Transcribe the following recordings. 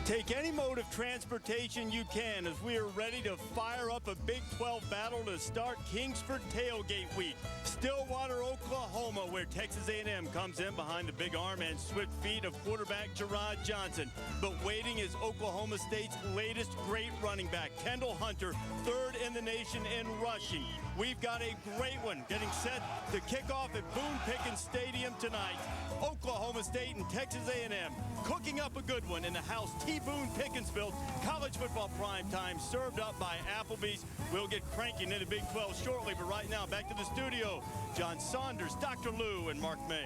Take any mode of transportation you can as we are ready to fire up a Big 12 battle to start Kingsford Tailgate Week. Stillwater, Oklahoma, where Texas A&M comes in behind the big arm and swift feet of quarterback Jerrod Johnson. But waiting is Oklahoma State's latest great running back, Kendall Hunter, third in the nation in rushing. We've got a great one getting set to kick off at Boone Pickens Stadium tonight. Oklahoma State and Texas A&M cooking up a good one in the house T. Boone Pickensville. College football prime time served up by Applebee's. We'll get cranking into Big 12 shortly, but right now back to the studio. John Saunders, Dr. Lou, and Mark May.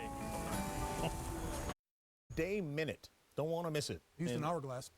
Day minute. Don't want to miss it. Use an hourglass.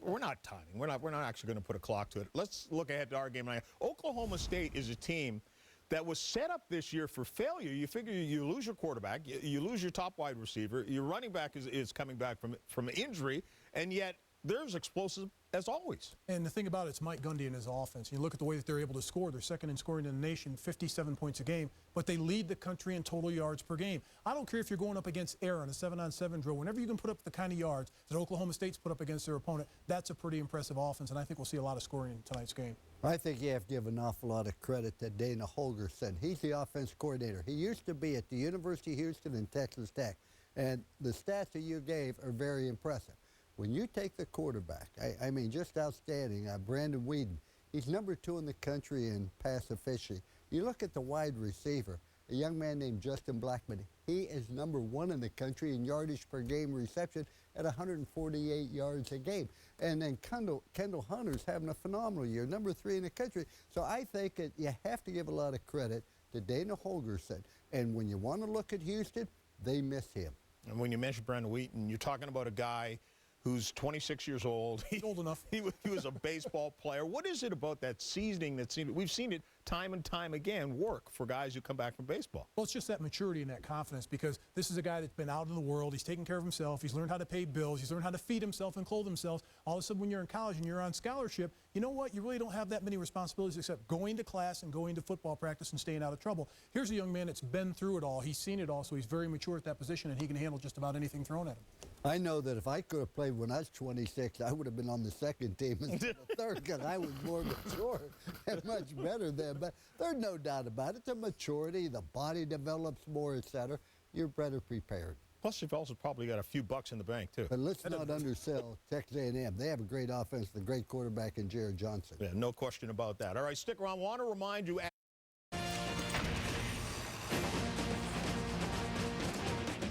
We're not timing. We're not actually going to put a clock to it. Let's look ahead to our game tonight. Oklahoma State is a team that was set up this year for failure. You figure you lose your quarterback, you lose your top wide receiver, your running back is coming back from injury, and yet they're as explosive as always. And the thing about it, it's Mike Gundy and his offense. You look at the way that they're able to score. They're second in scoring in the nation, 57 points a game, but they lead the country in total yards per game. I don't care if you're going up against air on a 7-on-7 drill. Whenever you can put up the kind of yards that Oklahoma State's put up against their opponent, that's a pretty impressive offense, and I think we'll see a lot of scoring in tonight's game. I think you have to give an awful lot of credit to Dana Holgorsen. He's the offense coordinator. He used to be at the University of Houston and Texas Tech, and the stats that you gave are very impressive. When you take the quarterback, I mean, just outstanding, Brandon Weeden. He's #2 in the country in pass efficiency. You look at the wide receiver, a young man named Justin Blackman. He is #1 in the country in yardage per game reception at 148 yards a game. And then Kendall Hunter's having a phenomenal year, #3 in the country. So I think that you have to give a lot of credit to Dana Holgorsen. And when you want to look at Houston, they miss him. And when you mention Brandon Weeden, you're talking about a guy who's 26 years old. He's old enough. He was a baseball player. What is it about that seasoning we've seen it time and time again work for guys who come back from baseball? Well, it's just that maturity and that confidence, because this is a guy that's been out in the world. He's taken care of himself. He's learned how to pay bills. He's learned how to feed himself and clothe himself. All of a sudden, when you're in college and you're on scholarship, you know what? You really don't have that many responsibilities except going to class and going to football practice and staying out of trouble. Here's a young man that's been through it all. He's seen it all, so he's very mature at that position, and he can handle just about anything thrown at him. I know that if I could have played when I was 26, I would have been on the second team instead of third, because I was more mature and much better then. But there's no doubt about it. The maturity, the body develops more, etc. You're better prepared. Plus, you've also probably got a few bucks in the bank, too. But let's not undersell Texas A&M. They have a great offense, a great quarterback in Jerrod Johnson. Yeah, no question about that. All right, stick around. Want to remind you...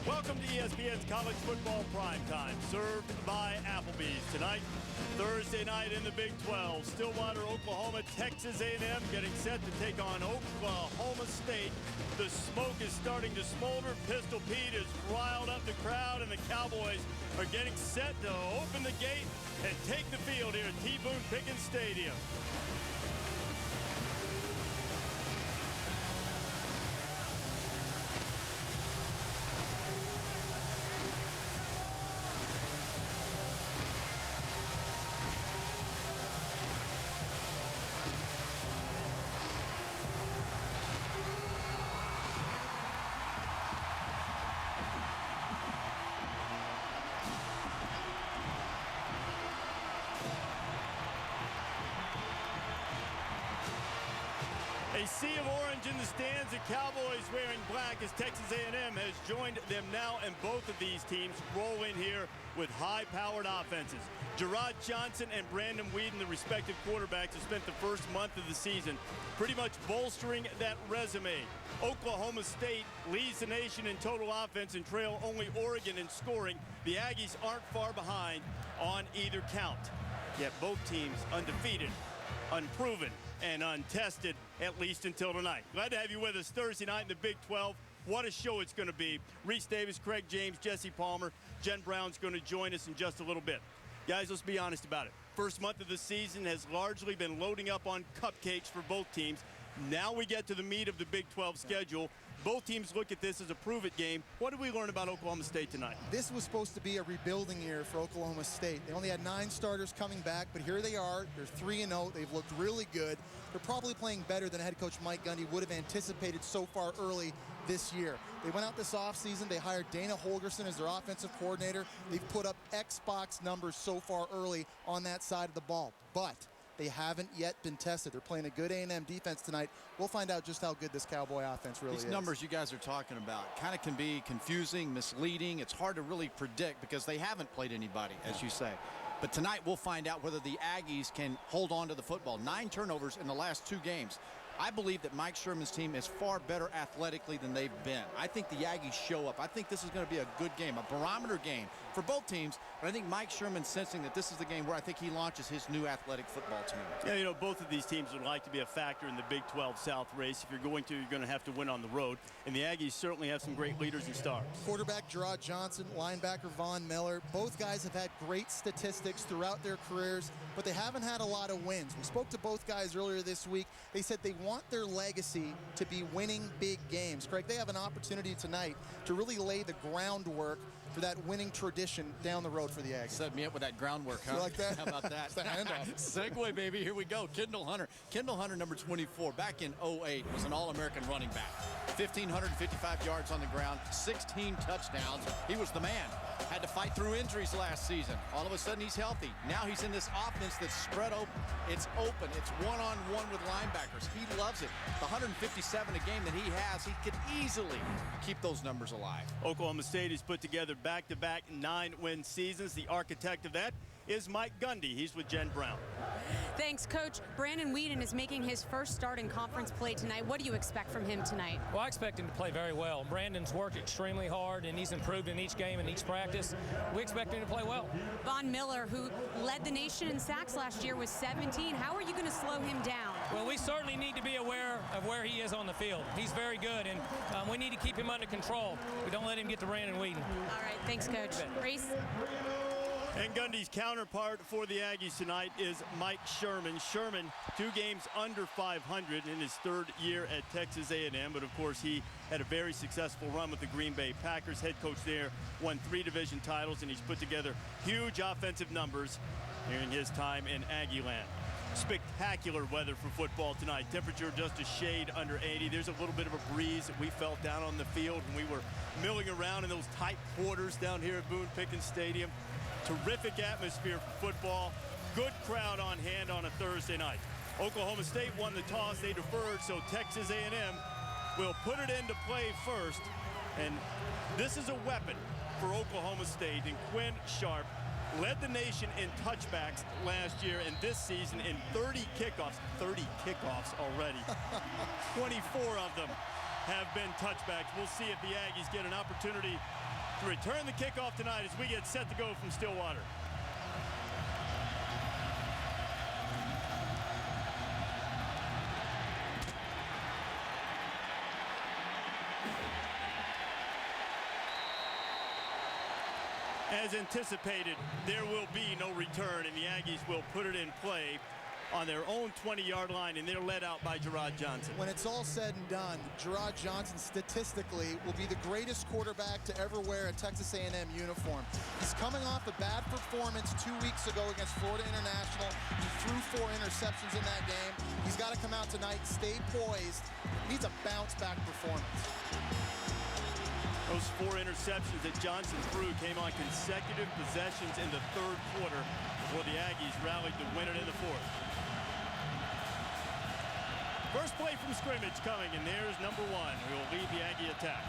Welcome to ESPN's College Football Primetime, served by Applebee's. Tonight, Thursday night in the Big 12, Stillwater, Oklahoma, Texas A&M getting set to take on Oklahoma State. The smoke is starting to smolder. Pistol Pete has riled up the crowd, and the Cowboys are getting set to open the gate and take the field here at T. Boone Pickens Stadium. A sea of orange in the stands, the Cowboys wearing black as Texas A&M has joined them now, and both of these teams roll in here with high-powered offenses. Jerrod Johnson and Brandon Weeden, the respective quarterbacks, have spent the first month of the season pretty much bolstering that resume. Oklahoma State leads the nation in total offense and trail only Oregon in scoring. The Aggies aren't far behind on either count. Yet both teams undefeated, unproven, and untested, at least until tonight. Glad to have you with us Thursday night in the Big 12. What a show it's going to be. Reese Davis, Craig James, Jesse Palmer, Jen Brown's going to join us in just a little bit. Guys, let's be honest about it. First month of the season has largely been loading up on cupcakes for both teams. Now we get to the meat of the Big 12 schedule. Both teams look at this as a prove-it game. What did we learn about Oklahoma State tonight? This was supposed to be a rebuilding year for Oklahoma State. They only had 9 starters coming back, but here they are. They're 3-0. They've looked really good. They're probably playing better than head coach Mike Gundy would have anticipated so far early this year. They went out this offseason. They hired Dana Holgorsen as their offensive coordinator. They've put up Xbox numbers so far early on that side of the ball. But they haven't yet been tested. They're playing a good A&M defense tonight. We'll find out just how good this Cowboy offense really is. These numbers you guys are talking about kind of can be confusing, misleading. It's hard to really predict because they haven't played anybody, as you say. But tonight we'll find out whether the Aggies can hold on to the football. 9 turnovers in the last 2 games. I believe that Mike Sherman's team is far better athletically than they've been. I think the Aggies show up. I think this is going to be a good game, a barometer game for both teams. But I think Mike Sherman's sensing that this is the game where I think he launches his new athletic football team. Yeah, you know, both of these teams would like to be a factor in the Big 12 South race. If you're going to have to win on the road. And the Aggies certainly have some great leaders and stars. Quarterback Jerrod Johnson, linebacker Von Miller. Both guys have had great statistics throughout their careers, but they haven't had a lot of wins. We spoke to both guys earlier this week. They said they want their legacy to be winning big games. Craig, they have an opportunity tonight to really lay the groundwork for that winning tradition down the road for the Aggies. Set me up with that groundwork, huh? You like that? How about that? It's the handoff. Segue, baby. Here we go. Kendall Hunter. Kendall Hunter, number 24, back in 08, was an All-American running back. 1,555 yards on the ground, 16 touchdowns. He was the man. Had to fight through injuries last season. All of a sudden, he's healthy. Now he's in this offense that's spread open. It's open. It's one-on-one with linebackers. He loves it. The 157 a game that he has, he could easily keep those numbers alive. Oklahoma State has put together back-to-back 9-win seasons. The architect of that is Mike Gundy. He's with Jen Brown. Thanks, Coach. Brandon Weeden is making his first start in conference play tonight. What do you expect from him tonight? Well, I expect him to play very well. Brandon's worked extremely hard, and he's improved in each game and each practice. We expect him to play well. Von Miller, who led the nation in sacks last year, was 17. How are you going to slow him down? Well, we certainly need to be aware of where he is on the field. He's very good, and we need to keep him under control. We don't let him get to Brandon Weeden. All right, thanks, Coach. Reese? And Gundy's counterpart for the Aggies tonight is Mike Sherman. Sherman, 2 games under 500 in his 3rd year at Texas A&M, but of course he had a very successful run with the Green Bay Packers. Head coach there, won 3 division titles, and he's put together huge offensive numbers during his time in Aggie land. Spectacular weather for football tonight. Temperature just a shade under 80. There's a little bit of a breeze that we felt down on the field when we were milling around in those tight quarters down here at Boone Pickens Stadium. Terrific atmosphere for football. Good crowd on hand on a Thursday night. Oklahoma State won the toss. They deferred, so Texas A&M will put it into play first. And this is a weapon for Oklahoma State. And Quinn Sharp led the nation in touchbacks last year, and this season in 30 kickoffs. 30 kickoffs already. 24 of them have been touchbacks. We'll see if the Aggies get an opportunity to return the kickoff tonight as we get set to go from Stillwater. As anticipated, there will be no return, and the Aggies will put it in play on their own 20-yard line, and they're led out by Jerrod Johnson. When it's all said and done, Jerrod Johnson statistically will be the greatest quarterback to ever wear a Texas A&M uniform. He's coming off a bad performance 2 weeks ago against Florida International. He threw 4 interceptions in that game. He's got to come out tonight, stay poised. He needs a bounce-back performance. Those 4 interceptions that Johnson threw came on consecutive possessions in the 3rd quarter before the Aggies rallied to win it in the 4th. First play from scrimmage coming, and there's number 1 who will lead the Aggie attack.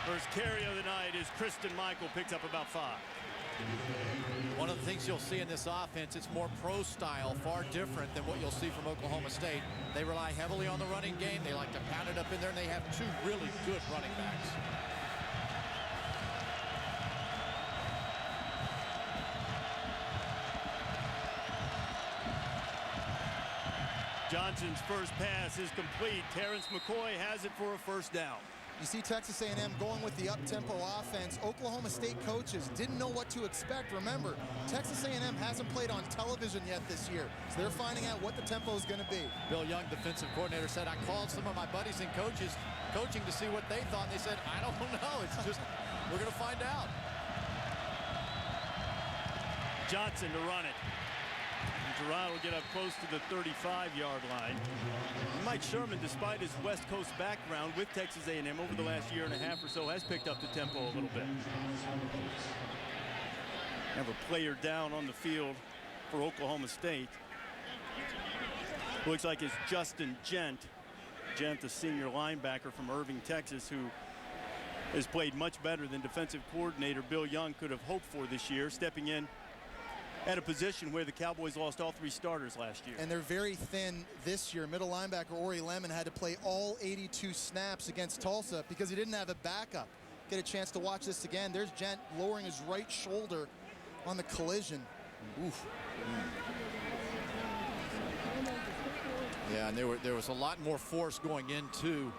First carry of the night is Kristen Michael, picks up about 5. One of the things you'll see in this offense, it's more pro style, far different than what you'll see from Oklahoma State. They rely heavily on the running game. They like to pound it up in there, and they have 2 really good running backs. Johnson's first pass is complete. Terrence McCoy has it for a first down. You see Texas A&M going with the up-tempo offense. Oklahoma State coaches didn't know what to expect. Remember, Texas A&M hasn't played on television yet this year, so they're finding out what the tempo is going to be. Bill Young, defensive coordinator, said, I called some of my buddies and coaches coaching to see what they thought, and they said, I don't know. It's just, we're going to find out. Johnson to run it. Jerrod will get up close to the 35-yard line. Mike Sherman, despite his West Coast background with Texas A&M over the last year and a half or so, has picked up the tempo a little bit. Have a player down on the field for Oklahoma State. Looks like it's Justin Gent. Gent, the senior linebacker from Irving, Texas, who has played much better than defensive coordinator Bill Young could have hoped for this year, stepping in at a position where the Cowboys lost all 3 starters last year. And they're very thin this year. Middle linebacker Ori Lemon had to play all 82 snaps against Tulsa because he didn't have a backup. Get a chance to watch this again. There's Gent lowering his right shoulder on the collision. Oof. Yeah, and there was a lot more force going into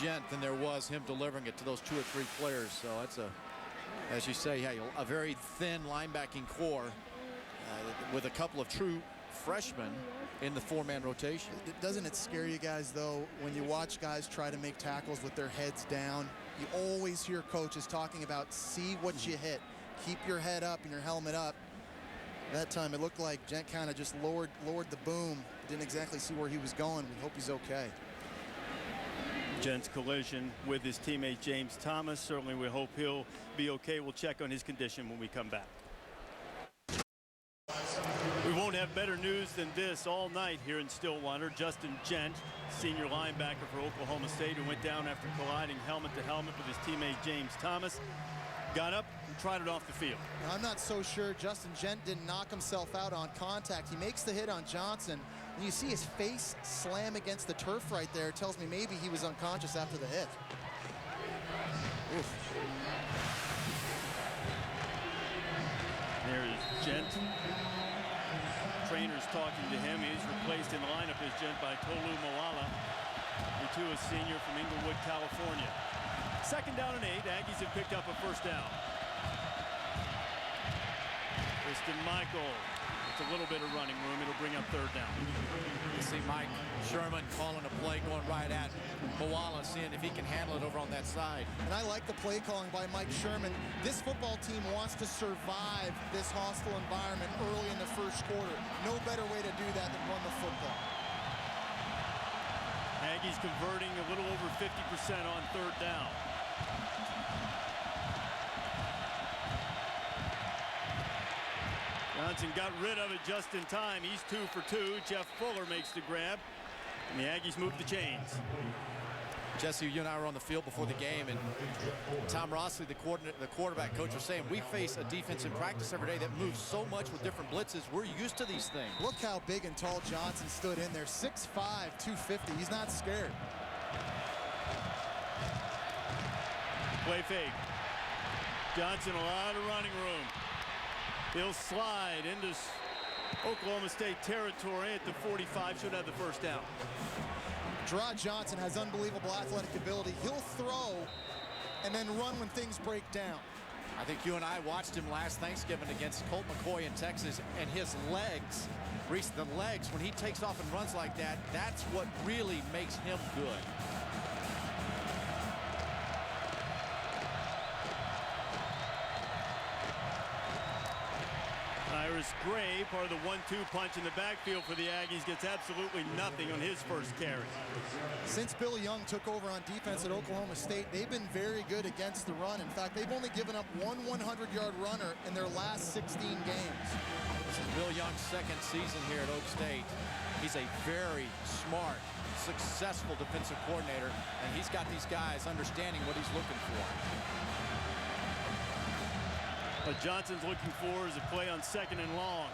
Gent than there was him delivering it to those 2 or 3 players. So that's as you say, a very thin linebacking core with a couple of true freshmen in the 4-man rotation. Doesn't it scare you guys, though, when you watch guys try to make tackles with their heads down? You always hear coaches talking about see what you hit. Keep your head up and your helmet up. That time it looked like Gent kind of just lowered the boom. Didn't exactly see where he was going. We hope he's okay. Gent's collision with his teammate James Thomas. Certainly we hope he'll be okay. We'll check on his condition when we come back. We won't have better news than this all night here in Stillwater. Justin Gent, senior linebacker for Oklahoma State, who went down after colliding helmet to helmet with his teammate James Thomas, got up and trotted off the field. Now, I'm not so sure Justin Gent didn't knock himself out on contact. He makes the hit on Johnson, and you see his face slam against the turf right there. It tells me maybe he was unconscious after the hit. Oof. There is Gent. Trainer's talking to him. He's replaced in the lineup as Gent by Tolu Moala, who too is senior from Inglewood, California. 2nd down and 8. Aggies have picked up a 1st down. Kristen Michael. It's a little bit of running room. It'll bring up 3rd down. You see Mike Sherman calling a play going right at Moala, seeing if he can handle it over on that side. And I like the play calling by Mike Sherman. This football team wants to survive this hostile environment early in the 1st quarter. No better way to do that than run the football. Aggies converting a little over 50% on 3rd down. Johnson got rid of it just in time. He's 2 for 2. Jeff Fuller makes the grab, and the Aggies move the chains. Jesse, you and I were on the field before the game, and Tom Rossley, the quarterback coach, was saying we face a defense in practice every day that moves so much with different blitzes. We're used to these things. Look how big and tall Johnson stood in there. 6'5", 250. He's not scared. Play fake. Johnson, a lot of running room. He'll slide into Oklahoma State territory at the 45. Should have the 1st down. Jerrod Johnson has unbelievable athletic ability. He'll throw and then run when things break down. I think you and I watched him last Thanksgiving against Colt McCoy in Texas, and his legs, Reese, the legs, when he takes off and runs like that, that's what really makes him good. Iris Gray, part of the 1-2 punch in the backfield for the Aggies, gets absolutely nothing on his 1st carry. Since Bill Young took over on defense at Oklahoma State, they've been very good against the run. In fact, they've only given up one 100-yard runner in their last 16 games. This is Bill Young's 2nd season here at Oak State. He's a very smart, successful defensive coordinator, and he's got these guys understanding what he's looking for. What Johnson's looking for is a play on 2nd and long.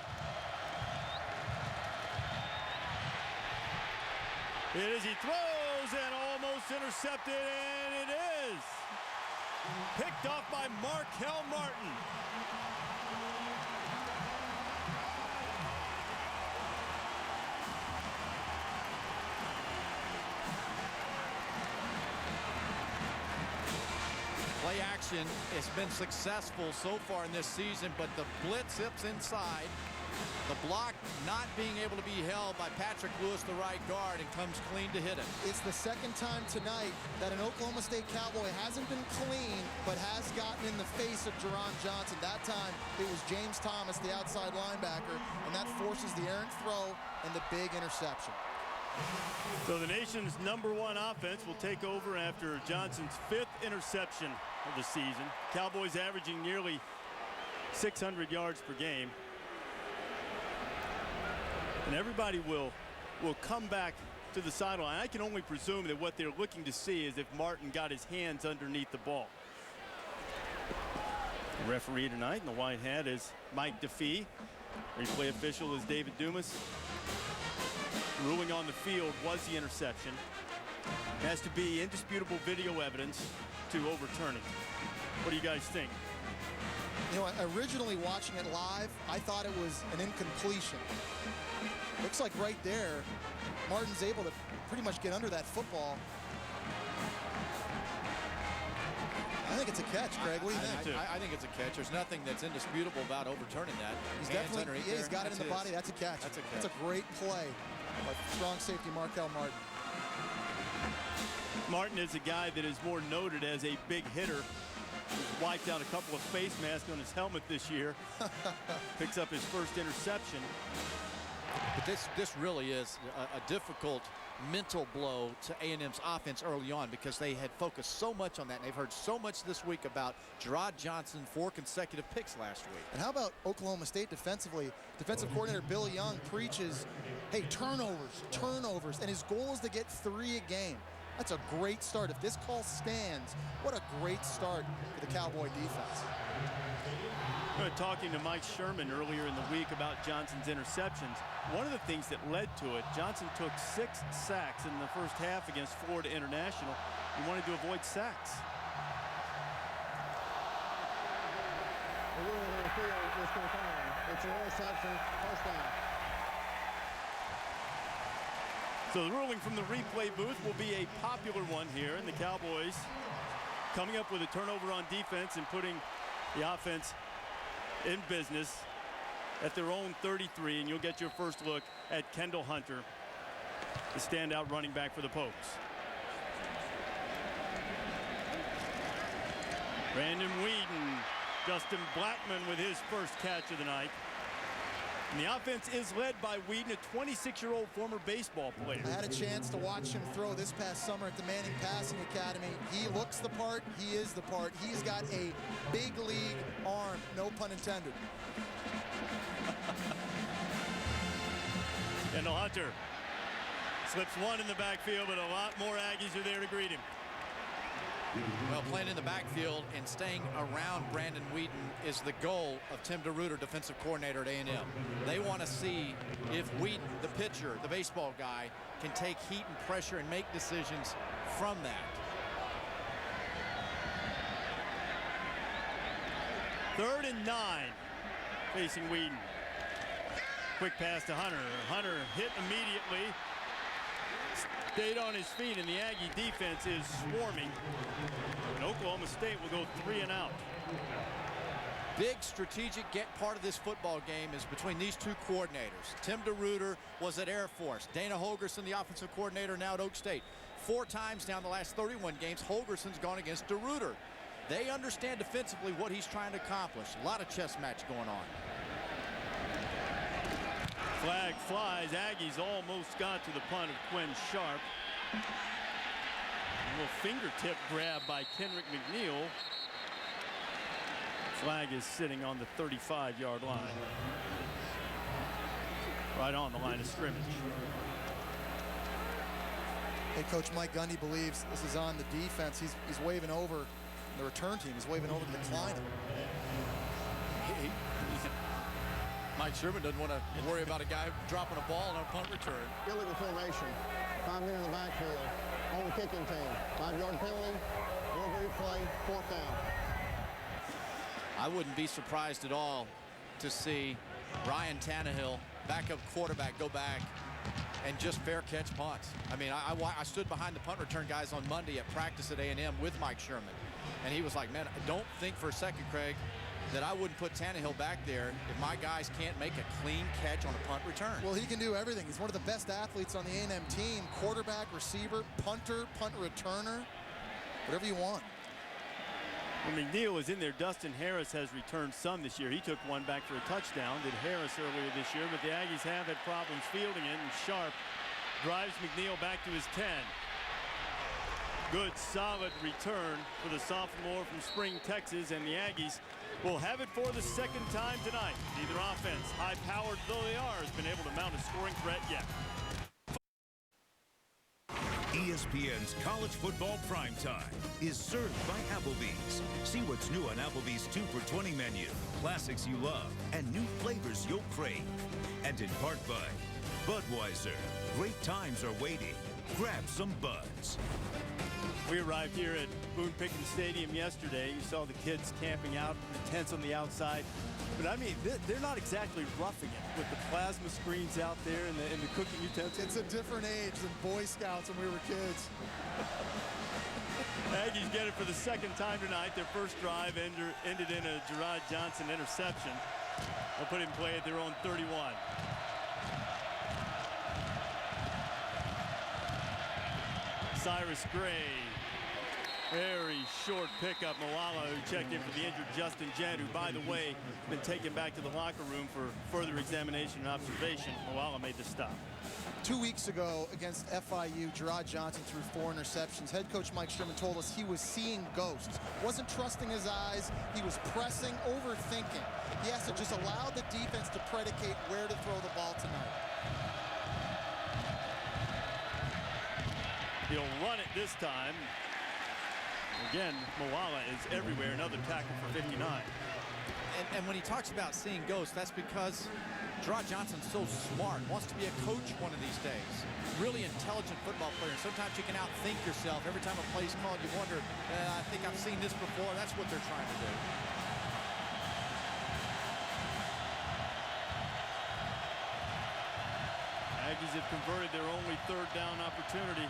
It is, he throws and almost intercepted, and it is picked off by Markel Martin. Play action has been successful so far in this season, but the blitz zips inside. The block not being able to be held by Patrick Lewis, the right guard, and comes clean to hit it. It's the 2nd time tonight that an Oklahoma State Cowboy hasn't been clean but has gotten in the face of Jerrod Johnson. That time, it was James Thomas, the outside linebacker, and that forces the errant throw and the big interception. So the nation's #1 offense will take over after Johnson's 5th interception of the season. Cowboys averaging nearly 600 yards per game. And everybody will come back to the sideline. I can only presume that what they're looking to see is if Martin got his hands underneath the ball. The referee tonight in the white hat is Mike DeFee. Replay official is David Dumas. Ruling on the field was the interception. It has to be indisputable video evidence to overturn it. What do you guys think? You know, originally watching it live, I thought it was an incompletion. Looks like right there, Martin's able to pretty much get under that football. I think it's a catch, Craig. What do you think? I think it's a catch. There's nothing that's indisputable about overturning that. He's definitely, yeah, he's got it in the body. That's a catch. That's a catch. That's a great play by strong safety Markel Martin. Martin is a guy that is more noted as a big hitter. He's wiped out a couple of face masks on his helmet this year. Picks up his first interception. But this really is a difficult mental blow to A&M's offense early on because they had focused so much on that, and they've heard so much this week about Jerrod Johnson, 4 consecutive picks last week. And how about Oklahoma State defensively? Defensive coordinator Bill Young preaches, hey, turnovers, and his goal is to get 3 a game. That's a great start. If this call stands, what a great start for the Cowboy defense. We were talking to Mike Sherman earlier in the week about Johnson's interceptions. One of the things that led to it, Johnson took 6 sacks in the first half against Florida International. He wanted to avoid sacks. It's an interception, first down. So the ruling from the replay booth will be a popular one here, and the Cowboys coming up with a turnover on defense and putting the offense in business at their own 33, and you'll get your first look at Kendall Hunter, the standout running back for the Pokes. Brandon Weeden, Justin Blackman with his first catch of the night. And the offense is led by Weeden, a 26-year-old former baseball player. I had a chance to watch him throw this past summer at the Manning Passing Academy. He looks the part. He is the part. He's got a big league arm, no pun intended. Kendall Hunter slips one in the backfield, but a lot more Aggies are there to greet him. Well, playing in the backfield and staying around Brandon Weeden is the goal of Tim DeRuyter, defensive coordinator at A&M. They want to see if Weeden, the pitcher, the baseball guy, can take heat and pressure and make decisions from that. 3rd and 9 facing Weeden. Quick pass to Hunter. Hunter hit immediately. Stayed on his feet, and the Aggie defense is swarming. And Oklahoma State will go 3 and out. Big strategic part of this football game is between these two coordinators. Tim DeRuyter was at Air Force. Dana Holgorsen, the offensive coordinator, now at Oak State. 4 times down the last 31 games, Holgorsen's gone against DeRuyter. They understand defensively what he's trying to accomplish. A lot of chess match going on. Flag flies. Aggies almost got to the punt of Quinn Sharp. A little fingertip grab by Kendrick McNeil. Flag is sitting on the 35-yard line. Right on the line of scrimmage. Hey, Coach Mike Gundy believes this is on the defense. He's waving over the return team. He's waving over to decline him. Mike Sherman doesn't want to worry about a guy dropping a ball on a punt return. Illegal formation. 5 men in the backfield. On the kicking team. 5-yard penalty. No replay. 4th down. I wouldn't be surprised at all to see Ryan Tannehill, backup quarterback, go back and just fair catch punts. I mean, I stood behind the punt return guys on Monday at practice at A&M with Mike Sherman, and he was like, man, don't think for a second, Craig, that I wouldn't put Tannehill back there if my guys can't make a clean catch on a punt return. Well, he can do everything. He's one of the best athletes on the A&M team. Quarterback, receiver, punter, punt returner, whatever you want. Well, McNeil is in there. Dustin Harris has returned some this year. He took one back for a touchdown, did Harris earlier this year, but the Aggies have had problems fielding it, and Sharp drives McNeil back to his 10. Good, solid return for the sophomore from Spring, Texas, and the Aggies will have it for the second time tonight. Neither offense, high-powered though they are, has been able to mount a scoring threat yet. ESPN's College Football Primetime is served by Applebee's. See what's new on Applebee's 2 for $20 menu, classics you love, and new flavors you'll crave. And in part by Budweiser. Great times are waiting. Grab some Buds. We arrived here at Boone Pickens Stadium yesterday. You saw the kids camping out, the tents on the outside. But I mean, they're not exactly roughing it with the plasma screens out there and the cooking utensils. It's a different age than Boy Scouts when we were kids. Aggies get it for the second time tonight. Their first drive ended in a Jerrod Johnson interception. They'll put it in play at their own 31. Cyrus Gray. Very short pickup. Moala, who checked in for the injured Justin Jett, who, by the way, been taken back to the locker room for further examination and observation. Moala made the stop. 2 weeks ago against FIU, Jerrod Johnson threw 4 interceptions. Head coach Mike Sherman told us he was seeing ghosts. Wasn't trusting his eyes. He was pressing, overthinking. He has to just allow the defense to predicate where to throw the ball tonight. He'll run it this time. Again, Moala is everywhere. Another tackle for 59. And when he talks about seeing ghosts, that's because Jerrod Johnson's so smart, wants to be a coach one of these days. Really intelligent football player. Sometimes you can outthink yourself. Every time a play's called, you wonder, I think I've seen this before. That's what they're trying to do. Aggies have converted their only third down opportunity.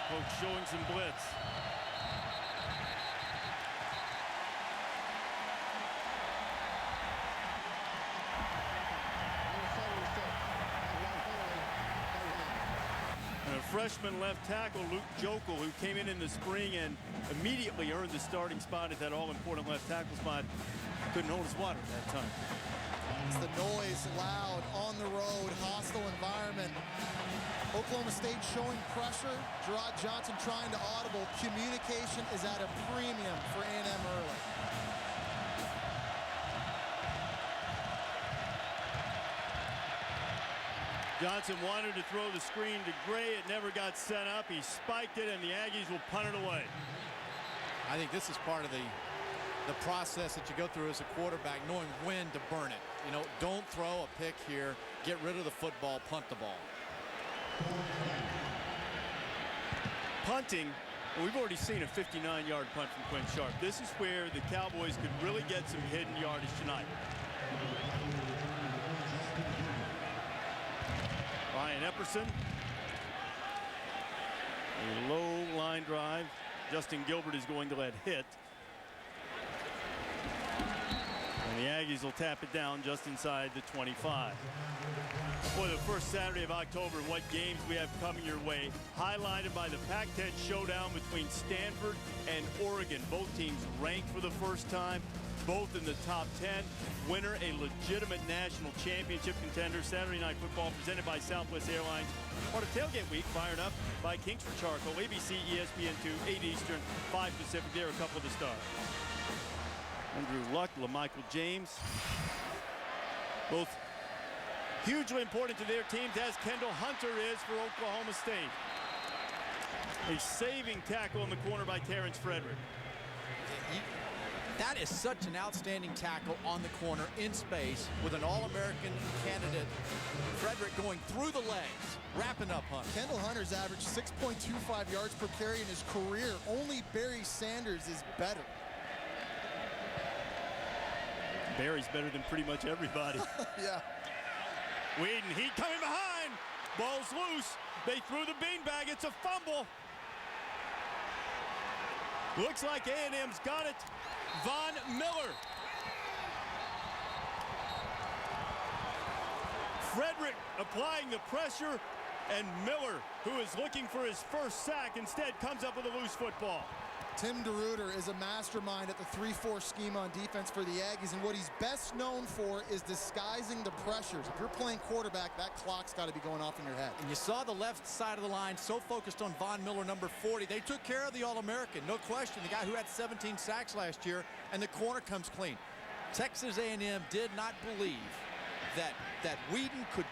Folks showing some blitz. And a freshman left tackle, Luke Jokel, who came in the spring and immediately earned the starting spot at that all-important left tackle spot, couldn't hold his water at that time. It's the noise, loud, on the road, hostile environment. Oklahoma State showing pressure. Jerrod Johnson trying to audible. Communication is at a premium for A&M early. Johnson wanted to throw the screen to Gray. It never got set up. He spiked it, and the Aggies will punt it away. I think this is part of the process that you go through as a quarterback, knowing when to burn it. You know, don't throw a pick here. Get rid of the football, punt the ball. Punting, well, we've already seen a 59-yard punt from Quinn Sharp. This is where the Cowboys could really get some hidden yardage tonight. Ryan Epperson. A low line drive. Justin Gilbert is going to let hit. And the Aggies will tap it down just inside the 25. For the first Saturday of October, what games we have coming your way, highlighted by the Pac-10 showdown between Stanford and Oregon. Both teams ranked for the first time, both in the top 10. Winner, a legitimate national championship contender. Saturday Night Football presented by Southwest Airlines. On a tailgate week fired up by Kingsford Charcoal, ABC, ESPN2, 8 Eastern, 5 Pacific. There are a couple of the stars. Andrew Luck, LaMichael James. Both hugely important to their teams, as Kendall Hunter is for Oklahoma State. A saving tackle in the corner by Terrence Frederick. That is such an outstanding tackle on the corner in space with an All-American candidate, Frederick, going through the legs, wrapping up Hunter. Kendall Hunter's averaged 6.25 yards per carry in his career. Only Barry Sanders is better. Barry's better than pretty much everybody. Yeah. Weeden, he coming behind. Ball's loose. They threw the beanbag. It's a fumble. Looks like A&M's got it. Von Miller. Frederick applying the pressure. And Miller, who is looking for his first sack, instead comes up with a loose football. Tim DeRuyter is a mastermind at the 3-4 scheme on defense for the Aggies, and what he's best known for is disguising the pressures. If you're playing quarterback, that clock's got to be going off in your head. And you saw the left side of the line so focused on Von Miller, number 40. They took care of the All-American, no question. The guy who had 17 sacks last year, and the corner comes clean. Texas A&M did not believe that Weeden could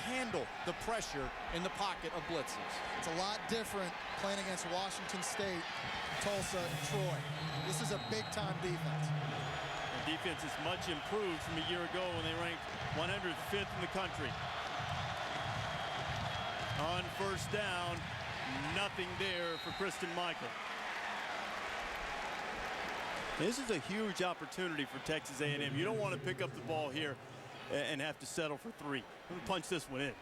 handle the pressure in the pocket of blitzes. It's a lot different playing against Washington State, Tulsa, Troy. This is a big-time defense. The defense is much improved from a year ago when they ranked 105th in the country. On first down, nothing there for Kristen Michael. This is a huge opportunity for Texas A&M. You don't want to pick up the ball here and have to settle for 3. Punch this one in.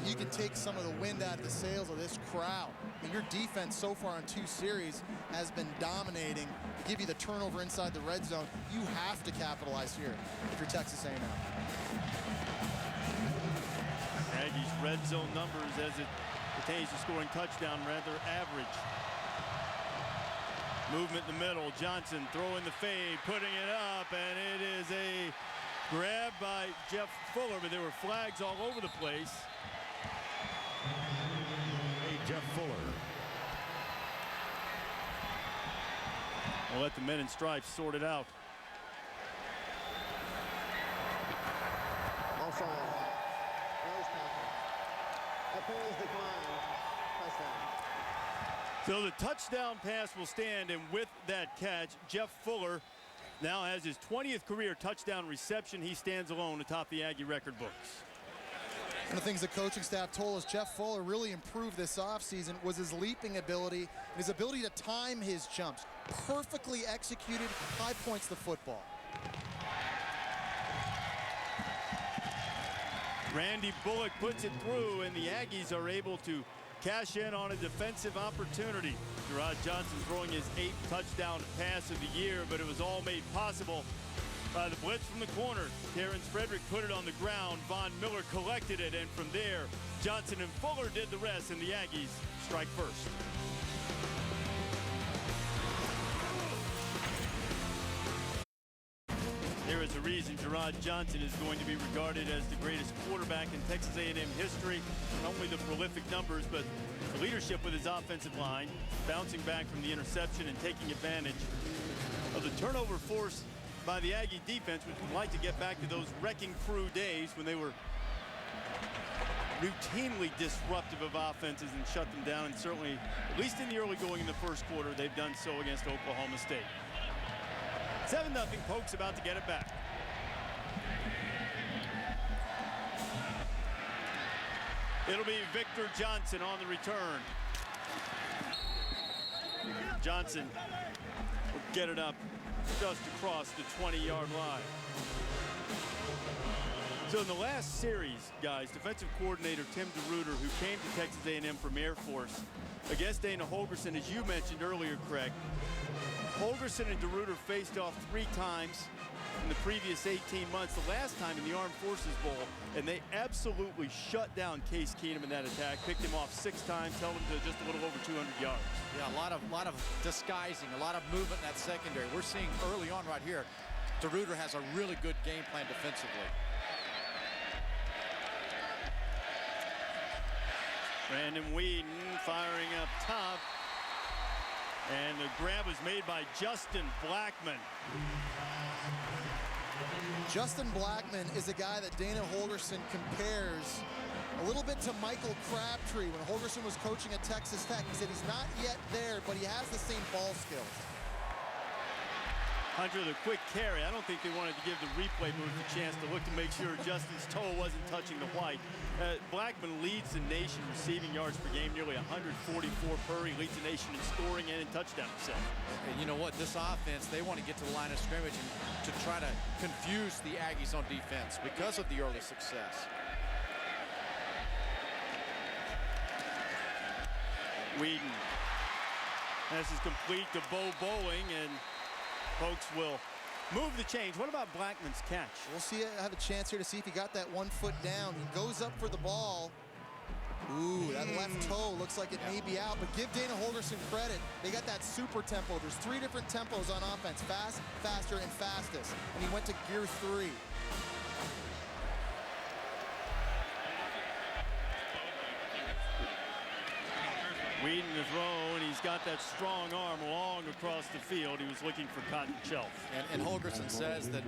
You can take some of the wind out of the sails of this crowd. Your defense so far in 2 series has been dominating. To give you the turnover inside the red zone, you have to capitalize here if you're Texas A&M. Aggies' red zone numbers as it pertains to scoring touchdown rather average. Movement in the middle. Johnson throwing the fade, putting it up, and it is a grab by Jeff Fuller, but there were flags all over the place. Hey, Jeff Fuller. We'll let the men in stripes sort it out. Offside. Nose tackle. Opponents decline. Touchdown. So the touchdown pass will stand, and with that catch, Jeff Fuller now has his 20th career touchdown reception. He stands alone atop the Aggie record books. One of the things the coaching staff told us Jeff Fuller really improved this offseason was his leaping ability, and his ability to time his jumps. Perfectly executed, high points the football. Randy Bullock puts it through, and the Aggies are able to cash in on a defensive opportunity. Jerrod Johnson throwing his 8th touchdown pass of the year, but it was all made possible by the blitz from the corner. Terrence Frederick put it on the ground. Von Miller collected it, and from there, Johnson and Fuller did the rest, and the Aggies strike first. There is a reason Jerrod Johnson is going to be regarded as the greatest quarterback in Texas A&M history. Not only the prolific numbers, but the leadership with his offensive line, bouncing back from the interception and taking advantage of the turnover force by the Aggie defense, which would like to get back to those wrecking crew days when they were routinely disruptive of offenses and shut them down. And certainly, at least in the early going in the first quarter, they've done so against Oklahoma State. 7-0, Polk's about to get it back. It'll be Victor Johnson on the return. Johnson will get it up just across the 20-yard line. So in the last series, guys, defensive coordinator Tim DeRuyter, who came to Texas A&M from Air Force, against Dana Holgorsen, as you mentioned earlier, Craig, Holgorsen and DeRuyter faced off 3 times in the previous 18 months, the last time in the Armed Forces Bowl, and they absolutely shut down Case Keenum in that attack, picked him off 6 times, held him to just a little over 200 yards. Yeah, a lot of disguising, a lot of movement in that secondary. We're seeing early on right here, DeRuyter has a really good game plan defensively. Brandon Weeden firing up top. And the grab was made by Justin Blackman. Justin Blackman is a guy that Dana Holgorsen compares a little bit to Michael Crabtree when Holgorsen was coaching at Texas Tech. He said he's not yet there, but he has the same ball skills. Hunter, the quick carry. I don't think they wanted to give the replay booth a chance to look to make sure Justin's toe wasn't touching the white. Blackman leads the nation receiving yards per game, nearly 144 per. He leads the nation in scoring and in touchdown percentage. And you know what? This offense, they want to get to the line of scrimmage and to try to confuse the Aggies on defense because of the early success. Weeden. This is complete to Bo Bowling, and folks will move the change. What about Blackman's catch? We'll see. Have a chance here to see if he got that 1 foot down. He goes up for the ball. Ooh, that left toe looks like it may be out, but give Dana Holgorsen credit. They got that super tempo. There's 3 different tempos on offense: fast, faster, and fastest. And he went to gear 3. Weeden to throw, and he's got that strong arm long across the field. He was looking for Cotton Shelf. And Holgorsen says that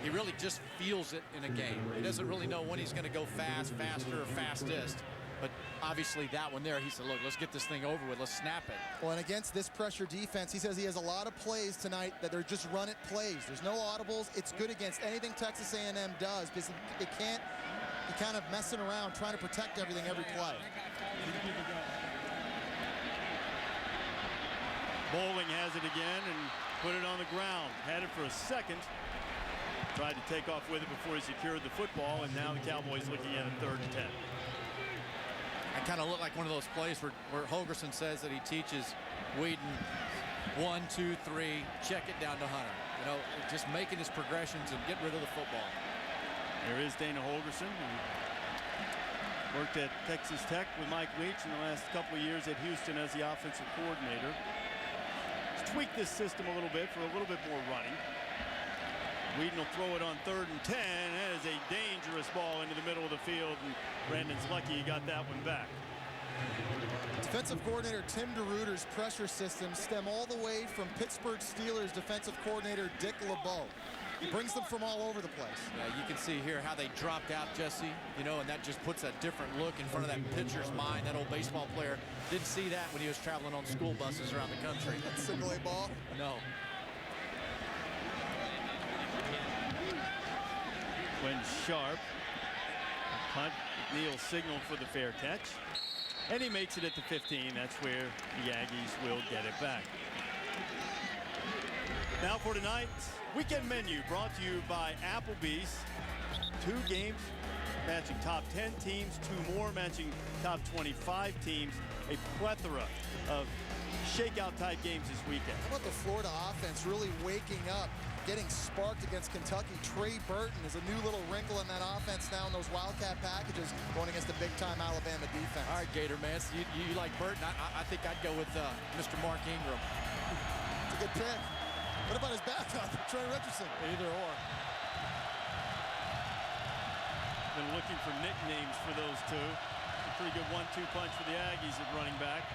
he really just feels it in a game. He doesn't really know when he's going to go fast, faster, or fastest. But obviously that one there, he said, look, let's get this thing over with. Let's snap it. Well, and against this pressure defense, he says he has a lot of plays tonight that they're just run-it plays. There's no audibles. It's good against anything Texas A&M does because they can't be kind of messing around trying to protect everything every play. Bowling has it again and put it on the ground. Had it for a second. Tried to take off with it before he secured the football, and now the Cowboys looking at a 3rd and 10. It kind of looked like one of those plays where Holgorsen says that he teaches Weeden 1, 2, 3, check it down to Hunter. You know, just making his progressions and get rid of the football. There is Dana Holgorsen, who worked at Texas Tech with Mike Leach in the last couple of years at Houston as the offensive coordinator. He's tweaked this system a little bit for a little bit more running. Weeden will throw it on 3rd and 10. That is a dangerous ball into the middle of the field, and Brandon's lucky he got that one back. Defensive coordinator Tim DeRuyter's pressure systems stem all the way from Pittsburgh Steelers defensive coordinator Dick LeBeau. He brings them from all over the place. Yeah, you can see here how they dropped out, Jesse, you know, and that just puts a different look in front of that pitcher's mind. That old baseball player didn't see that when he was traveling on school buses around the country. That single A ball? No. When sharp, punt, Neal signaled for the fair catch, and he makes it at the 15. That's where the Aggies will get it back. Now for tonight's weekend menu, brought to you by Applebee's. 2 games matching top 10 teams, 2 more matching top 25 teams. A plethora of shakeout type games this weekend. How about the Florida offense really waking up, getting sparked against Kentucky? Trey Burton is a new little wrinkle in that offense now in those Wildcat packages going against a big-time Alabama defense. All right, Gator man, so you like Burton. I think I'd go with Mr. Mark Ingram. It's a good pick. What about his backup, Trey Richardson? Either or. Been looking for nicknames for those two. A pretty good 1-2 punch for the Aggies at running back.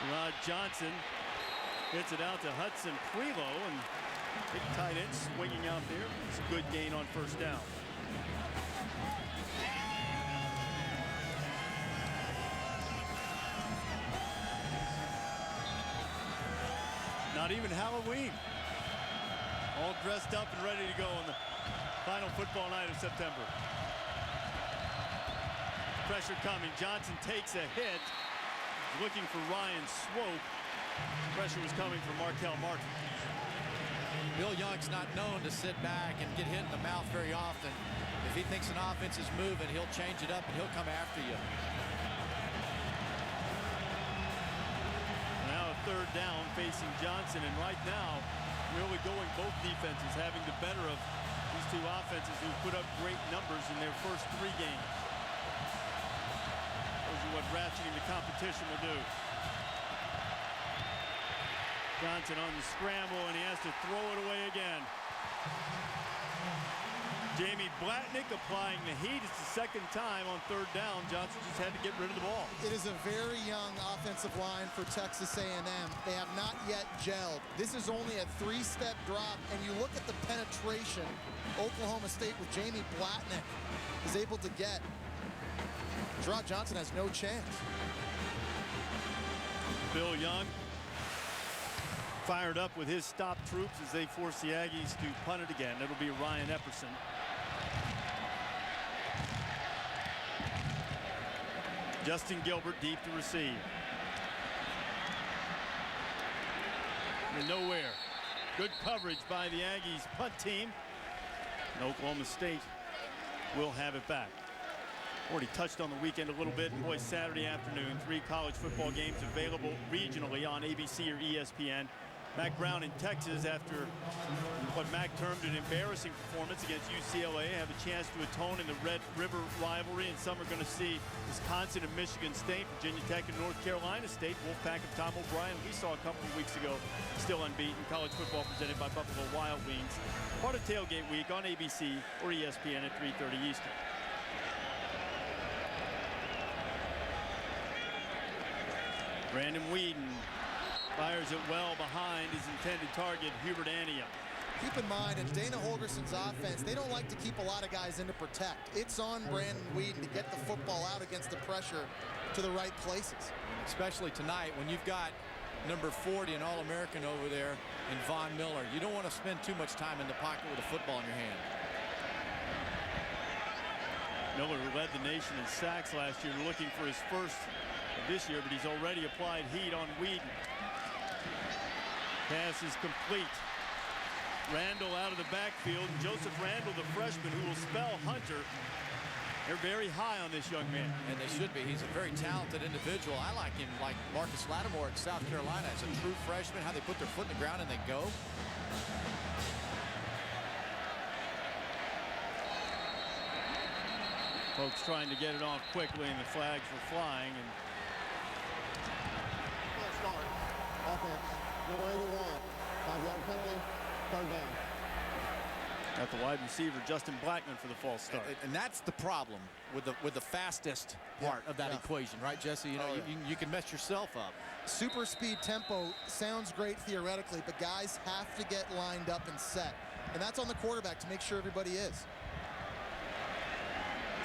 Jerrod Johnson hits it out to Hudson Quilo, and big tight end swinging out there. It's a good gain on 1st down. Not even Halloween. All dressed up and ready to go on the final football night of September. Pressure coming. Johnson takes a hit. Looking for Ryan Swope. Pressure was coming from Markel Martin. Bill Young's not known to sit back and get hit in the mouth very often. If he thinks an offense is moving, he'll change it up and he'll come after you. Now a 3rd down facing Johnson, and right now really going both defenses, having the better of these 2 offenses who put up great numbers in their first 3 games. Those are what ratcheting the competition will do. Johnson on the scramble, and he has to throw it away again. Jamie Blatnick applying the heat. It's the 2nd time on 3rd down. Johnson just had to get rid of the ball. It is a very young offensive line for Texas A&M. They have not yet gelled. This is only a 3-step drop, and you look at the penetration Oklahoma State with Jamie Blatnick is able to get. Jerrod Johnson has no chance. Bill Young fired up with his stop troops as they force the Aggies to punt it again. It'll be Ryan Epperson. Justin Gilbert deep to receive. And nowhere. Good coverage by the Aggies punt team. And Oklahoma State will have it back. Already touched on the weekend a little bit. Boy, Saturday afternoon, 3 college football games available regionally on ABC or ESPN. Mac Brown in Texas, after what Mac termed an embarrassing performance against UCLA, have a chance to atone in the Red River rivalry, and some are going to see Wisconsin and Michigan State, Virginia Tech and North Carolina State. Wolfpack of Tom O'Brien, we saw a couple of weeks ago, still unbeaten. College football presented by Buffalo Wild Wings. Part of Tailgate Week on ABC or ESPN at 3:30 Eastern. Brandon Weeden fires it well behind his intended target, Hubert Ania. Keep in mind, in Dana Holgerson's offense, they don't like to keep a lot of guys in to protect. It's on Brandon Weeden to get the football out against the pressure to the right places. Especially tonight when you've got number 40, an All-American over there, in Von Miller. You don't want to spend too much time in the pocket with a football in your hand. Miller, who led the nation in sacks last year, looking for his first this year, but he's already applied heat on Weeden. Pass is complete. Randall out of the backfield. Joseph Randall, the freshman, who will spell Hunter. They're very high on this young man. And they should be. He's a very talented individual. I like him like Marcus Lattimore at South Carolina. As a true freshman, how they put their foot in the ground and they go. Folks trying to get it off quickly, and the flags were flying. And Start. Offense. Number 81. 5-yard penalty. 3rd down. Got the wide receiver, Justin Blackman, for the false start. And that's the problem with the fastest part of that equation, right, Jesse? You know, you can mess yourself up. Super speed tempo sounds great theoretically, but guys have to get lined up and set. And that's on the quarterback to make sure everybody is.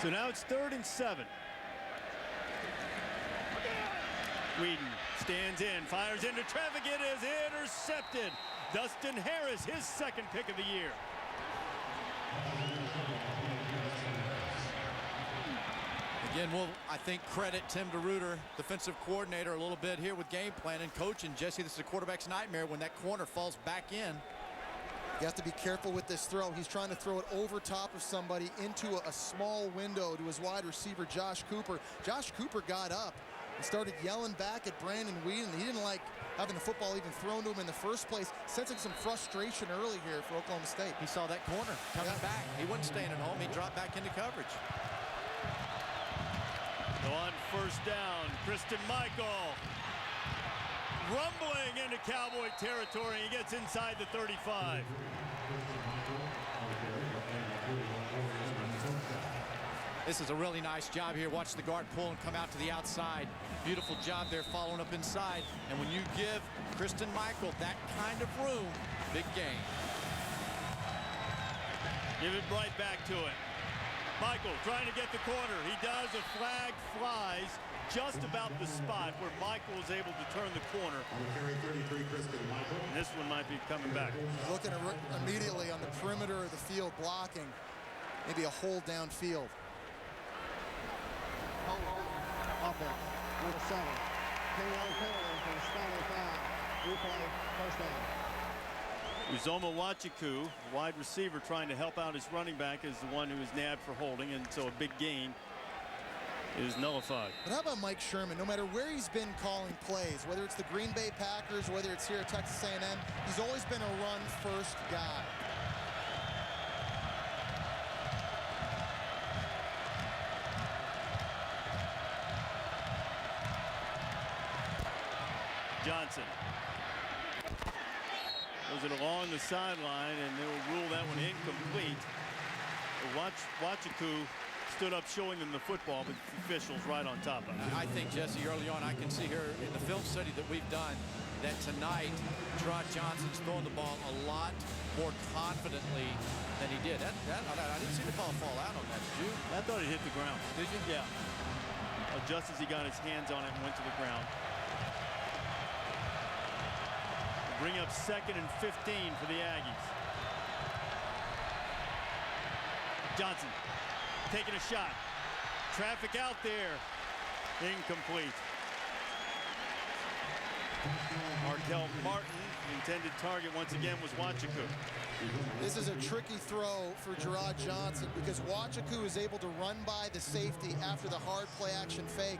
So now it's 3rd and 7. Weeden stands in, fires into traffic. It is intercepted. Dustin Harris, his 2nd pick of the year. Again, we'll, I think, credit Tim DeRuyter, defensive coordinator, a little bit here with game plan and coaching. Jesse, this is a quarterback's nightmare when that corner falls back in. You have to be careful with this throw. He's trying to throw it over top of somebody into a small window to his wide receiver, Josh Cooper. Josh Cooper got up and started yelling back at Brandon Weeden. He didn't like having the football even thrown to him in the first place, sensing some frustration early here for Oklahoma State. He saw that corner coming back. He wasn't staying at home. He dropped back into coverage. So on 1st down, Christine Michael rumbling into Cowboy territory. He gets inside the 35. This is a really nice job here. Watch the guard pull and come out to the outside. Beautiful job there following up inside. And when you give Kristen Michael that kind of room, big game. Give it right back to it. Michael trying to get the corner. He does. A flag flies just about the spot where Michael is able to turn the corner. And this one might be coming back. Looking immediately on the perimeter of the field, blocking. Maybe a hold downfield. Offense. Number 7. 10-yard penalty for the spelling foul. Replay. 1st down. Uzoma Wachiku, wide receiver, trying to help out his running back, is the one who is nabbed for holding, and so a big gain is nullified. But how about Mike Sherman? No matter where he's been calling plays, whether it's the Green Bay Packers, whether it's here at Texas A&M, he's always been a run-first guy. Johnson throws it along the sideline, and they will rule that one incomplete. Wachiku stood up showing them the football, but the officials right on top of it. I think, Jesse, early on, I can see here in the film study that we've done that tonight Jerrod Johnson's throwing the ball a lot more confidently than he did. I didn't see the ball fall out on that, did you? I thought it hit the ground. Did you? Yeah. Just as he got his hands on it and went to the ground. Bring up 2nd and 15 for the Aggies. Johnson taking a shot. Traffic out there. Incomplete. Markel Martin, intended target once again was Wachiku. This is a tricky throw for Jerrod Johnson because Wachiku is able to run by the safety after the hard play action fake.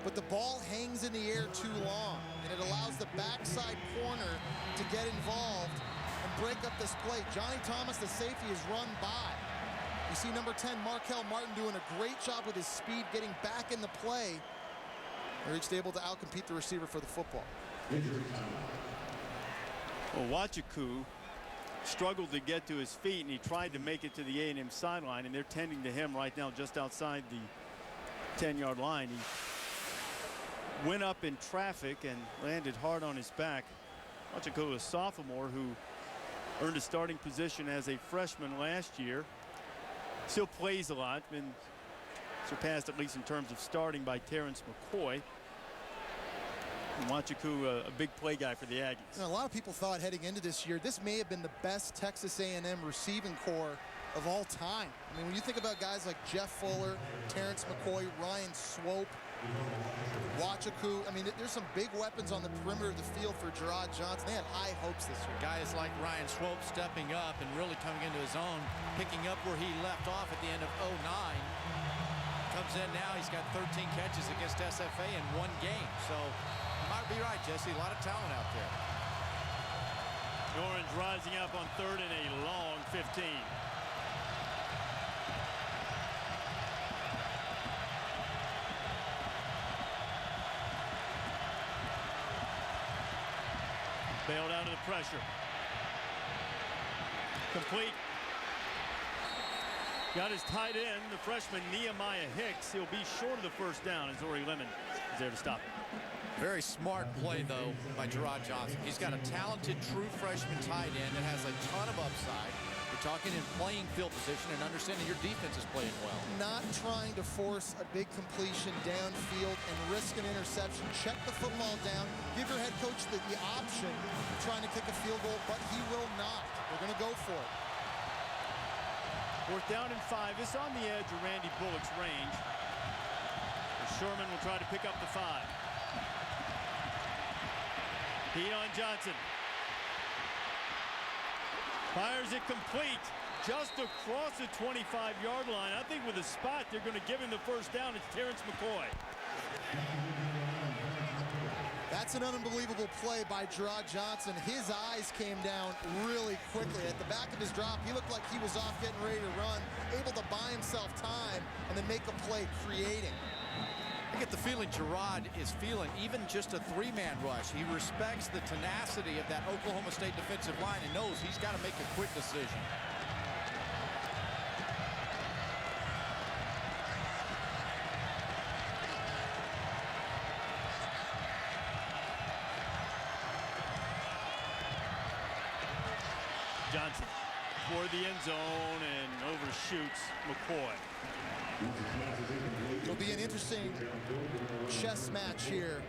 but the ball hangs in the air too long, and it allows the backside corner to get involved and break up this play. Johnny Thomas, the safety, is run by. You see number 10, Markel Martin, doing a great job with his speed, getting back in the play. They're each able to outcompete the receiver for the football. Well, Wachaku struggled to get to his feet, and he tried to make it to the A&M sideline, and they're tending to him right now just outside the 10-yard line. He went up in traffic and landed hard on his back. Wachaku, a sophomore who earned a starting position as a freshman last year. Still plays a lot, been surpassed at least in terms of starting by Terrence McCoy. And Wachaku, a big play guy for the Aggies. A lot of people thought heading into this year, this may have been the best Texas A&M receiving core of all time. I mean, when you think about guys like Jeff Fuller, Terrence McCoy, Ryan Swope, Wachaku, I mean, there's some big weapons on the perimeter of the field for Jerrod Johnson. They had high hopes this year. Guys like Ryan Swope stepping up and really coming into his own, picking up where he left off at the end of 09. Comes in now, he's got 13 catches against SFA in one game. So you might be right, Jesse, a lot of talent out there. The Orange rising up on 3rd and a long 15. Bailed out of the pressure. Complete. Got his tight end, the freshman Nehemiah Hicks. He'll be short of the first down as Ori Lemon is there to stop him. Very smart play, though, by Jerrod Johnson. He's got a talented, true freshman tight end that has a ton of upside. We're talking in playing field position and understanding your defense is playing well. Not trying to force a big completion downfield and risk an interception. Check the football down. Give your head coach the option of trying to kick a field goal, but he will not. They're going to go for it. 4th down and 5. This on the edge of Randy Bullock's range. Sherman will try to pick up the 5. Heat on Johnson. Fires it complete. Just across the 25-yard line. I think with a spot, they're going to give him the first down. It's Terrence McCoy. That's an unbelievable play by Jerrod Johnson. His eyes came down really quickly. At the back of his drop, he looked like he was off getting ready to run, able to buy himself time and then make a play creating. I get the feeling Jerrod is feeling even just a 3-man rush. He respects the tenacity of that Oklahoma State defensive line and knows he's got to make a quick decision. Johnson for the end zone and overshoots McCoy. It'll be an interesting chess match here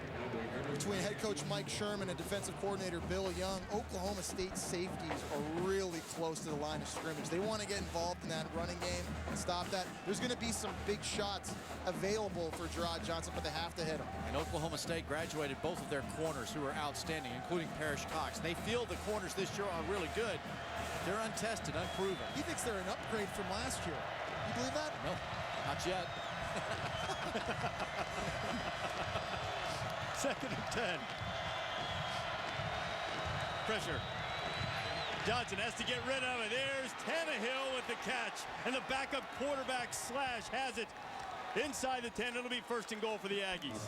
between head coach Mike Sherman and defensive coordinator Bill Young. Oklahoma State safeties are really close to the line of scrimmage. They want to get involved in that running game and stop that. There's going to be some big shots available for Jerrod Johnson, but they have to hit them. And Oklahoma State graduated both of their corners who are outstanding, including Parrish Cox. They feel the corners this year are really good. They're untested, unproven. He thinks they're an upgrade from last year. You believe that? No, not yet. 2nd and 10. Pressure. Johnson has to get rid of it. There's Tannehill with the catch. And the backup quarterback Slash has it inside the 10. It'll be 1st and goal for the Aggies.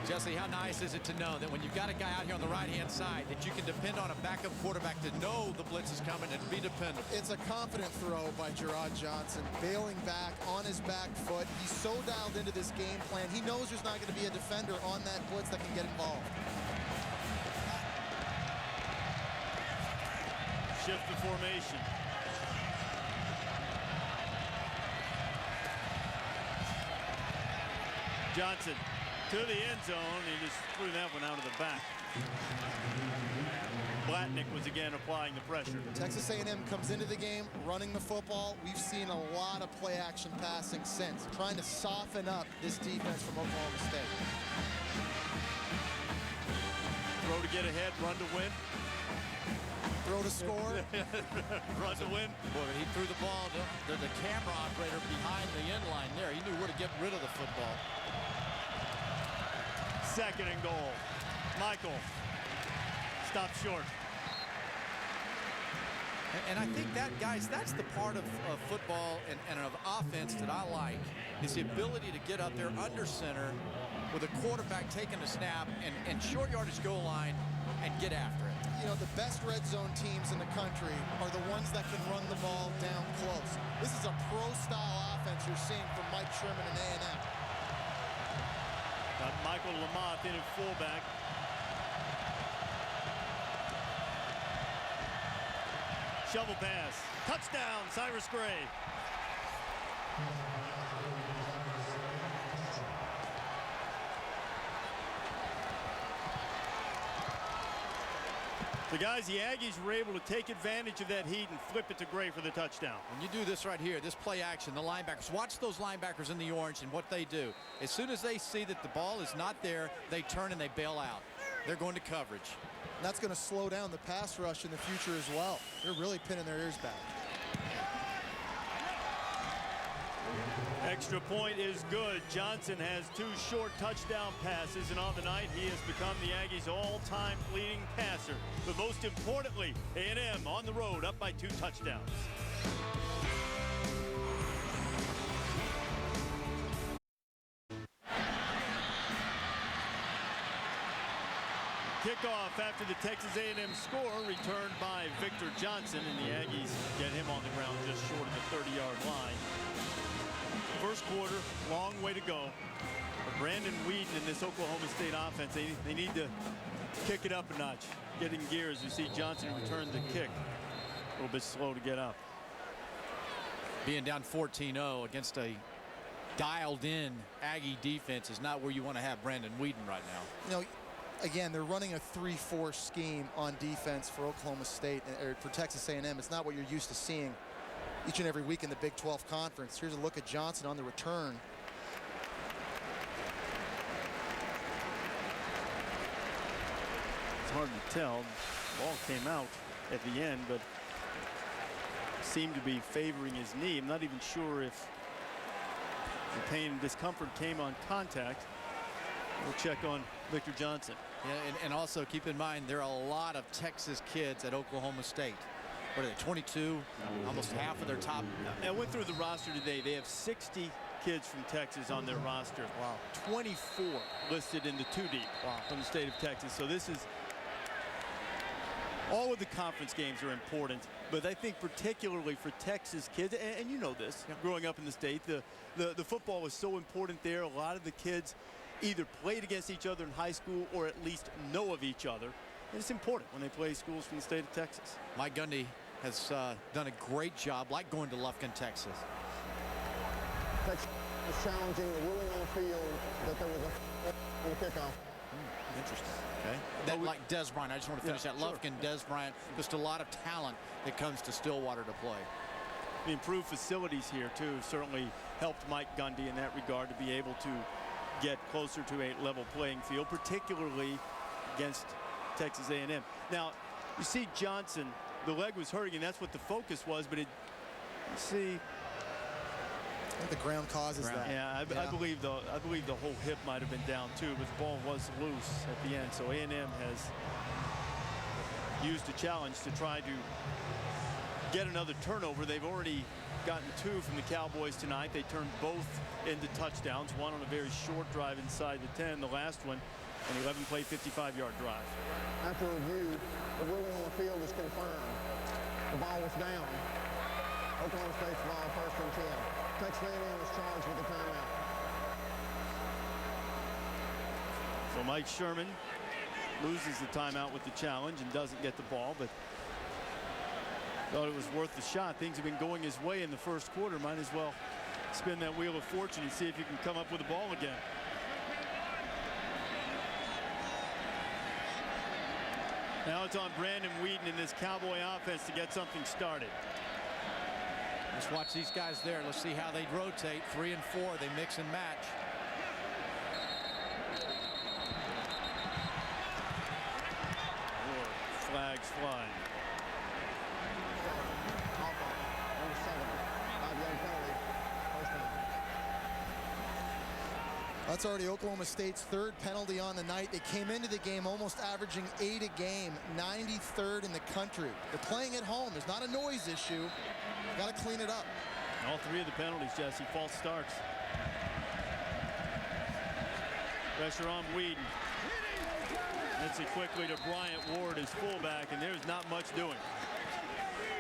Jesse, how nice is it to know that when you've got a guy out here on the right-hand side that you can depend on a backup quarterback to know the blitz is coming and be dependable. It's a confident throw by Jerrod Johnson, bailing back on his back foot. He's so dialed into this game plan. He knows there's not going to be a defender on that blitz that can get involved. Shift the formation. Johnson to the end zone. He just threw that one out of the back. Blatnick was again applying the pressure. Texas A&M comes into the game running the football. We've seen a lot of play action passing since, trying to soften up this defense from Oklahoma State. Throw to get ahead, run to win. Throw to score. Run to win. Boy, he threw the ball to the camera operator behind the end line there. He knew where to get rid of the football. 2nd and goal. Michael stopped short. And I think that, guys, that's the part of football and of offense that I like, is the ability to get up there under center with a quarterback taking a snap and short yardage goal line and get after it. You know, the best red zone teams in the country are the ones that can run the ball down close. This is a pro-style offense you're seeing from Mike Sherman and A&M. Got Michael Lamont in at fullback. Shovel pass. Touchdown, Cyrus Gray. The guys, the Aggies were able to take advantage of that heat and flip it to Gray for the touchdown. When you do this right here, this play action, the linebackers, watch those linebackers in the orange and what they do. As soon as they see that the ball is not there, they turn and they bail out. They're going to coverage. That's going to slow down the pass rush in the future as well. They're really pinning their ears back. Extra point is good. Johnson has 2 short touchdown passes, and on the night he has become the Aggies' all-time leading passer. But most importantly, A&M on the road up by 2 touchdowns. Kickoff after the Texas A&M score, returned by Victor Johnson, and the Aggies get him on the ground just short of the 30-yard line. First quarter, long way to go. But Brandon Weeden in this Oklahoma State offense, they need to kick it up a notch, get in gear as you see Johnson return the kick. A little bit slow to get up. Being down 14-0 against a dialed-in Aggie defense is not where you want to have Brandon Weeden right now. You know, again, they're running a 3-4 scheme on defense for Oklahoma State, or for Texas A&M. It's not what you're used to seeing each and every week in the Big 12 Conference. Here's a look at Johnson on the return. It's hard to tell. The ball came out at the end, but seemed to be favoring his knee. I'm not even sure if the pain and discomfort came on contact. We'll check on Victor Johnson. Yeah, and also keep in mind there are a lot of Texas kids at Oklahoma State. What are they, 22? Almost half of their top. I went through the roster today. They have 60 kids from Texas on their roster. Wow. 24 listed in the 2 deep from the state of Texas. So this is, all of the conference games are important, but I think particularly for Texas kids, and you know this, growing up in the state, the football was so important there. A lot of the kids either played against each other in high school or at least know of each other. And it's important when they play schools from the state of Texas. Mike Gundy has done a great job, like going to Lufkin, Texas. Texas was challenging the ruling on the field that there was a kickoff. Interesting. Okay. That, like Des Bryant, I just want to finish that. Lufkin, Des Bryant, just a lot of talent that comes to Stillwater to play. The improved facilities here, too, certainly helped Mike Gundy in that regard to be able to get closer to a level playing field, particularly against Texas A&M. Now, you see Johnson, the leg was hurting, and that's what the focus was, but you see, I think the ground causes that. Yeah, I believe the whole hip might have been down too, but the ball was loose at the end. So A&M has used a challenge to try to get another turnover. They've already gotten 2 from the Cowboys tonight. They turned both into touchdowns, one on a very short drive inside the 10, the last one an 11-play 55-yard drive. After review, the ruling on the field is confirmed. The ball was down. Oklahoma State's ball, 1st and 10. Texas A&M is charged with a timeout. So Mike Sherman loses the timeout with the challenge and doesn't get the ball, but thought it was worth the shot. Things have been going his way in the first quarter. Might as well spin that wheel of fortune and see if you can come up with the ball again. Now it's on Brandon Weeden in this Cowboy offense to get something started. Let's watch these guys there. Let's see how they rotate. 3 and 4, they mix and match. More flags flying. That's already Oklahoma State's 3rd penalty on the night. They came into the game almost averaging 8 a game, 93rd in the country. They're playing at home. There's not a noise issue. Got to clean it up. All 3 of the penalties, Jesse, false starts. Pressure on Weeden. Gets it quickly to Bryant Ward, his fullback, and there's not much doing.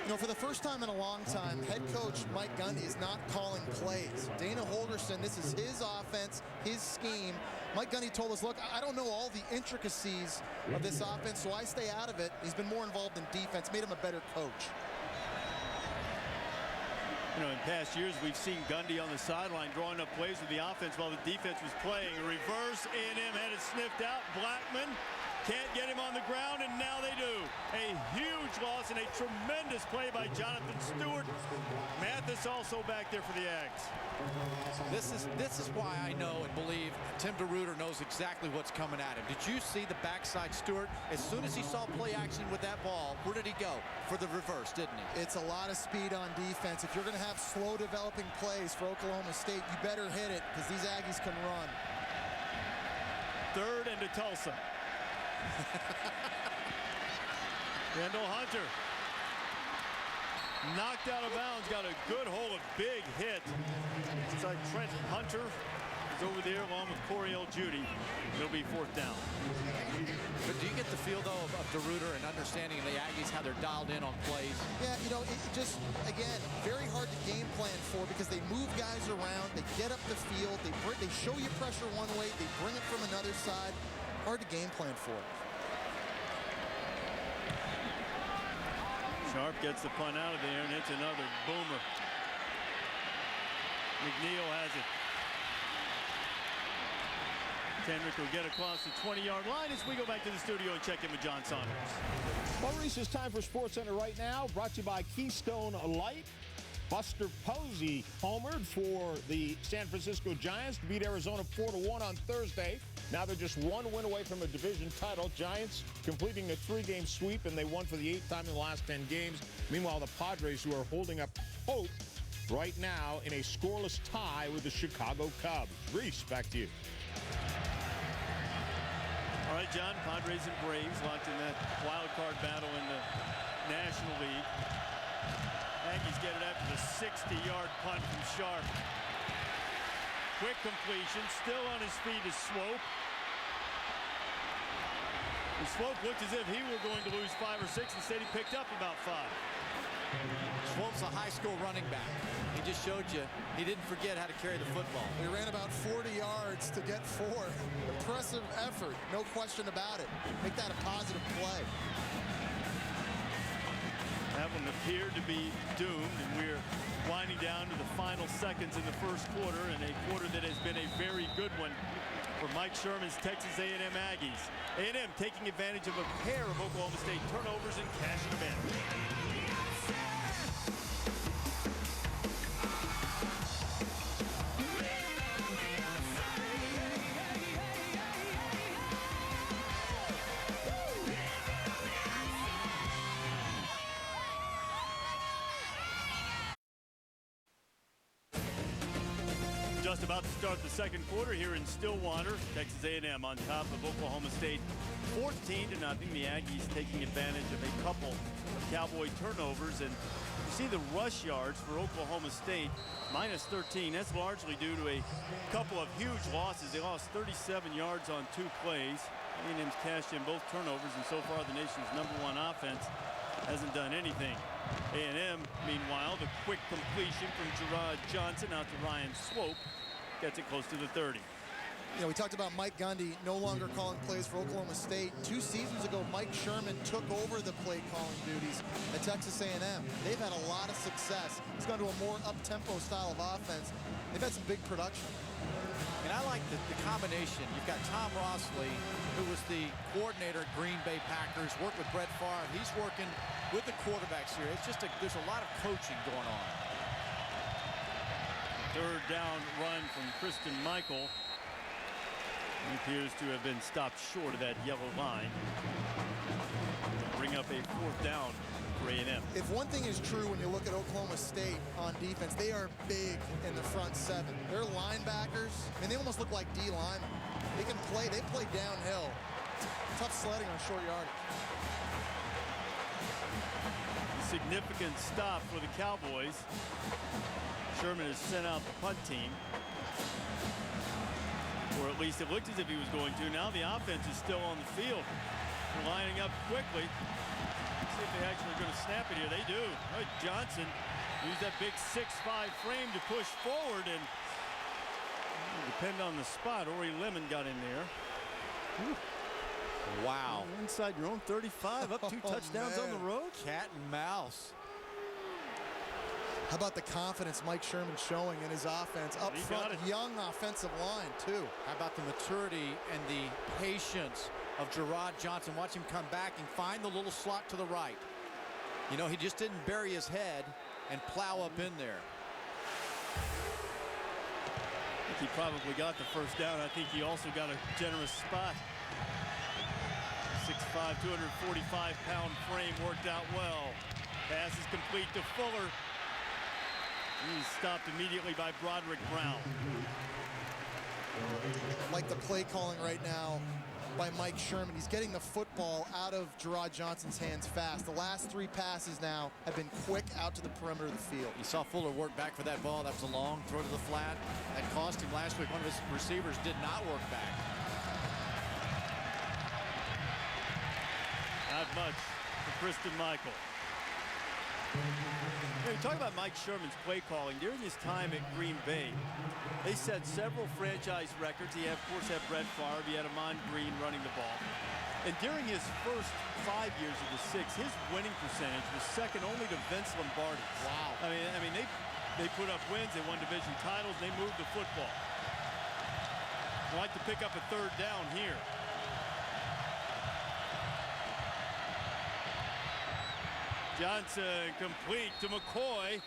You know, for the first time in a long time, head coach Mike Gundy is not calling plays. Dana Holgorsen, this is his offense, his scheme. Mike Gundy told us, look, I don't know all the intricacies of this offense, so I stay out of it. He's been more involved in defense, made him a better coach. You know, in past years, we've seen Gundy on the sideline drawing up plays with the offense while the defense was playing. A reverse, A&M had it sniffed out. Blackman can't get him on the ground, and now they do. A huge loss and a tremendous play by Jonathan Stewart. Mathis also back there for the Aggs. This is why I know and believe Tim DeRuyter knows exactly what's coming at him. Did you see the backside Stewart? As soon as he saw play action with that ball, where did he go? For the reverse, didn't he? It's a lot of speed on defense. If you're going to have slow developing plays for Oklahoma State, you better hit it because these Aggies can run. 3rd and to Tulsa. Kendall Hunter knocked out of bounds, got a good hold, a big hit. Inside Trent Hunter is over there along with Coriel Judy. It'll be 4th down. But do you get the feel, though, of DeRuyter and understanding of the Aggies, how they're dialed in on plays? Yeah, you know, it just, again, very hard to game plan for because they move guys around, they get up the field, they show you pressure one way, they bring it from another side. Hard to game plan for. Sharp gets the punt out of there, and it's another boomer. McNeil has it. Kendrick will get across the 20-yard line as we go back to the studio and check in with John Saunders. Well, Reese, it's time for SportsCenter right now, brought to you by Keystone Light. Buster Posey homered for the San Francisco Giants to beat Arizona 4-1 on Thursday. Now they're just 1 win away from a division title. Giants completing a 3-game sweep, and they won for the 8th time in the last 10 games. Meanwhile, the Padres, who are holding up hope right now in a scoreless tie with the Chicago Cubs. Reese, back to you. All right, John, Padres and Braves locked in that wild card battle in the National League. Aggies get it after the 60-yard punt from Sharp. Quick completion, still on his feet is Swope. And Swope looked as if he were going to lose 5 or 6. Instead, he picked up about 5. Swope's a high school running back. He just showed you he didn't forget how to carry the football. He ran about 40 yards to get 4. Impressive effort, no question about it. Make that a positive play. That one appeared to be doomed, and we're winding down to the final seconds in the first quarter, and a quarter that has been a very good one for Mike Sherman's Texas A&M Aggies. A&M taking advantage of a pair of Oklahoma State turnovers and cashing them in. Just about to start the second quarter here in Stillwater. Texas A&M on top of Oklahoma State 14-0. The Aggies taking advantage of a couple of Cowboy turnovers. And you see the rush yards for Oklahoma State minus 13. That's largely due to a couple of huge losses. They lost 37 yards on 2 plays. A&M's cashed in both turnovers, and so far the nation's #1 offense hasn't done anything. A&M, meanwhile, the quick completion from Jerrod Johnson out to Ryan Swope gets it close to the 30. You know, we talked about Mike Gundy no longer calling plays for Oklahoma State. 2 seasons ago, Mike Sherman took over the play calling duties at Texas A&M. They've had a lot of success. It's gone to a more up-tempo style of offense. They've had some big production. And I like the combination. You've got Tom Rossley, who was the coordinator at Green Bay Packers, worked with Brett Favre. He's working with the quarterbacks here. It's just there's a lot of coaching going on. 3rd down run from Kristen Michael. He appears to have been stopped short of that yellow line. Bring up a 4th down for A&M. If one thing is true when you look at Oklahoma State on defense, they are big in the front seven. Their linebackers, I mean, they almost look like D linemen. They can play, they play downhill. Tough sledding on short yardage. Significant stop for the Cowboys. Sherman has sent out the punt team. Or at least it looked as if he was going to. Now the offense is still on the field. They're lining up quickly. Let's see if they actually are going to snap it here. They do. Right, Johnson used that big 6'5" frame to push forward, and depend on the spot. Ori Lemon got in there. Whew. Wow. Inside your own 35, up 2 touchdowns on the road. Cat and mouse. How about the confidence Mike Sherman's showing in his offense? Up front, young offensive line, too. How about the maturity and the patience of Jerrod Johnson? Watch him come back and find the little slot to the right. You know, he just didn't bury his head and plow up in there. I think he probably got the first down. I think he also got a generous spot. 6'5", 245-pound frame worked out well. Pass is complete to Fuller. He's stopped immediately by Broderick Brown. Like the play calling right now by Mike Sherman. He's getting the football out of Jerrod Johnson's hands fast. The last 3 passes now have been quick out to the perimeter of the field. You saw Fuller work back for that ball. That was a long throw to the flat. That cost him last week. One of his receivers did not work back. Not much for Kristen Michael. You talk about Mike Sherman's play calling. During his time at Green Bay, they set several franchise records. He, of course, had Brett Favre. He had Amon Green running the ball. And during his first 5 years of the 6, his winning percentage was second only to Vince Lombardi. Wow. I mean, they put up wins. They won division titles. They moved the football. I'd like to pick up a 3rd down here. Johnson complete to McCoy.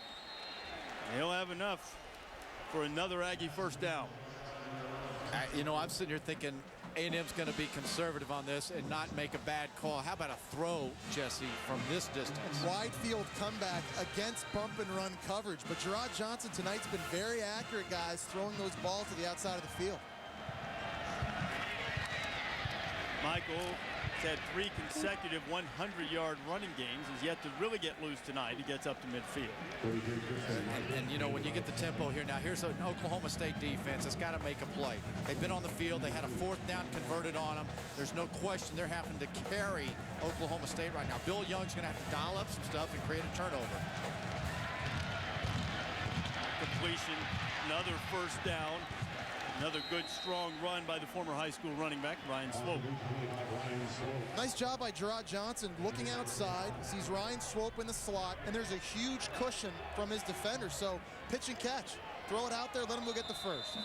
He'll have enough for another Aggie first down. You know, I'm sitting here thinking A&M's going to be conservative on this and not make a bad call. How about a throw, Jesse, from this distance? Wide field comeback against bump and run coverage. But Jerrod Johnson tonight's been very accurate, guys, throwing those balls to the outside of the field. Michael had 3 consecutive 100-yard running games. He's yet to really get loose tonight. He gets up to midfield. And you know, when you get the tempo here, now here's an Oklahoma State defense that's got to make a play. They've been on the field. They had a 4th down converted on them. There's no question they're having to carry Oklahoma State right now. Bill Young's going to have to dial up some stuff and create a turnover. Completion, another first down. Another good, strong run by the former high school running back, Ryan Swope. Nice job by Jerrod Johnson looking outside, sees Ryan Swope in the slot, and there's a huge cushion from his defender. So pitch and catch. Throw it out there, let him go get the first.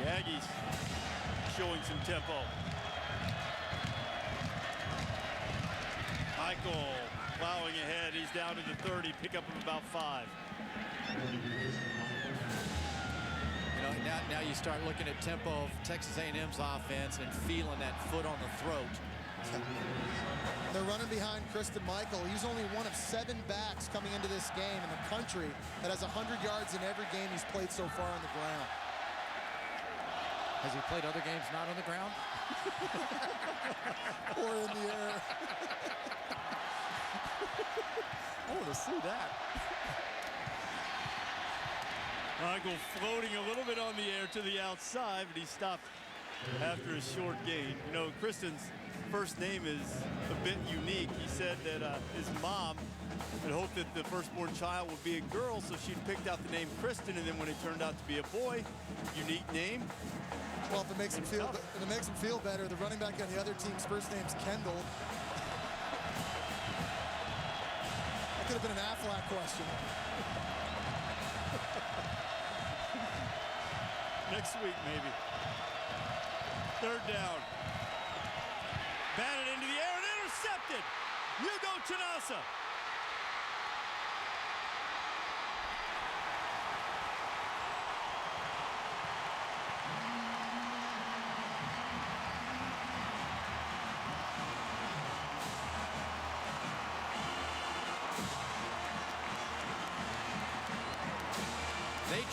The Aggies showing some tempo. Michael plowing ahead. He's down to the 30, pick up of about 5. You know, now you start looking at tempo of Texas A&M's offense and feeling that foot on the throat. They're running behind Kristen Michael. He's only one of 7 backs coming into this game in the country that has 100 yards in every game he's played so far on the ground. Has he played other games not on the ground? Or in the air. I want to see that. Michael floating a little bit on the air to the outside, but he stopped after a short gain. You know, Kristen's first name is a bit unique. He said that his mom had hoped that the firstborn child would be a girl, so she'd picked out the name Kristen, and then when it turned out to be a boy, unique name. Well, if it makes him feel better, the running back on the other team's first name's Kendall. That could have been an Aflac question. Next week, maybe. 3rd down. Batted into the air and intercepted. Hugo Chinasa.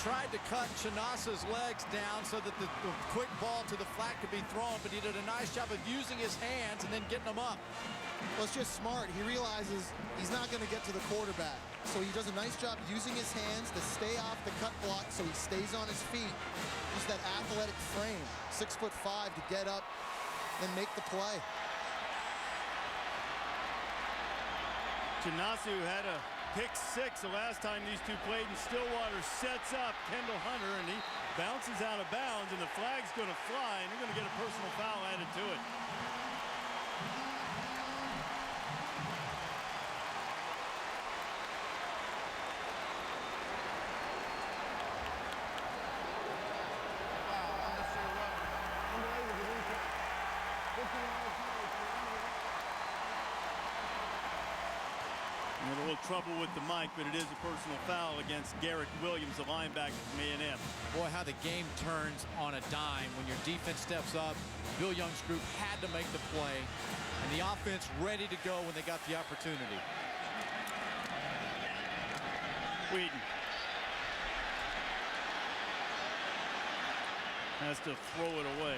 tried to cut Chinasa's legs down so that the quick ball to the flat could be thrown, but he did a nice job of using his hands and then getting them up. Well, it's just smart. He realizes he's not going to get to the quarterback. So he does a nice job using his hands to stay off the cut block so he stays on his feet. Use that athletic frame, 6'5", to get up and make the play. Chinasu had a pick 6 the last time these two played, and Stillwater sets up Kendall Hunter, and he bounces out of bounds, and the flag's going to fly, and they're going to get a personal foul added to it. A little trouble with the mic, but it is a personal foul against Garrett Williams, the linebacker from A&M. Boy, how the game turns on a dime when your defense steps up. Bill Young's group had to make the play, and the offense ready to go when they got the opportunity. Weeden has to throw it away.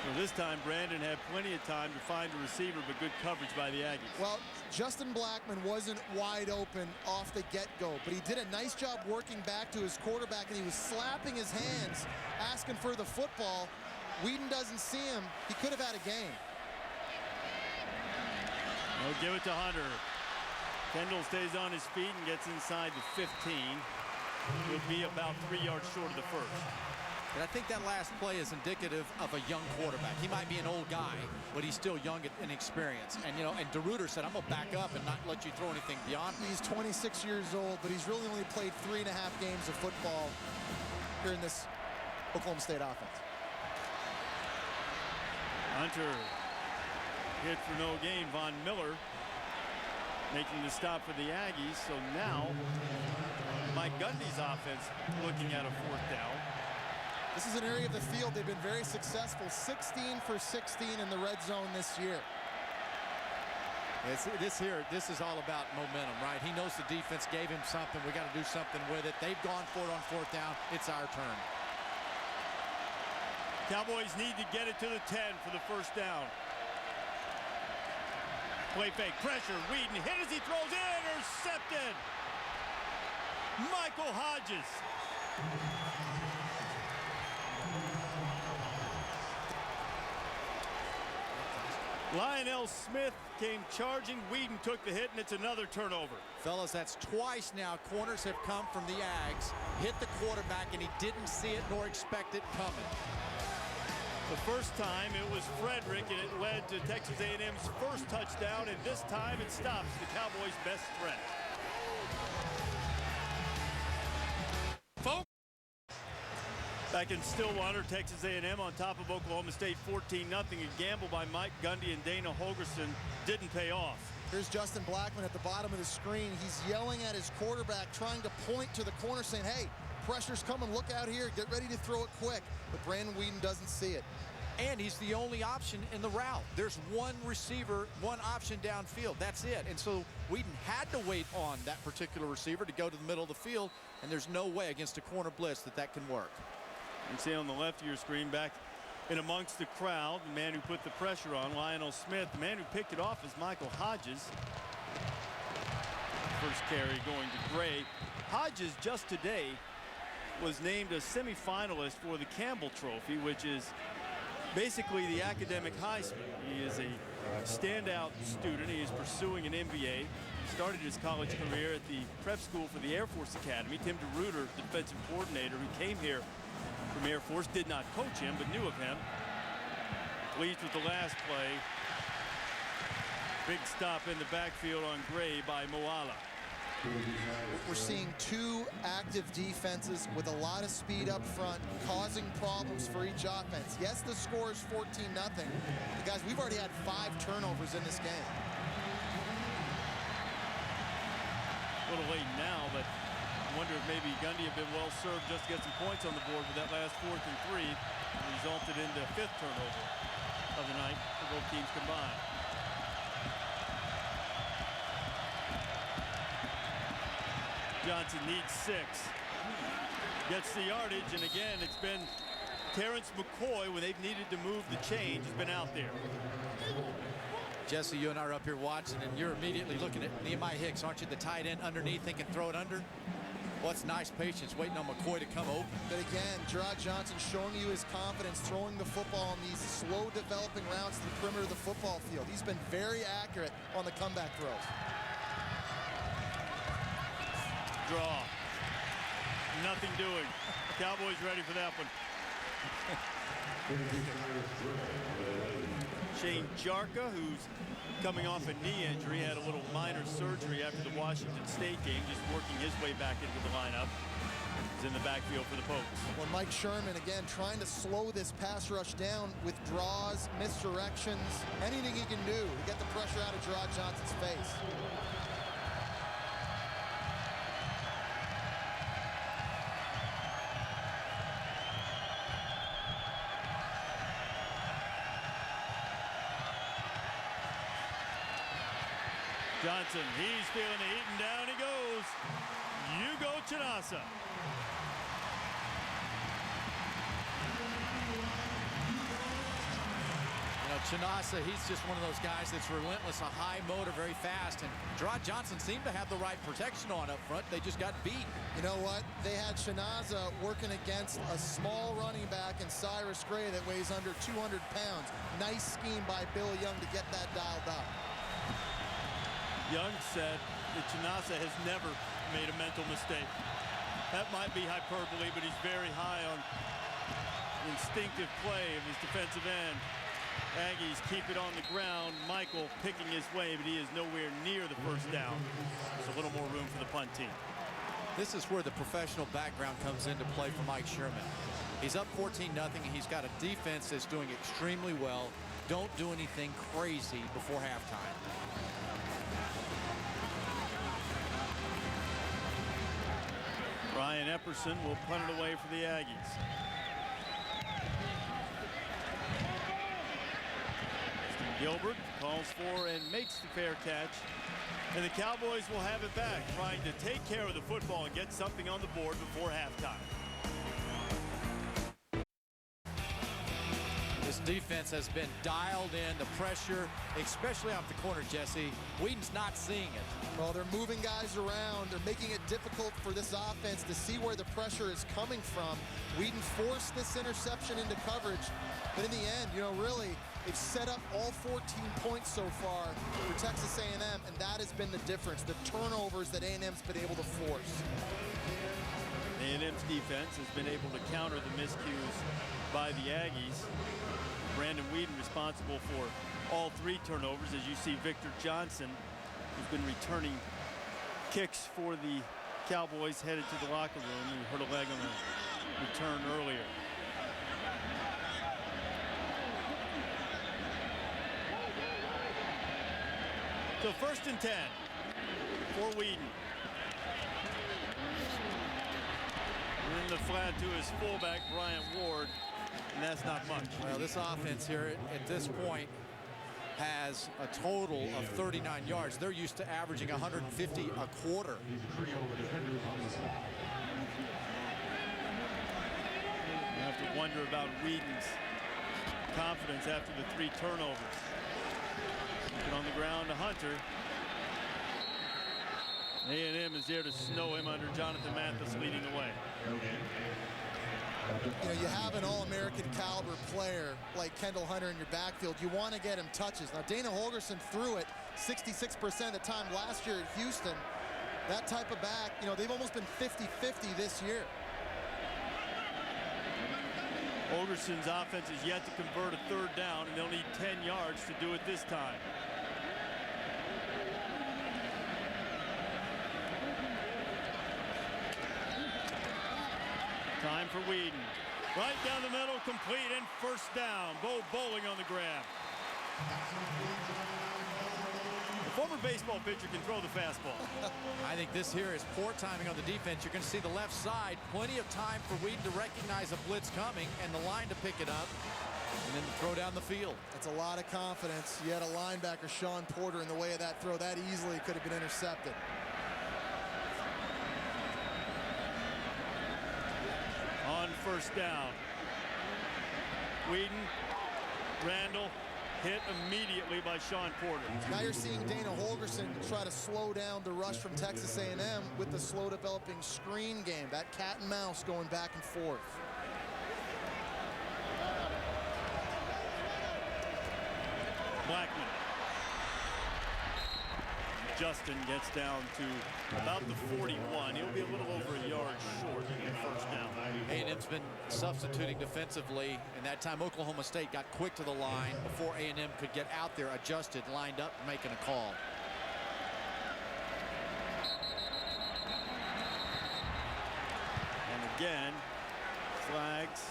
So this time, Brandon had plenty of time to find a receiver, but good coverage by the Aggies. Well, Justin Blackman wasn't wide open off the get-go, but he did a nice job working back to his quarterback, and he was slapping his hands, asking for the football. Weeden doesn't see him. He could have had a game. They'll give it to Hunter. Kendall stays on his feet and gets inside the 15. He'll be about 3 yards short of the first. But I think that last play is indicative of a young quarterback. He might be an old guy, but he's still young in experience. And, you know, and DeRuyter said, I'm going to back up and not let you throw anything beyond me. He's 26 years old, but he's really only played 3.5 games of football here in this Oklahoma State offense. Hunter hit for no gain. Von Miller making the stop for the Aggies. So now Mike Gundy's offense looking at a 4th down. This is an area of the field they've been very successful. 16 for 16 in the red zone this year. This is all about momentum, right? He knows the defense gave him something. We got to do something with it. They've gone for it on 4th down. It's our turn. Cowboys need to get it to the 10 for the 1st down. Play fake, pressure, Weeden hit as he throws, intercepted. Michael Hodges. Lionel Smith came charging. Weeden took the hit, and it's another turnover. Fellas, that's twice now corners have come from the Aggs, hit the quarterback, and he didn't see it nor expect it coming. The first time it was Frederick, and it led to Texas A&M's first touchdown, and this time it stops the Cowboys' best threat. Back in Stillwater, Texas A&M on top of Oklahoma State 14-0. A gamble by Mike Gundy and Dana Holgerson didn't pay off. Here's Justin Blackman at the bottom of the screen. He's yelling at his quarterback, trying to point to the corner, saying, hey, pressure's coming, look out here, get ready to throw it quick. But Brandon Weeden doesn't see it. And he's the only option in the route. There's one receiver, one option downfield. That's it. And so Weeden had to wait on that particular receiver to go to the middle of the field, and there's no way against a corner blitz that can work. You see on the left of your screen, back in amongst the crowd, the man who put the pressure on, Lionel Smith. The man who picked it off is Michael Hodges. First carry going to Gray. Hodges just today was named a semifinalist for the Campbell Trophy, which is basically the academic Heisman. He is a standout student. He is pursuing an MBA. He started his college career at the prep school for the Air Force Academy. Tim DeRuyter, the defensive coordinator who came here from Air Force, did not coach him, but knew of him. Pleased with the last play. Big stop in the backfield on Gray by Moala. We're seeing two active defenses with a lot of speed up front, causing problems for each offense. Yes, the score is 14-0. But guys, we've already had 5 turnovers in this game. A little late now, but I wonder if maybe Gundy had been well served just to get some points on the board with that last 4th and 3. Resulted in the 5th turnover of the night for both teams combined. Johnson needs 6. Gets the yardage, and again, it's been Terrence McCoy, when they've needed to move the change, has been out there. Jesse, you and I are up here watching, and you're immediately looking at Nehemiah Hicks, aren't you? The tight end underneath, thinking throw it under. Well, it's nice patience waiting on McCoy to come open. But again, Jerrod Johnson showing you his confidence, throwing the football in these slow developing routes to the perimeter of the football field. He's been very accurate on the comeback throws. Draw. Nothing doing. Cowboys ready for that one. Shane Jarka, who's coming off a knee injury, had a little minor surgery after the Washington State game, just working his way back into the lineup. He's in the backfield for the Pokes. Well, Mike Sherman, again, trying to slow this pass rush down with draws, misdirections, anything he can do to get the pressure out of Jerrod Johnson's face. Johnson, he's feeling the heat, and down he goes. You go, Chinasa. You know, Chinasa, he's just one of those guys that's relentless, a high motor, very fast. And Jerrod Johnson seemed to have the right protection on up front. They just got beat. You know what? They had Chinasa working against a small running back in Cyrus Gray that weighs under 200 pounds. Nice scheme by Bill Young to get that dialed up. Young said that Chinasa has never made a mental mistake. That might be hyperbole, but he's very high on instinctive play of his defensive end. Aggies keep it on the ground. Michael picking his way, but he is nowhere near the first down. There's a little more room for the punt team. This is where the professional background comes into play for Mike Sherman. He's up 14-0, and he's got a defense that's doing extremely well. Don't do anything crazy before halftime. Ryan Epperson will punt it away for the Aggies. Gilbert calls for and makes the fair catch. And the Cowboys will have it back, trying to take care of the football and get something on the board before halftime. This defense has been dialed in, the pressure, especially off the corner, Jesse. Weeden's not seeing it. Well, they're moving guys around. They're making it difficult for this offense to see where the pressure is coming from. Weeden forced this interception into coverage. But in the end, you know, really, they've set up all 14 points so far for Texas A&M, and that has been the difference, the turnovers that A&M's been able to force. A&M's defense has been able to counter the miscues by the Aggies. Brandon Weeden responsible for all 3 turnovers, as you see Victor Johnson, who's been returning kicks for the Cowboys, headed to the locker room. We hurt a leg on the return earlier. So 1st and 10 for Weeden. In the flat to his fullback, Bryant Ward, and that's not much. Well, this offense here at this point has a total of 39 yards. They're used to averaging 150 a quarter. You have to wonder about Weeden's confidence after the 3 turnovers. Get on the ground to Hunter. A&M is there to snow him under Jonathan Mathis leading the way. You know, you have an All-American caliber player like Kendall Hunter in your backfield. You want to get him touches. Now, Dana Holgorsen threw it 66% of the time last year at Houston. That type of back, you know, they've almost been 50-50 this year. Holgorsen's offense is yet to convert a 3rd down, and they'll need 10 yards to do it this time. Time for Weeden. Right down the middle, complete, and 1st down. Bo Bowling on the grab. The former baseball pitcher can throw the fastball. I think this here is poor timing on the defense. You're going to see the left side. Plenty of time for Weeden to recognize a blitz coming and the line to pick it up and then throw down the field. That's a lot of confidence. You had a linebacker, Sean Porter, in the way of that throw. That easily could have been intercepted. first down. Weeden, Randall, hit immediately by Sean Porter. Now you're seeing Dana Holgorsen try to slow down the rush from Texas A&M with the slow developing screen game. That cat and mouse going back and forth. Blackman. Justin gets down to about the 41. He'll be a little over a yard short in first down. A&M's been substituting defensively, and that time Oklahoma State got quick to the line before A&M could get out there, adjusted, lined up, making a call. And again, flags.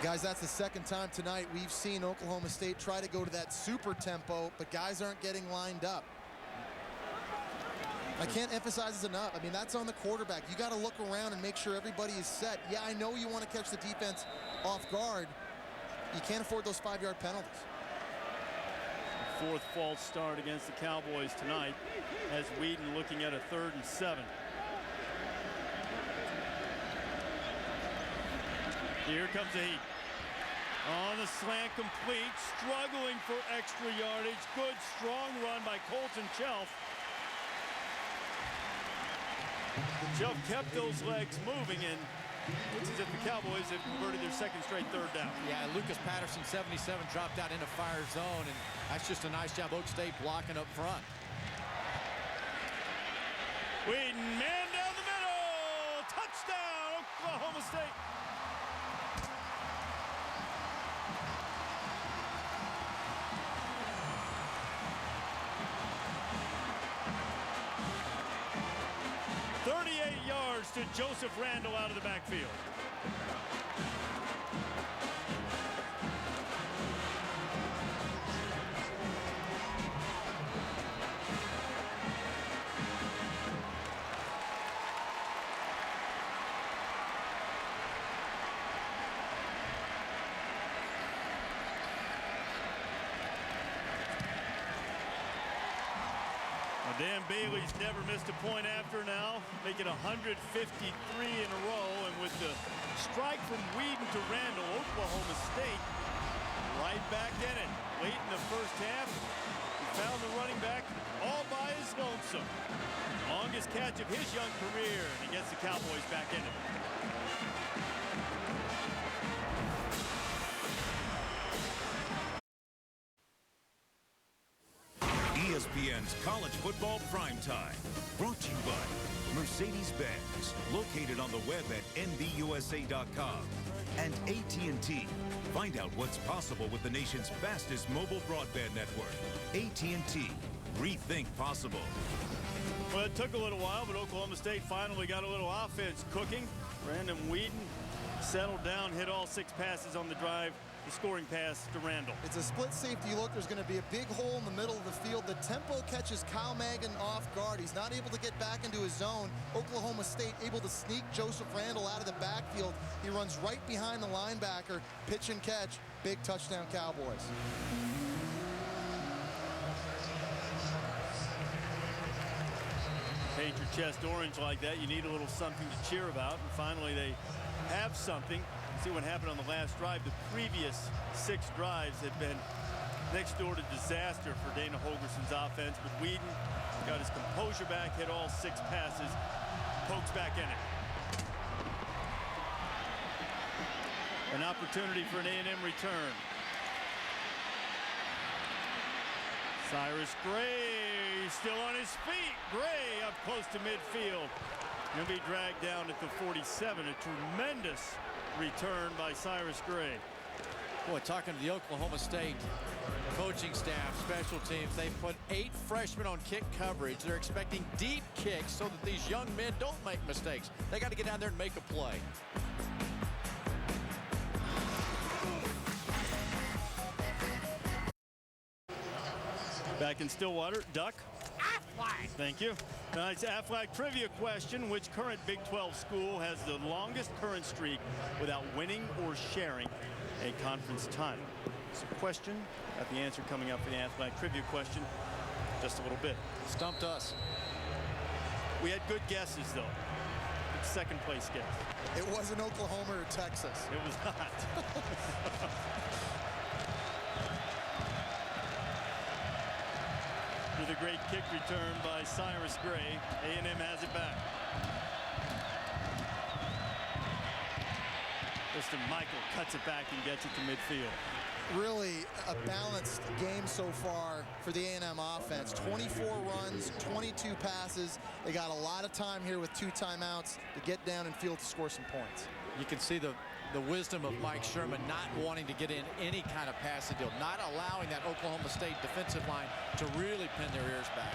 Guys, that's the second time tonight we've seen Oklahoma State try to go to that super tempo, but guys aren't getting lined up. I can't emphasize this enough. I mean, that's on the quarterback. You got to look around and make sure everybody is set. Yeah, I know you want to catch the defense off guard. You can't afford those 5-yard penalties. Fourth false start against the Cowboys tonight as Weeden looking at a 3rd and 7. Here comes the heat. On the slant, complete, struggling for extra yardage. Good, strong run by Colton Chelf. Chelf kept those legs moving, and looks as if the Cowboys have converted their second straight 3rd down. Yeah, Lucas Patterson, 77, dropped out into fire zone, and that's just a nice job. Oak State blocking up front. Weeden, man down the middle. Touchdown, Oklahoma State. To Joseph Randall out of the backfield. Dan Bailey's never missed a point after now, making 153 in a row, and with the strike from Weeden to Randall, Oklahoma State right back in it. Late in the first half, he found the running back all by his lonesome. Longest catch of his young career, and he gets the Cowboys back in it. ESPN's College Football Primetime, brought to you by Mercedes-Benz, located on the web at nbusa.com, and AT&T. Find out what's possible with the nation's fastest mobile broadband network. AT&T. Rethink possible. Well, it took a little while, but Oklahoma State finally got a little offense cooking. Brandon Weeden settled down, hit all 6 passes on the drive. The scoring pass to Randall. It's a split safety look. There's going to be a big hole in the middle of the field. The tempo catches Kyle Magin off guard. He's not able to get back into his zone. Oklahoma State able to sneak Joseph Randall out of the backfield. He runs right behind the linebacker. Pitch and catch. Big touchdown, Cowboys. Paint your chest orange like that. You need a little something to cheer about. And finally, they have something. See what happened on the last drive. The previous 6 drives had been next door to disaster for Dana Holgorsen's offense, but Weeden got his composure back, hit all 6 passes, pokes back in it. An opportunity for an A&M return. Cyrus Gray still on his feet. Gray up close to midfield. He'll be dragged down at the 47. A tremendous return by Cyrus Gray. Boy, talking to the Oklahoma State coaching staff, special teams, they've put 8 freshmen on kick coverage. They're expecting deep kicks so that these young men don't make mistakes. They got to get down there and make a play. Back in Stillwater, Duck. Aflac. Thank you. Tonight's Aflac trivia question: which current Big 12 school has the longest current streak without winning or sharing a conference title? It's a question. Got the answer coming up for the Aflac trivia question Just a little bit. Stumped us. We had good guesses, though. Good second place guess. It wasn't Oklahoma or Texas. It was not. With a great kick return by Cyrus Gray, A&M has it back. Mr. Michael cuts it back and gets it to midfield. Really a balanced game so far for the A&M offense. 24 runs, 22 passes. They got a lot of time here with 2 timeouts to get down and field to score some points. You can see the wisdom of Mike Sherman not wanting to get in any kind of passing deal, not allowing that Oklahoma State defensive line to really pin their ears back.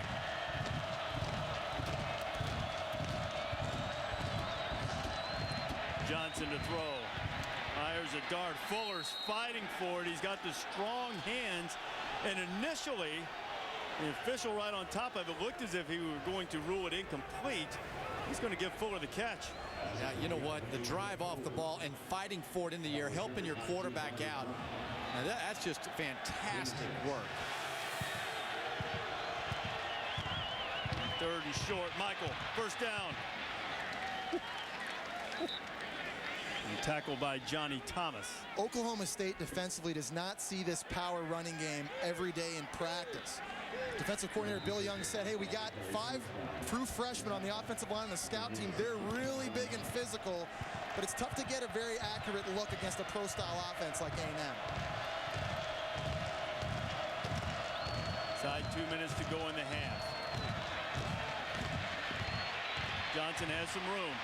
Johnson to throw. Fires a dart. Fuller's fighting for it. He's got the strong hands. And initially, the official right on top of it looked as if he were going to rule it incomplete. He's going to give Fuller the catch. Yeah, you know what? The drive off the ball and fighting for it in the air, helping your quarterback out. Now that's just fantastic work. Third and short. Michael, first down. And tackled by Johnny Thomas. Oklahoma State defensively does not see this power running game every day in practice. Defensive coordinator Bill Young said, hey, we got 5 true freshmen on the offensive line on the scout team. They're really big and physical, but it's tough to get a very accurate look against a pro-style offense like A&M. Side 2 minutes to go in the half. Johnson has some room.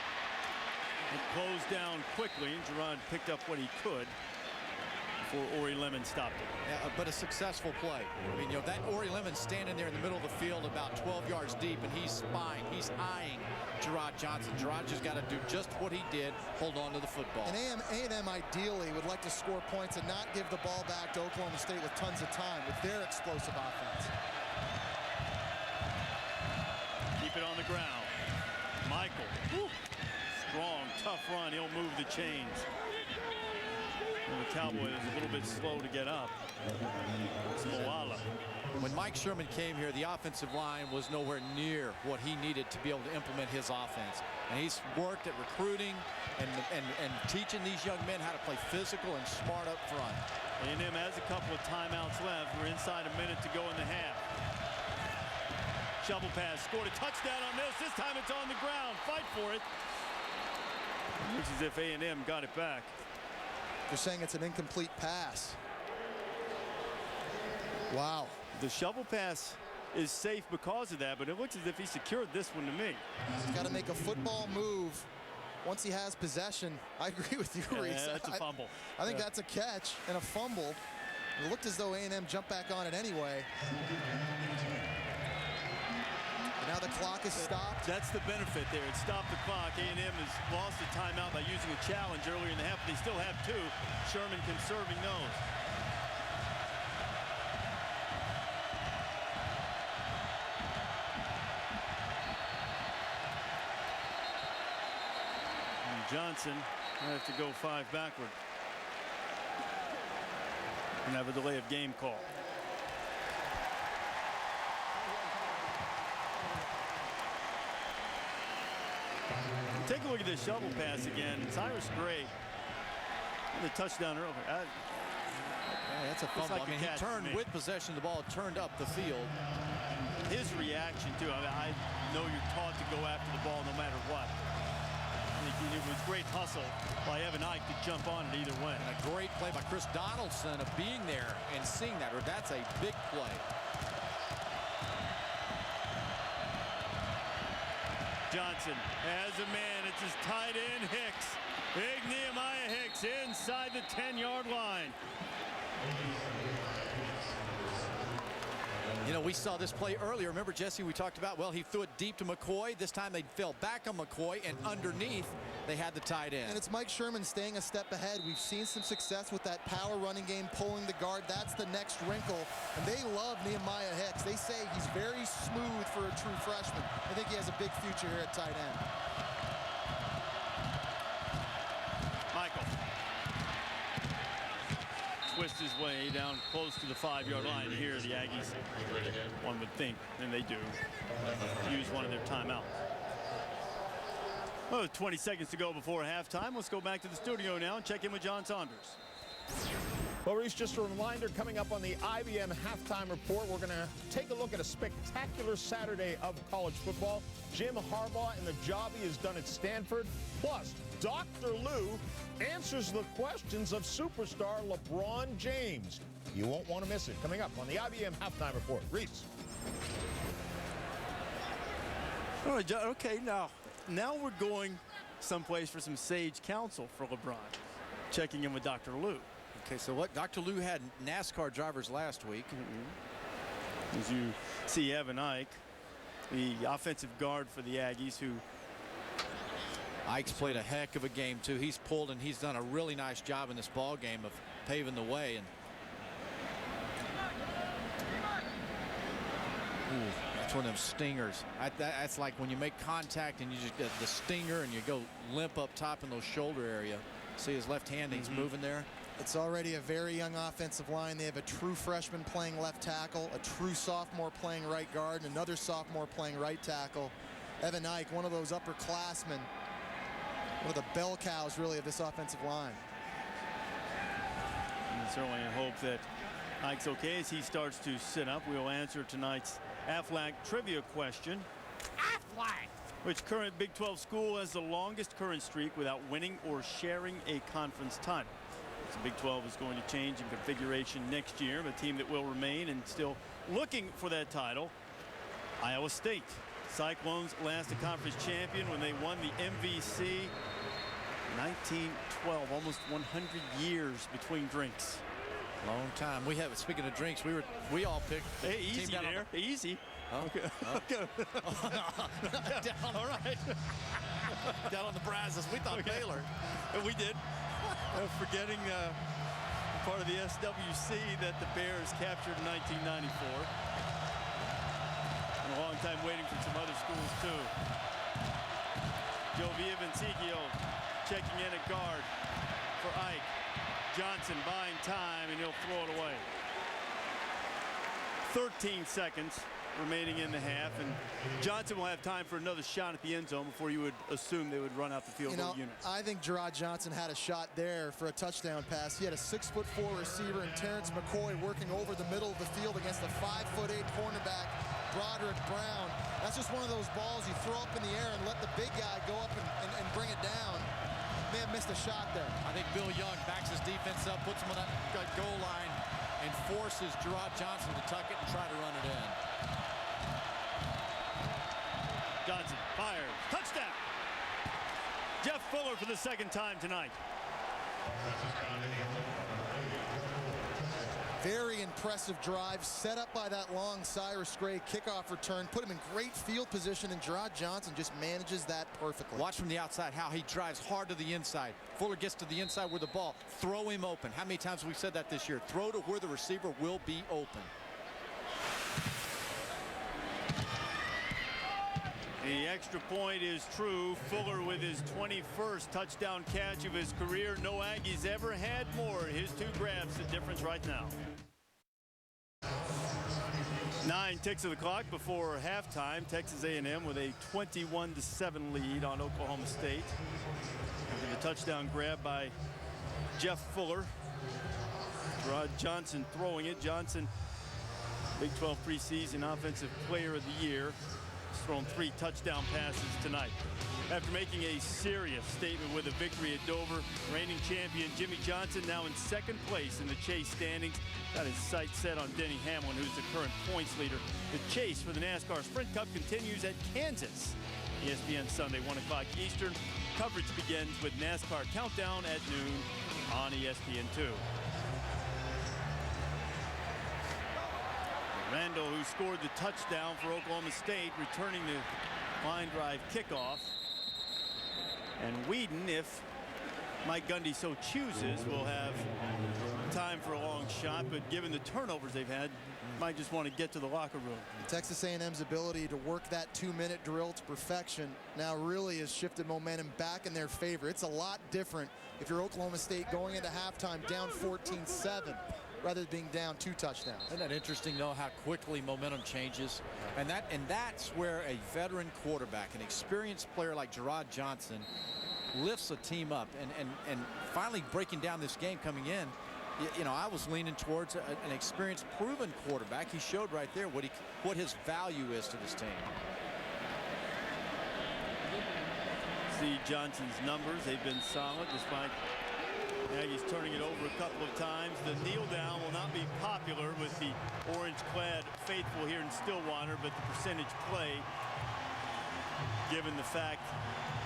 It closed down quickly, and Jerrod picked up what he could before Ori Lemon stopped it. Yeah, but a successful play. I mean, you know, that Ori Lemon standing there in the middle of the field about 12 yards deep, and he's spying, he's eyeing Jerrod Johnson. Jerrod just got to do just what he did, hold on to the football. And A&M ideally would like to score points and not give the ball back to Oklahoma State with tons of time with their explosive offense. Keep it on the ground. Michael. Woo. Strong, tough run. He'll move the chains. And the Cowboys is a little bit slow to get up. It's Moala. When Mike Sherman came here, the offensive line was nowhere near what he needed to be able to implement his offense. And he's worked at recruiting and teaching these young men how to play physical and smart up front. A&M has a couple of timeouts left. We're inside a minute to go in the half. Shovel pass, scored a touchdown on this. This time it's on the ground. Fight for it. Looks as if A&M got it back. They're saying it's an incomplete pass. Wow. The shovel pass is safe because of that, but it looks as if he secured this one to me. He's got to make a football move once he has possession. I agree with you, Reese. Yeah, that's a fumble. I think that's a catch and a fumble. It looked as though A&M jumped back on it anyway. Now the clock is stopped. That's the benefit there. It stopped the clock. A&M has lost a timeout by using a challenge earlier in the half, but they still have 2. Sherman conserving those. And Johnson might have to go 5 backward and have a delay of game call. Take a look at this shovel pass again. Cyrus Gray, the touchdown earlier. Yeah, that's a fumble. Like I mean, he turned with possession of the ball, turned up the field. His reaction too. I mean, I know you're taught to go after the ball no matter what. I think it was great hustle by Evan Ike to jump on it either way. And a great play by Chris Donaldson of being there and seeing that. Or that's a big play. Johnson has a man. It's his tight end, Hicks. Big Nehemiah Hicks inside the 10-yard line. You know, we saw this play earlier. Remember, Jesse, we talked about, well, he threw it deep to McCoy. This time they fell back on McCoy, and underneath they had the tight end. And it's Mike Sherman staying a step ahead. We've seen some success with that power running game, pulling the guard. That's the next wrinkle. And they love Nehemiah Hicks. They say he's very smooth for a true freshman. I think he has a big future here at tight end. Michael. twist his way down close to the 5-yard line. Here the Aggies, one would think, and they do, use one of their timeouts. Well, 20 seconds to go before halftime. Let's go back to the studio now and check in with John Saunders. Well, Reese, just a reminder, coming up on the IBM Halftime Report, we're going to take a look at a spectacular Saturday of college football. Jim Harbaugh and the job he has done at Stanford. Plus, Dr. Lou answers the questions of superstar LeBron James. You won't want to miss it. Coming up on the IBM Halftime Report. Reese. All right, John, okay, now we're going someplace for some sage counsel for LeBron. Checking in with Dr. Lou. Okay, so what Dr. Lou had NASCAR drivers last week. As you see, Evan Ike, the offensive guard for the Aggies, who Ike's played a heck of a game too. He's pulled and he's done a really nice job in this ball game of paving the way. And that's one of them stingers. That's like when you make contact and you just get the stinger and you go limp up top in those shoulder area. See his left hand, he's moving there. It's already a very young offensive line. They have a true freshman playing left tackle, a true sophomore playing right guard, and another sophomore playing right tackle. Evan Ike, one of those upperclassmen, one of the bell cows, really, of this offensive line. And certainly hope that Ike's okay as he starts to sit up. We'll answer tonight's Aflac trivia question. Aflac! Which current Big 12 school has the longest current streak without winning or sharing a conference title? So Big 12 is going to change in configuration next year. A team that will remain and still looking for that title, Iowa State. Cyclones last a conference champion when they won the MVC 1912, almost 100 years between drinks. Long time. We have, speaking of drinks, we all picked. Hey, easy there. Easy. Oh, okay. Oh. Down, all right. Down on the Brazos. We thought Baylor. We did. Forgetting part of the SWC that the Bears captured in 1994. And a long time waiting for some other schools, too. Joe Villavicencio checking in at guard for Ike. Johnson buying time, and he'll throw it away. 13 seconds remaining in the half, and Johnson will have time for another shot at the end zone before you would assume they would run out the field goal unit. I think Jerrod Johnson had a shot there for a touchdown pass. He had a 6'4" receiver and Terrence McCoy working over the middle of the field against a 5'8" cornerback, Broderick Brown. That's just one of those balls you throw up in the air and let the big guy go up and bring it down. May have missed a shot there. I think Bill Young backs his defense up, puts him on that goal line, and forces Jerrod Johnson to tuck it and try to run it in. Johnson fires. Touchdown! Jeff Fuller for the second time tonight. Very impressive drive set up by that long Cyrus Gray kickoff return. Put him in great field position, and Jerrod Johnson just manages that perfectly. Watch from the outside how he drives hard to the inside. Fuller gets to the inside with the ball. Throw him open. How many times have we said that this year? Throw to where the receiver will be open. The extra point is true. Fuller with his 21st touchdown catch of his career. No Aggies ever had more. His two grabs the difference right now. 9 ticks of the clock before halftime. Texas A&M with a 21-7 lead on Oklahoma State. After the touchdown grab by Jeff Fuller. Jerrod Johnson throwing it. Johnson, Big 12 preseason Offensive Player of the Year. He's thrown 3 touchdown passes tonight. After making a serious statement with a victory at Dover, reigning champion Jimmy Johnson now in second place in the Chase standings. Got his sights set on Denny Hamlin, who's the current points leader. The chase for the NASCAR Sprint Cup continues at Kansas. ESPN Sunday, 1 o'clock Eastern. Coverage begins with NASCAR Countdown at noon on ESPN2. Randall, who scored the touchdown for Oklahoma State, returning the line drive kickoff. And Weeden, if Mike Gundy so chooses, will have time for a long shot, but given the turnovers they've had, might just want to get to the locker room. Texas A&M's ability to work that 2-minute drill to perfection now really has shifted momentum back in their favor. It's a lot different if you're Oklahoma State going into halftime down 14-7 rather than being down 2 touchdowns. Isn't that interesting, though, how quickly momentum changes? And that's where a veteran quarterback, an experienced player like Jerrod Johnson, lifts a team up. And finally breaking down this game coming in, you know, I was leaning towards an experienced, proven quarterback. He showed right there what his value is to this team. See Johnson's numbers. They've been solid despite Aggies turning it over a couple of times. The kneel down will not be popular with the orange-clad faithful here in Stillwater, but the percentage play, given the fact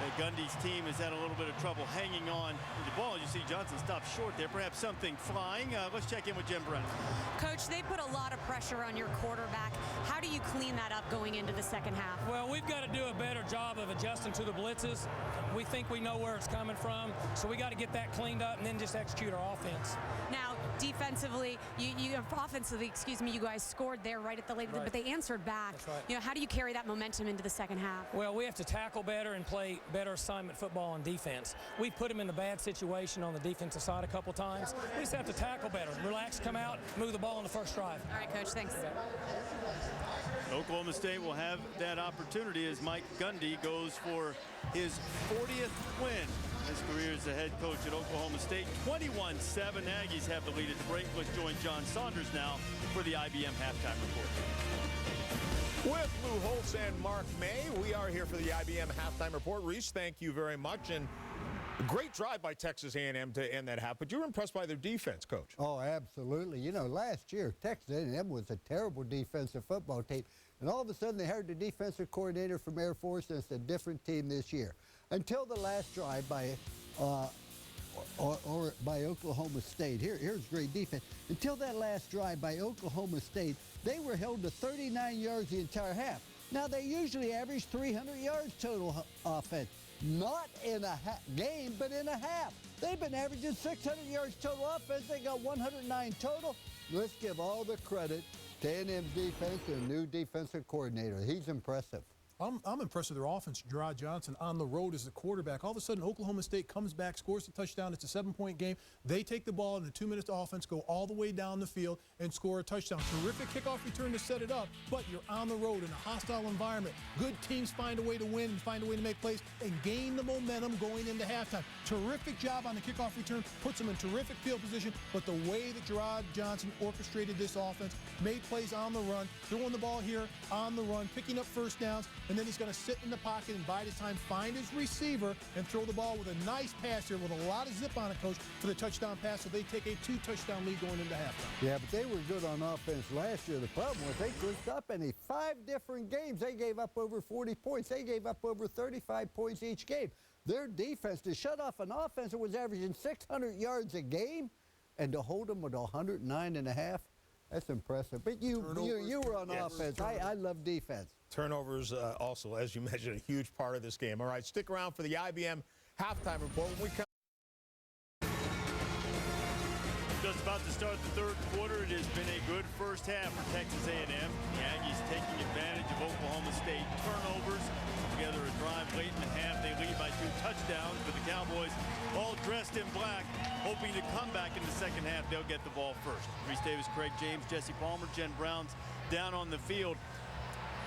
that Gundy's team has had a little bit of trouble hanging on to the ball. You see Johnson stop short there. Perhaps something flying. Let's check in with Jim Brennan. Coach, they put a lot of pressure on your quarterback. How do you clean that up going into the second half? Well, we've got to do a better job of adjusting to the blitzes. We think we know where it's coming from, so we got to get that cleaned up and then just execute our offense. Now, defensively, offensively, excuse me, you guys scored there right at the late, but they answered back. That's right. You know, how do you carry that momentum into the second half? Well, we have to tackle better and play better assignment football on defense. We've put them in a bad situation on the defensive side a couple times. We just have to tackle better. Relax, come out, move the ball on the first drive. All right, Coach, thanks. Oklahoma State will have that opportunity as Mike Gundy goes for his 40th win. His career as the head coach at Oklahoma State. 21-7. Aggies have the lead at the break. Let's join John Saunders now for the IBM halftime report. With Lou Holtz and Mark May, we are here for the IBM halftime report. Reese, thank you very much. And a great drive by Texas A&M to end that half. But you were impressed by their defense, Coach. Oh, absolutely. You know, last year, Texas A&M was a terrible defensive football team. And all of a sudden, they hired the defensive coordinator from Air Force, and it's a different team this year. Until the last drive by Oklahoma State. Here's great defense. Until that last drive by Oklahoma State, they were held to 39 yards the entire half. Now, they usually average 300 yards total offense. Not in a game, but in a half. They've been averaging 600 yards total offense. They got 109 total. Let's give all the credit to A&M's defense and new defensive coordinator. He's impressive. I'm impressed with their offense. Jerrod Johnson on the road as the quarterback. All of a sudden, Oklahoma State comes back, scores a touchdown. It's a 7-point game. They take the ball in a 2-minute offense, go all the way down the field, and score a touchdown. Terrific kickoff return to set it up, but you're on the road in a hostile environment. Good teams find a way to win and find a way to make plays and gain the momentum going into halftime. Terrific job on the kickoff return, puts them in terrific field position, but the way that Jerrod Johnson orchestrated this offense, made plays on the run, throwing the ball here on the run, picking up first downs, and then he's going to sit in the pocket and bide his time, find his receiver, and throw the ball with a nice pass here with a lot of zip on it, Coach, for the touchdown pass, so they take a 2-touchdown lead going into halftime. Yeah, but they were good on offense last year. The problem was they couldn't stop any. 5 different games, they gave up over 40 points. They gave up over 35 points each game. Their defense, to shut off an offense that was averaging 600 yards a game, and to hold them with 109.5, that's impressive. But you were on offense. I love defense. Turnovers also, as you mentioned, a huge part of this game. All right, stick around for the IBM halftime report. When we come. Just about to start the third quarter. It has been a good first half for Texas A&M. The Aggies taking advantage of Oklahoma State turnovers. Together a drive late in the half. They lead by 2 touchdowns, but the Cowboys all dressed in black, hoping to come back in the second half. They'll get the ball first. Reese Davis, Craig James, Jesse Palmer, Jen Brown's down on the field.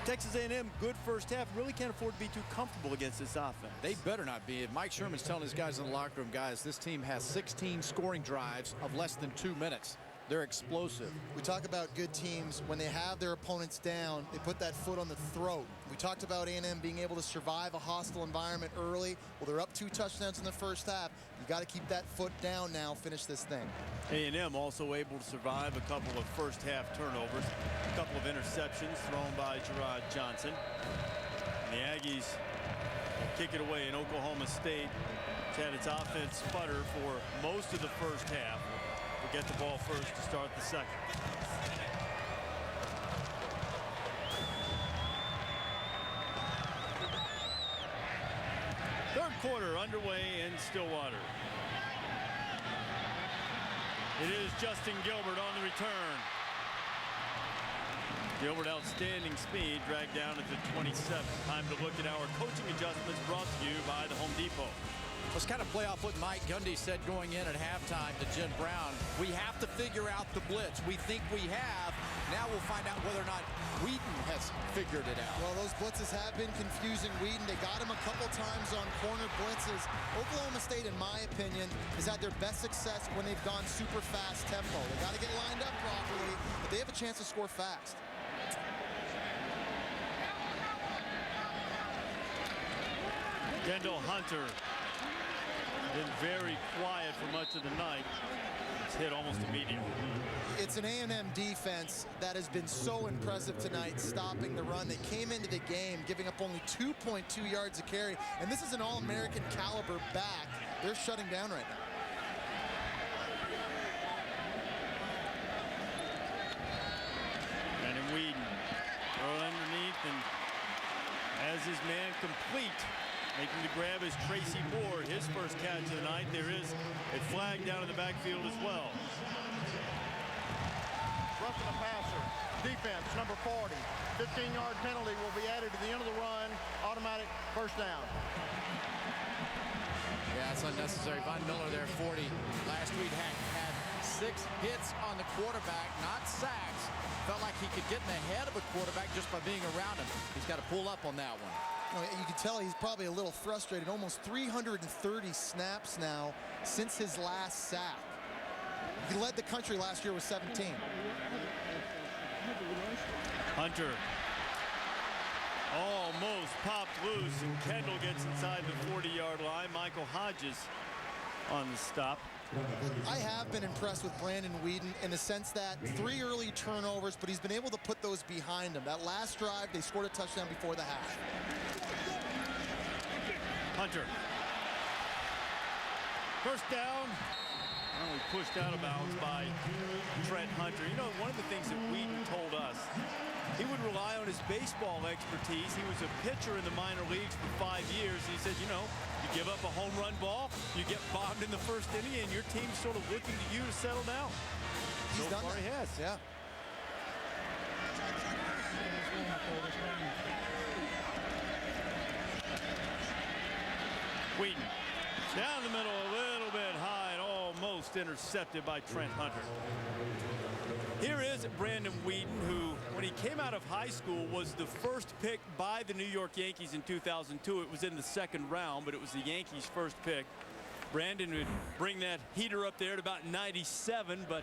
Texas A&M, good first half, really can't afford to be too comfortable against this offense. They better not be. Mike Sherman's telling his guys in the locker room, guys, this team has 16 scoring drives of less than 2 minutes. They're explosive. We talk about good teams. When they have their opponents down, they put that foot on the throat. We talked about A&M being able to survive a hostile environment early. Well, they're up 2 touchdowns in the first half. You got to keep that foot down now, finish this thing. A&M also able to survive a couple of first half turnovers, a couple of interceptions thrown by Jerrod Johnson. And the Aggies kick it away in Oklahoma State. It's had its offense sputter for most of the first half. We'll get the ball first to start the second. Third quarter underway in Stillwater. It is Justin Gilbert on the return. Gilbert, outstanding speed, dragged down at the 27. Time to look at our coaching adjustments brought to you by the Home Depot. Let's kind of play off what Mike Gundy said going in at halftime to Jen Brown. We have to figure out the blitz. We think we have. Now we'll find out whether or not Weeden has figured it out. Well, those blitzes have been confusing Weeden. They got him a couple times on corner blitzes. Oklahoma State, in my opinion, has had their best success when they've gone super fast tempo. They got to get lined up properly, but they have a chance to score fast. Kendall Hunter been very quiet for much of the night. It's hit almost immediately. It's an A&M defense that has been so impressive tonight, stopping the run. They came into the game giving up only 2.2 yards a carry, and this is an All-American caliber back. They're shutting down right now. Brandon Weeden throw underneath and has his man complete. Making the grab is Tracy Moore, his first catch of the night. There is a flag down in the backfield as well. Roughing the passer. Defense, number 40. 15-yard penalty will be added to the end of the run. Automatic first down. Yeah, it's unnecessary. Von Miller there, 40. Last week had 6 hits on the quarterback, not sacks. Felt like he could get in the head of a quarterback just by being around him. He's got to pull up on that one. You can tell he's probably a little frustrated. Almost 330 snaps now since his last sack. He led the country last year with 17. Hunter almost popped loose, and Kendall gets inside the 40-yard line. Michael Hodges on the stop. I have been impressed with Brandon Weeden in the sense that 3 early turnovers, but he's been able to put those behind him. That last drive, they scored a touchdown before the half. Hunter. First down. Only pushed out of bounds by Trent Hunter. You know, one of the things that Weeden told us, he would rely on his baseball expertise. He was a pitcher in the minor leagues for 5 years. He said, you know, you give up a home run ball, you get bombed in the first inning, and your team's sort of looking to you to settle down. He's done that. He has. Yeah. Weeden down the middle a little bit high and almost intercepted by Trent Hunter. Here is Brandon Weeden, who, when he came out of high school, was the first pick by the New York Yankees in 2002. It was in the 2nd round, but it was the Yankees' first pick. Brandon would bring that heater up there at about 97, but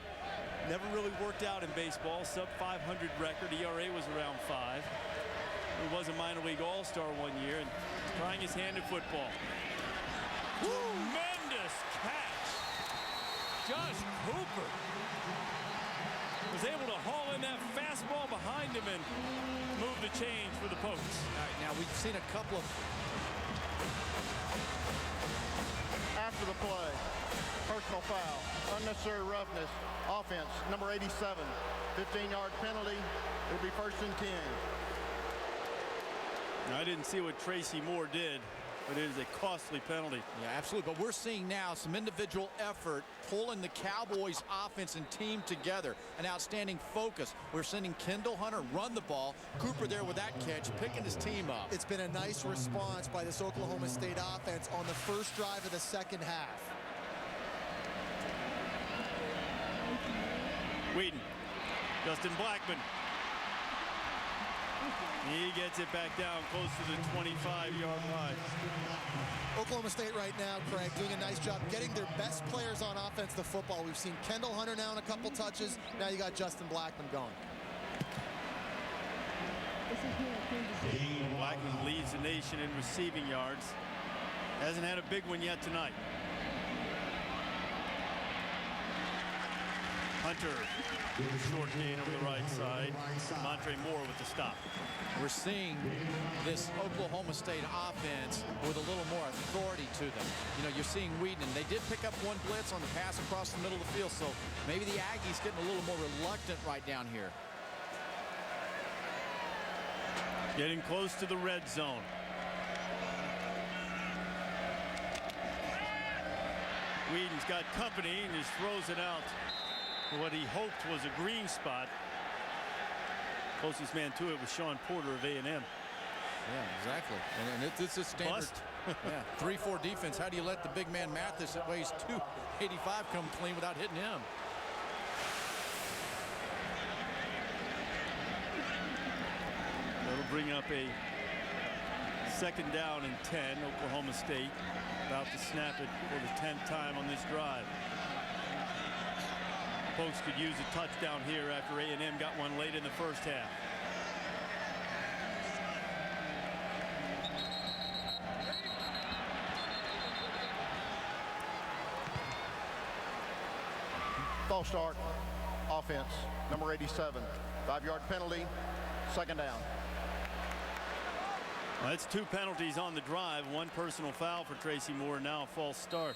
never really worked out in baseball. Sub 500 record. ERA was around 5. He was a minor league all-star one year and trying his hand at football. Tremendous catch. Josh Cooper was able to haul in that fastball behind him and move the chains for the Pokes. All right, now we've seen a couple of... After the play, personal foul, unnecessary roughness, offense, number 87. 15-yard penalty. It'll be 1st and 10. I didn't see what Tracy Moore did, but it is a costly penalty. Yeah, absolutely. But we're seeing now some individual effort pulling the Cowboys offense and team together. An outstanding focus. We're sending Kendall Hunter run the ball. Cooper there with that catch, picking his team up. It's been a nice response by this Oklahoma State offense on the first drive of the 2nd half. Weeden, Justin Blackman. He gets it back down close to the 25-yard line. Oklahoma State right now, Craig, doing a nice job getting their best players on offense to football. We've seen Kendall Hunter now in a couple touches. Now you got Justin Blackman going. Blackman leads the nation in receiving yards. Hasn't had a big one yet tonight. Hunter, short gain over the right side. Montre Moore with the stop. We're seeing this Oklahoma State offense with a little more authority to them. You know, you're seeing Weeden, and they did pick up one blitz on the pass across the middle of the field, so maybe the Aggies getting a little more reluctant right down here. Getting close to the red zone. Weeden's got company and just throws it out for what he hoped was a green spot. Closest man to it was Shaun Porter of A&M. Yeah, exactly. And it's a standard. Yeah, 3-4 defense. How do you let the big man Mathis that weighs 285 come clean without hitting him? That'll bring up a 2nd down and 10. Oklahoma State about to snap it for the 10th time on this drive. Folks could use a touchdown here after A&M got one late in the first half. False start, offense, number 87. 5-yard penalty, 2nd down. Well, that's 2 penalties on the drive. 1 personal foul for Tracy Moore, now a false start.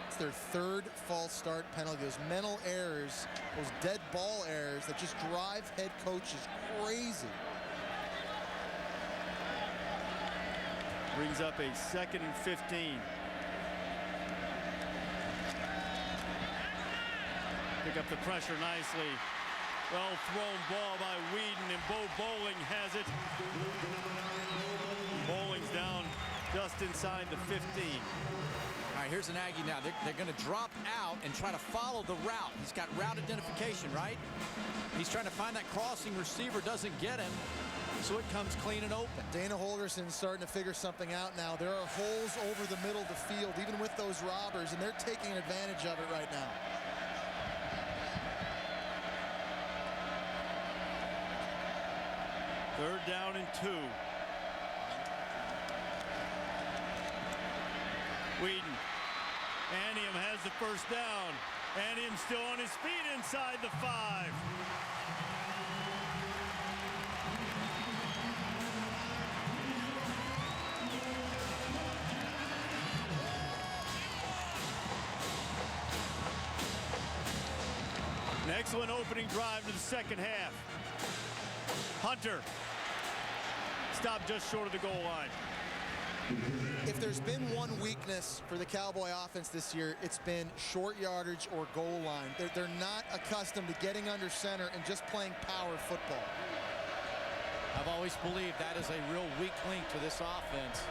It's their 3rd false start penalty. Those mental errors, those dead ball errors that just drive head coaches crazy. Brings up a 2nd and 15. Pick up the pressure nicely. Well thrown ball by Weeden, and Bo Bowling has it. Bowling's down just inside the 15. All right, here's an Aggie now. They're going to drop out and try to follow the route. He's got route identification, right? He's trying to find that crossing receiver, doesn't get him, so it comes clean and open. Dana Holgerson's starting to figure something out now. There are holes over the middle of the field, even with those robbers, and they're taking advantage of it right now. Third down and 2. Weeden. A&M has the first down. A&M still on his feet inside the 5. An excellent opening drive to the second half. Hunter stopped just short of the goal line. If there's been one weakness for the Cowboy offense this year, it's been short yardage or goal line. They're not accustomed to getting under center and just playing power football. I've always believed that is a real weak link to this offense.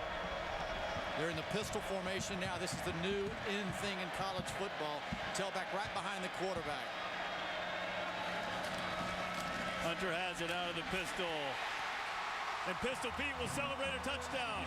They're in the pistol formation now. This is the new in thing in college football. Tailback right behind the quarterback. Hunter has it out of the pistol. And Pistol Pete will celebrate a touchdown.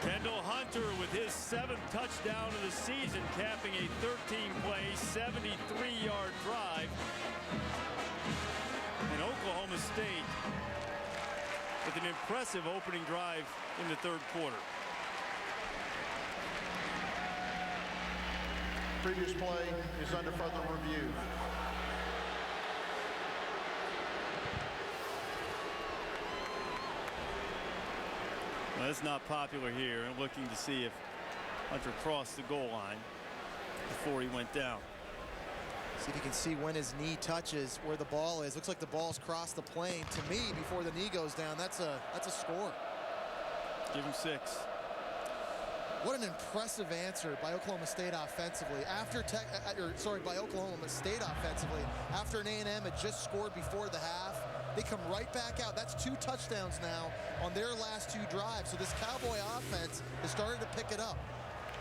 Kendall Hunter with his 7th touchdown of the season, capping a 13-play, 73-yard drive. And Oklahoma State with an impressive opening drive in the 3rd quarter. Previous play is under further review. Well, that's not popular here. I'm looking to see if Hunter crossed the goal line before he went down. See if you can see when his knee touches where the ball is. Looks like the ball's crossed the plane. To me, before the knee goes down, that's a score. Give him 6. What an impressive answer by Oklahoma State offensively. By Oklahoma State offensively. After an A&M had just scored before the half, they come right back out. That's 2 touchdowns now on their last 2 drives. So this Cowboy offense has started to pick it up.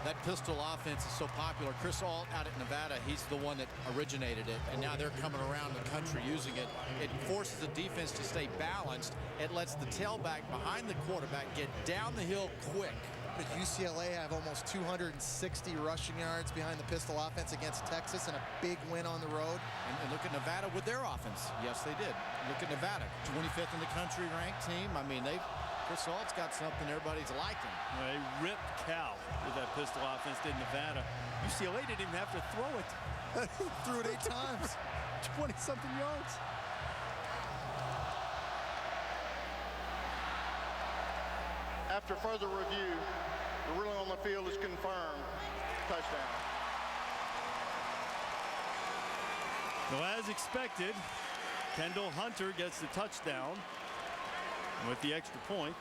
That pistol offense is so popular. Chris Alt out at Nevada, he's the one that originated it, and now they're coming around the country using it. It forces the defense to stay balanced. It lets the tailback behind the quarterback get down the hill quick. Did UCLA have almost 260 rushing yards behind the pistol offense against Texas and a big win on the road? And look at Nevada with their offense. Yes, they did. Look at Nevada, 25th in the country ranked team. I mean, Chris Alt's got something everybody's liking. Well, they ripped Cal with that pistol offense, did Nevada. UCLA didn't even have to throw it. Threw it 8 times. 20-something yards. After further review, the ruling on the field is confirmed. Touchdown. Well, as expected, Kendall Hunter gets the touchdown with the extra point.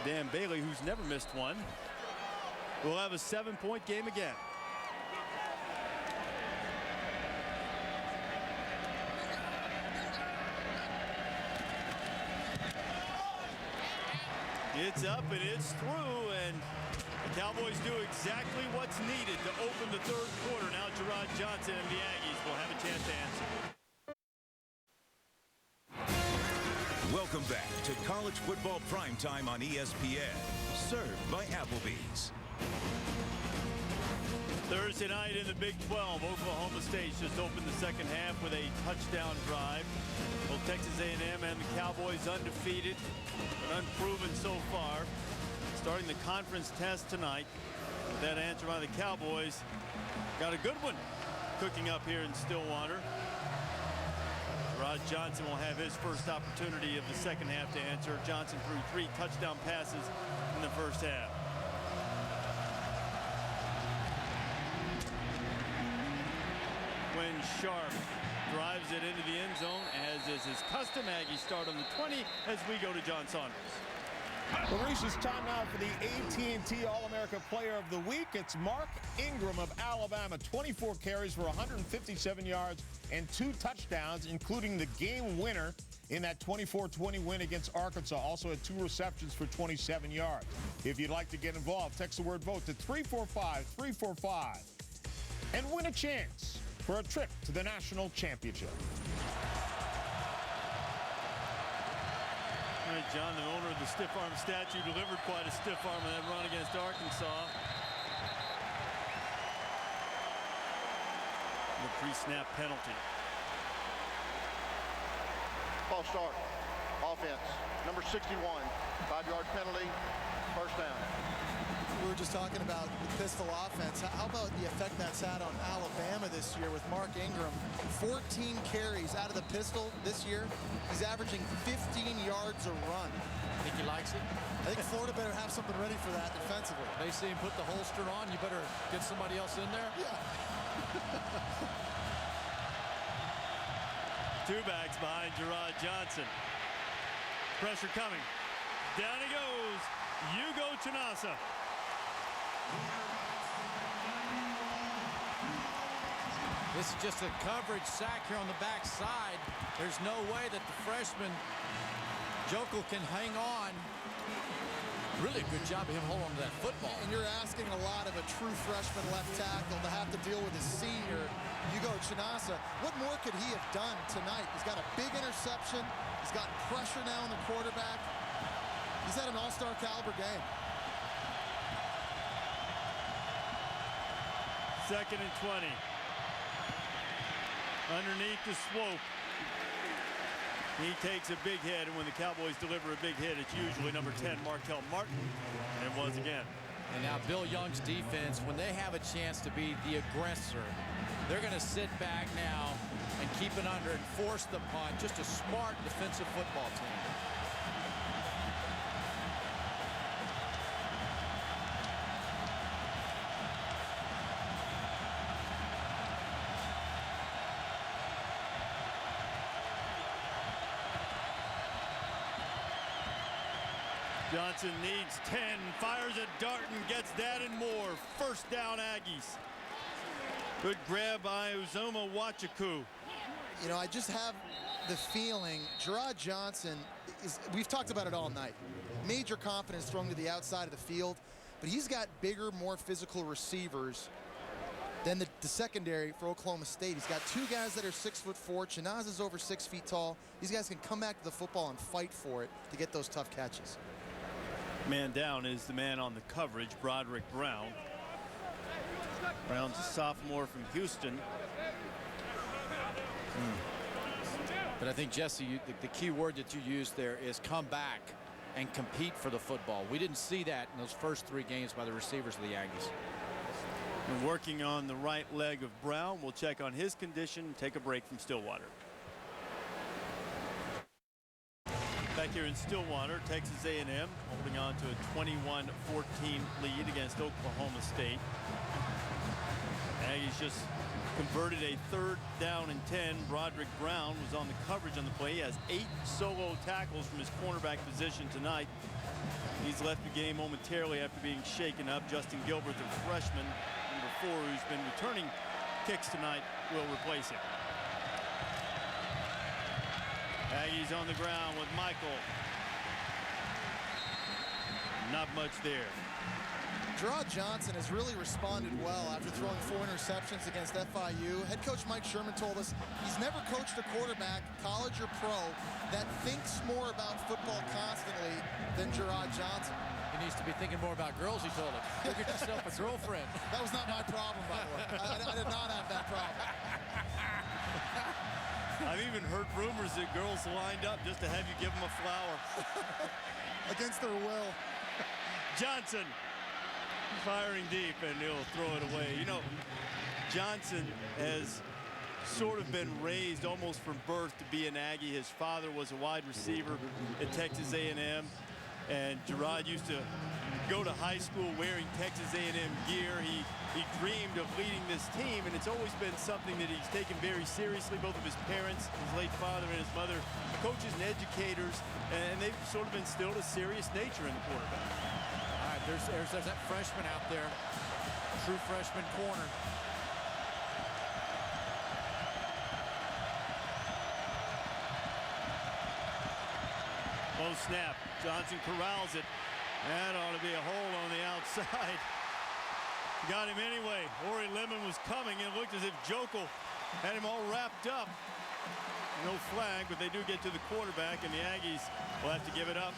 Dan Bailey, who's never missed one, will have a 7-point game again. It's up and it's through, and the Cowboys do exactly what's needed to open the third quarter. Now Jerrod Johnson and the Aggies will have a chance to answer. Welcome back to College Football Primetime on ESPN, served by Applebee's. Thursday night in the Big 12, Oklahoma State just opened the second half with a touchdown drive. Both Texas A&M and the Cowboys undefeated, but unproven so far. Starting the conference test tonight with that answer by the Cowboys. Got a good one cooking up here in Stillwater. Jerrod Johnson will have his first opportunity of the second half to answer. Johnson threw 3 touchdown passes in the first half. When Sharp drives it into the end zone, as is his custom. Aggies start on the 20 as we go to John Saunders. Well, Reese, it's time now for the AT&T All-America Player of the Week. It's Mark Ingram of Alabama. 24 carries for 157 yards and 2 touchdowns, including the game winner in that 24-20 win against Arkansas. Also had 2 receptions for 27 yards. If you'd like to get involved, text the word VOTE to 345-345 and win a chance for a trip to the national championship. All right, John, the owner of the stiff arm statue, delivered quite a stiff arm in that run against Arkansas. The pre-snap penalty. False start. Offense. Number 61. 5-yard penalty. First down. We were just talking about the pistol offense. How about the effect that's had on Alabama this year with Mark Ingram? 14 carries out of the pistol this year. He's averaging 15 yards a run. Think he likes it? I think Florida better have something ready for that defensively. They see him put the holster on. You better get somebody else in there. Yeah. 2 backs behind Jerrod Johnson. Pressure coming. Down he goes. Hugo Chinasa. This is just a coverage sack here on the backside. There's no way that the freshman Jokel can hang on. Really a good job of him holding on to that football. And you're asking a lot of a true freshman left tackle to have to deal with his senior, Hugo Chinasa. What more could he have done tonight? He's got a big interception. He's got pressure now on the quarterback. He's had an all-star caliber game. 2nd and 20. Underneath the swope. He takes a big hit, and when the Cowboys deliver a big hit, it's usually number 10, Markel Martin, and it was again. And now Bill Young's defense, when they have a chance to be the aggressor, they're going to sit back now and keep it under and force the punt. Just a smart defensive football team. Johnson needs 10, fires a dart and gets that and more. First down, Aggies. Good grab by Uzoma Wachiku. You know, I just have the feeling Jerrod Johnson is, we've talked about it all night. Major confidence throwing to the outside of the field, but he's got bigger, more physical receivers than the secondary for Oklahoma State. He's got 2 guys that are 6'4". Chinaza's over 6 feet tall. These guys can come back to the football and fight for it to get those tough catches. Man down is the man on the coverage, Broderick Brown. Brown's a sophomore from Houston. But I think, Jesse, the key word that you used there is come back and compete for the football. We didn't see that in those first 3 games by the receivers of the Aggies. And working on the right leg of Brown. We'll check on his condition and take a break from Stillwater. Back here in Stillwater, Texas A&M holding on to a 21-14 lead against Oklahoma State. Aggies just converted a 3rd down and 10. Broderick Brown was on the coverage on the play. He has 8 solo tackles from his cornerback position tonight. He's left the game momentarily after being shaken up. Justin Gilbert, the freshman, number 4, who's been returning kicks tonight, will replace him. Aggies on the ground with Michael. Not much there. Jerrod Johnson has really responded well after throwing 4 interceptions against FIU. Head coach Mike Sherman told us he's never coached a quarterback, college or pro, that thinks more about football constantly than Jerrod Johnson. He needs to be thinking more about girls, he told him. Look at yourself a girlfriend. That was not my problem, by the way. I did not have that problem. I've even heard rumors that girls lined up just to have you give them a flower. Against their will. Johnson firing deep, and he'll throw it away. You know, Johnson has sort of been raised almost from birth to be an Aggie. His father was a wide receiver at Texas A&M, and Jerrod used to go to high school wearing Texas A&M gear. He dreamed of leading this team, and it's always been something that he's taken very seriously. Both of his parents, his late father and his mother, coaches and educators, and they've sort of instilled a serious nature in the quarterback. All right, there's that freshman out there. True freshman corner. Low snap. Johnson corrals it. That ought to be a hole on the outside. Got him anyway. Ori Lemon was coming, and it looked as if Jokel had him all wrapped up. No flag, but they do get to the quarterback, and the Aggies will have to give it up.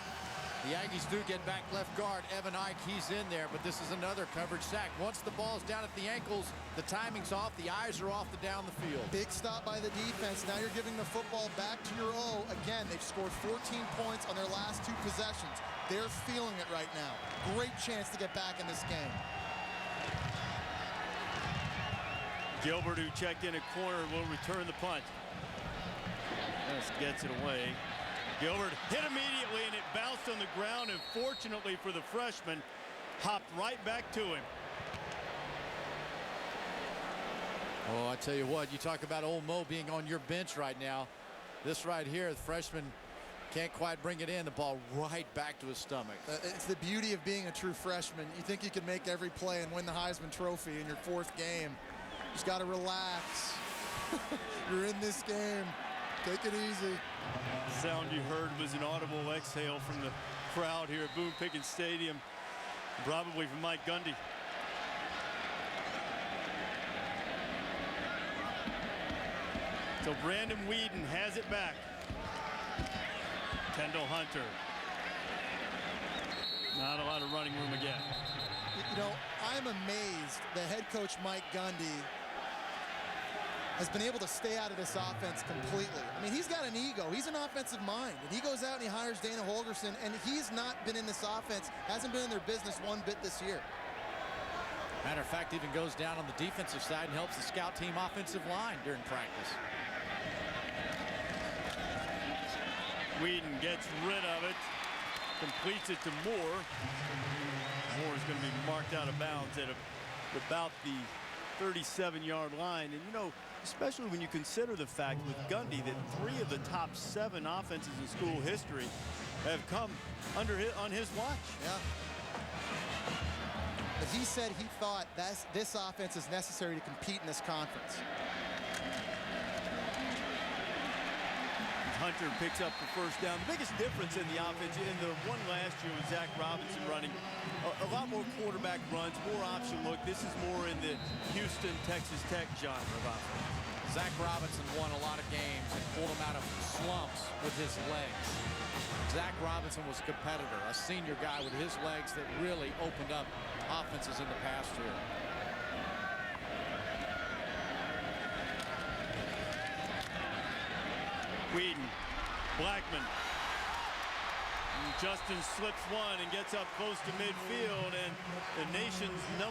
The Aggies do get back left guard. Evan Ike, he's in there, but this is another coverage sack. Once the ball's down at the ankles, the timing's off, the eyes are off the down the field. Big stop by the defense. Now you're giving the football back to your O. Again, they've scored 14 points on their last 2 possessions. They're feeling it right now. Great chance to get back in this game. Gilbert, who checked in at corner, will return the punt. Just gets it away. Gilbert hit immediately, and it bounced on the ground, and fortunately for the freshman, hopped right back to him. Oh, I tell you what, you talk about old Mo being on your bench right now. This right here, the freshman can't quite bring it in. The ball right back to his stomach. It's the beauty of being a true freshman. You think you can make every play and win the Heisman Trophy in your 4th game. Just got to relax. You're in this game. Take it easy. The sound you heard was an audible exhale from the crowd here at Boone Pickens Stadium, probably from Mike Gundy. So Brandon Weeden has it back. Kendall Hunter. Not a lot of running room again. You know, I'm amazed that head coach Mike Gundy has been able to stay out of this offense completely. I mean, he's got an ego. He's an offensive mind. And he goes out and he hires Dana Holgorsen, and he's not been in this offense, hasn't been in their business one bit this year. Matter of fact, even goes down on the defensive side and helps the scout team offensive line during practice. Weeden gets rid of it, completes it to Moore. Moore is going to be marked out of bounds at about the 37-yard line. And, you know, especially when you consider the fact with Gundy that 3 of the top 7 offenses in school history have come on his watch. Yeah. But he said he thought this offense is necessary to compete in this conference. Hunter picks up the first down. The biggest difference in the offense in the one last year was Zach Robinson running a lot more quarterback runs, more option look. This is more in the Houston, Texas Tech genre of offense. Zach Robinson won a lot of games and pulled them out of slumps with his legs. Zach Robinson was a competitor, a senior guy with his legs that really opened up offenses in the past year. Weeden, Blackman. And Justin slips one and gets up close to midfield, and the nation's #1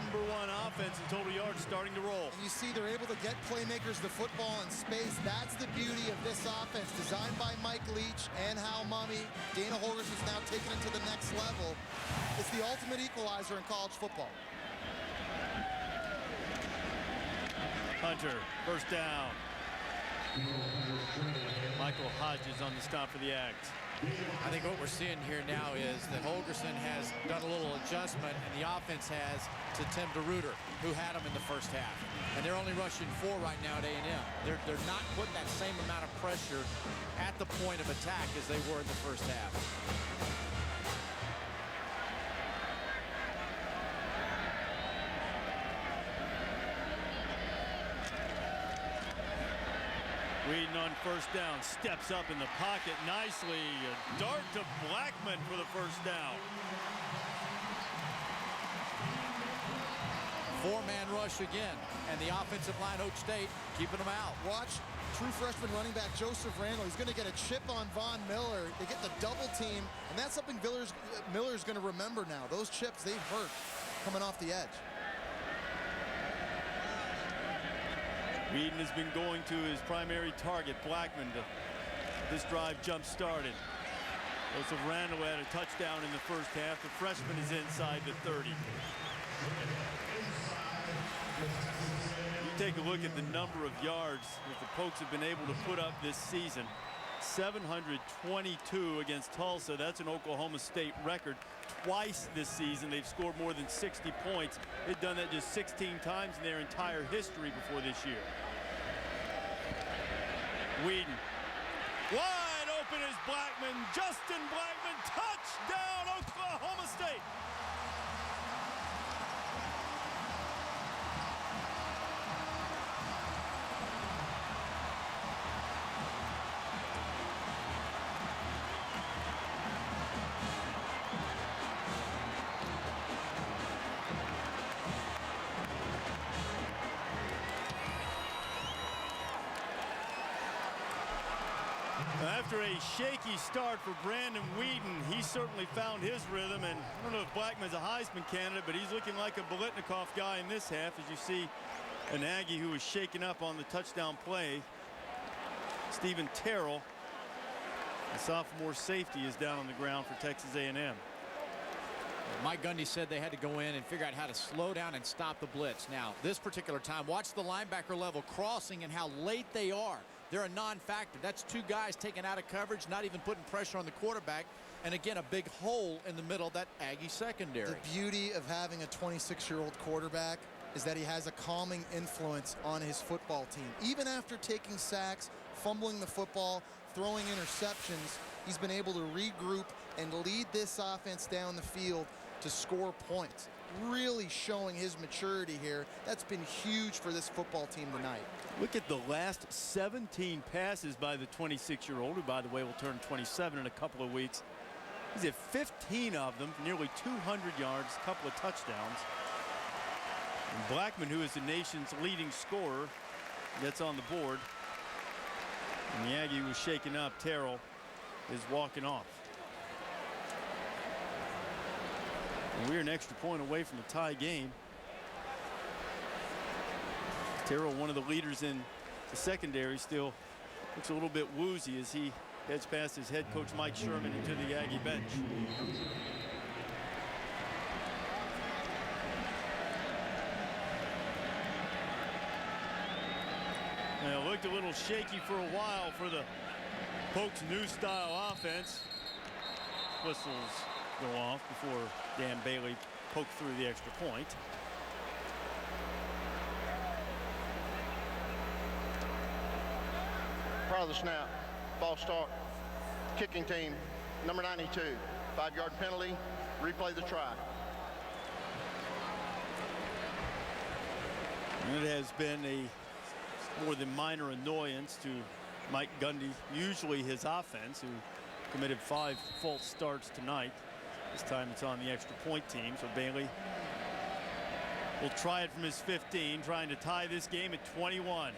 offense in total yards starting to roll. And you see they're able to get playmakers the football in space. That's the beauty of this offense, designed by Mike Leach and Hal Mumme. Dana Holgorsen's now taking it to the next level. It's the ultimate equalizer in college football. Hunter, first down. Michael Hodges on the stop for the Aggies. I think what we're seeing here now is that Holgerson has done a little adjustment, and the offense has to Tim DeRuiter, who had him in the first half. And they're only rushing 4 right now at A&M. They're not putting that same amount of pressure at the point of attack as they were in the first half. Weeden on first down, steps up in the pocket nicely. A dart to Blackman for the first down. 4-man rush again, and the offensive line, Oak State, keeping them out. Watch true freshman running back Joseph Randall. He's going to get a chip on Von Miller. They get the double team, and that's something Miller's going to remember now. Those chips, they hurt coming off the edge. Weeden has been going to his primary target, Blackman, to this drive jump-started. Joseph Randall had a touchdown in the first half. The freshman is inside the 30. You take a look at the number of yards that the Pokes have been able to put up this season. 722 against Tulsa. That's an Oklahoma State record. Twice this season they've scored more than 60 points. They've done that just 16 times in their entire history before this year. Weeden. Wide open is Blackman. Justin Blackman. Touchdown, Oklahoma State. After a shaky start for Brandon Weeden, he certainly found his rhythm, and I don't know if Blackman's a Heisman candidate, but he's looking like a Biletnikoff guy in this half, as you see an Aggie who was shaken up on the touchdown play. Stephen Terrell, the sophomore safety, is down on the ground for Texas A&M. Mike Gundy said they had to go in and figure out how to slow down and stop the blitz. Now, this particular time, watch the linebacker level crossing and how late they are. They're a non-factor. That's 2 guys taken out of coverage, not even putting pressure on the quarterback. And again, a big hole in the middle of that Aggie secondary. The beauty of having a 26-year-old quarterback is that he has a calming influence on his football team. Even after taking sacks, fumbling the football, throwing interceptions, he's been able to regroup and lead this offense down the field to score points. Really showing his maturity here. That's been huge for this football team tonight. Look at the last 17 passes by the 26-year-old, who, by the way, will turn 27 in a couple of weeks. He's at 15 of them, nearly 200 yards, a couple of touchdowns. And Blackman, who is the nation's leading scorer, gets on the board. And the Aggie was shaken up. Terrell is walking off. And we're an extra point away from a tie game. Terrell, one of the leaders in the secondary, still looks a little bit woozy as he heads past his head coach Mike Sherman into the Aggie bench. Now, it looked a little shaky for a while for the Pokes' new style offense. Whistles go off before Dan Bailey poked through the extra point. Prior to the snap, false start, kicking team, number 92, 5-yard penalty, replay the try. And it has been a more than minor annoyance to Mike Gundy, usually his offense, who committed 5 false starts tonight. This time it's on the extra point team, so Bailey will try it from his 15, trying to tie this game at 21.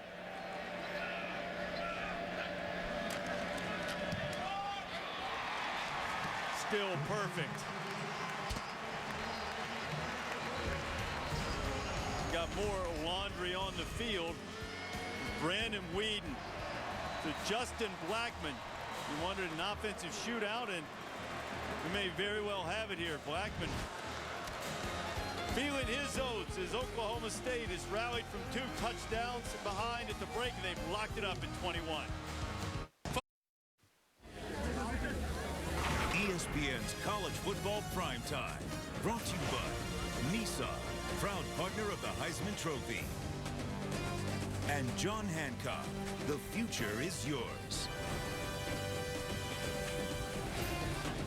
Still perfect. Got more laundry on the field. Brandon Weeden to Justin Blackman. You wanted an offensive shootout, and we may very well have it here. Blackman Feeling his oats as Oklahoma State has rallied from 2 touchdowns behind at the break, and they've locked it up at 21. ESPN's College Football Primetime, brought to you by Nissan, proud partner of the Heisman Trophy. And John Hancock, the future is yours.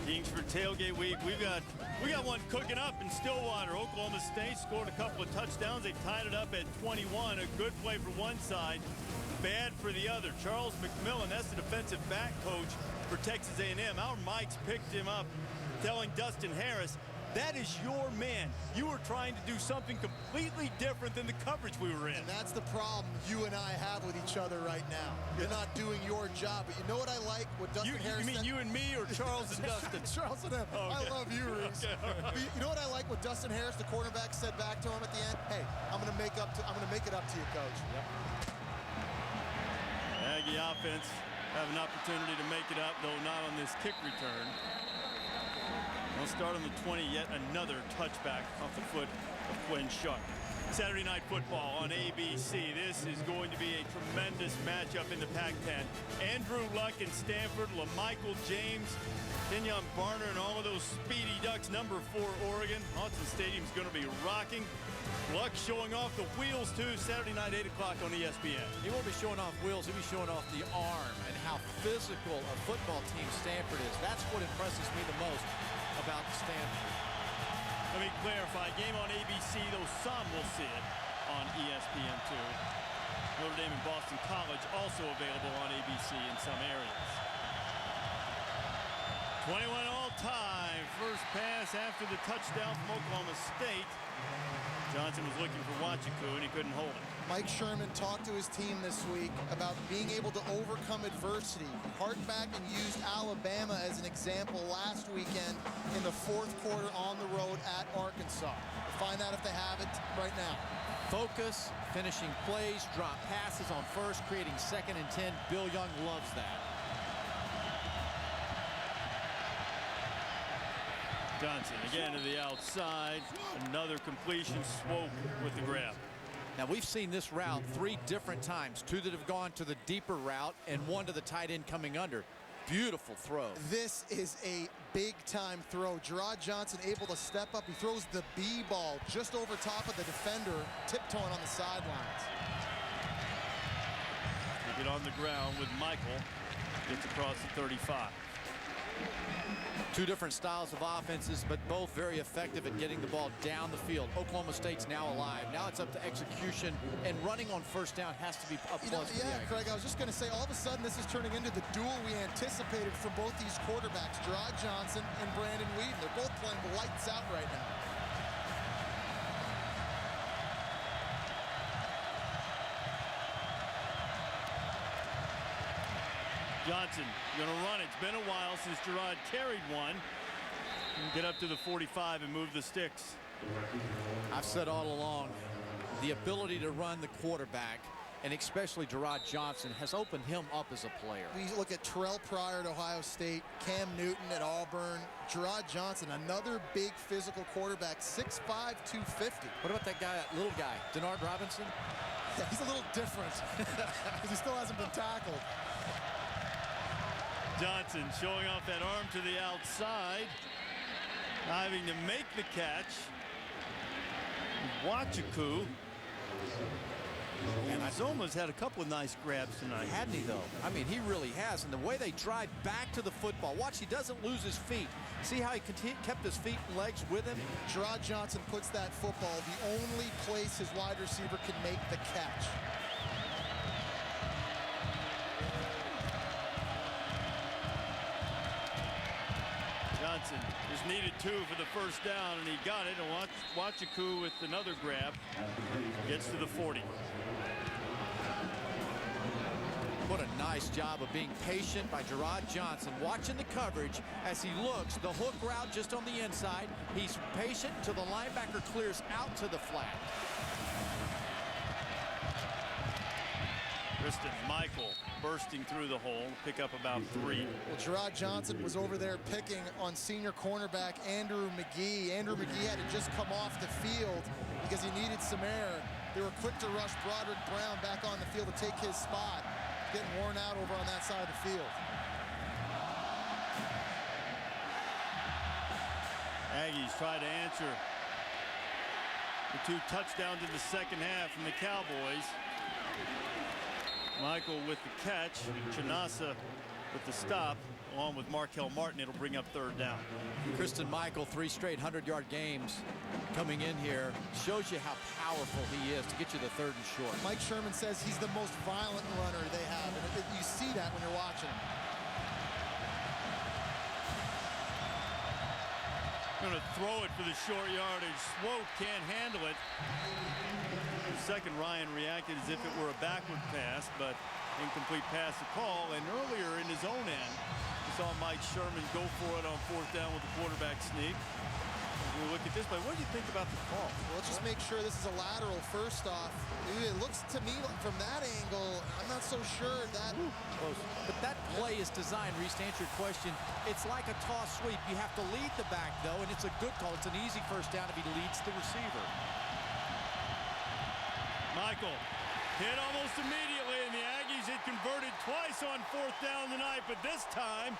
Kingsford Tailgate Week. We got one cooking up in Stillwater. Oklahoma State scored a couple of touchdowns. They tied it up at 21. A good play for one side, bad for the other. Charles McMillan, that's the defensive back coach for Texas A&M. Our Mike's picked him up, telling Dustin Harris, that is your man. You are trying to do something completely different than the coverage we were in. And that's the problem you and I have with each other right now. You're not doing your job. But you know what I like? What Dustin Harris You mean you and me or Charles and Dustin? Charles and him. Okay. I love you, Reese. Okay, right. You know what I like? What Dustin Harris, the quarterback, said back to him at the end? Hey, I'm gonna make it up to you, coach. Yep. Aggie offense have an opportunity to make it up, though not on this kick return. We'll start on the 20, yet another touchback off the foot of Quinn Shuck. Saturday Night Football on ABC. This is going to be a tremendous matchup in the Pac-10. Andrew Luck and Stanford, LaMichael James, Kenyon Barner, and all of those speedy Ducks. Number 4, Oregon. Autzen Stadium's going to be rocking. Luck showing off the wheels, too. Saturday night, 8 o'clock on ESPN. He won't be showing off wheels. He'll be showing off the arm and how physical a football team Stanford is. That's what impresses me the most about Stanford. Let me clarify. Game on ABC, though some will see it on ESPN2. Notre Dame and Boston College also available on ABC in some areas. 21 all-time. First pass after the touchdown from Oklahoma State. Johnson was looking for Wachiku, and he couldn't hold it. Mike Sherman talked to his team this week about being able to overcome adversity. Harked back and used Alabama as an example last weekend in the 4th quarter on the road at Arkansas. We'll find out if they have it right now. Focus, finishing plays, drop passes on first, creating 2nd and 10. Bill Young loves that. Johnson again to the outside. Another completion. Swope with the grab. Now we've seen this route 3 different times. 2 that have gone to the deeper route and 1 to the tight end coming under. Beautiful throw. This is a big-time throw. Jerrod Johnson able to step up. He throws the B ball just over top of the defender, tiptoeing on the sidelines. They get on the ground with Michael. Gets across the 35. 2 different styles of offenses, but both very effective at getting the ball down the field. Oklahoma State's now alive. Now it's up to execution, and running on first down has to be a plus. Yeah, Craig, I was just going to say, all of a sudden this is turning into the duel we anticipated from both these quarterbacks, Jerrod Johnson and Brandon Weeden. They're both playing lights out right now. Johnson going to run. It's been a while since Jerrod carried one. Get up to the 45 and move the sticks. I've said all along, the ability to run the quarterback, and especially Jerrod Johnson, has opened him up as a player. We look at Terrell Pryor at Ohio State, Cam Newton at Auburn, Jerrod Johnson, another big physical quarterback, 6'5", 250. What about that guy, that little guy, Denard Robinson? Yeah, he's a little different because he still hasn't been tackled. Johnson showing off that arm to the outside, having to make the catch. Wachiku. And Zoma's had a couple of nice grabs tonight. Hadn't he, though? I mean, he really has. And the way they drive back to the football. Watch, he doesn't lose his feet. See how he kept his feet and legs with him? Jerrod Johnson puts that football the only place his wide receiver can make the catch. Johnson is needed 2 for the first down, and he got it. And Wachiku with another grab gets to the 40. What a nice job of being patient by Jerrod Johnson, watching the coverage as he looks. The hook route just on the inside. He's patient until the linebacker clears out to the flat. Kristen Michael bursting through the hole, pick up about 3. Well, Jerrod Johnson was over there picking on senior cornerback Andrew McGee. Andrew McGee had to just come off the field because he needed some air. They were quick to rush Broderick Brown back on the field to take his spot. Getting worn out over on that side of the field. Aggies try to answer the 2 touchdowns in the second half from the Cowboys. Michael with the catch, Chinasa with the stop, along with Markel Martin. It'll bring up 3rd down. Kristen Michael, 3 straight 100-yard games coming in here. Shows you how powerful he is to get you the 3rd and short. Mike Sherman says he's the most violent runner they have, and you see that when you're watching him. Going to throw it for the short yardage. Swope can't handle it. Second, Ryan reacted as if it were a backward pass, but incomplete pass to call. And earlier in his own end, we saw Mike Sherman go for it on 4th down with the quarterback sneak. We look at this play. What do you think about the call? Well, let's just make sure this is a lateral first off. It looks to me like from that angle, I'm not so sure that close. But that play is designed, Reese, to answer your question. It's like a toss sweep. You have to lead the back, though, and it's a good call. It's an easy first down if he leads the receiver. Michael hit almost immediately, and the Aggies had converted twice on 4th down tonight, but this time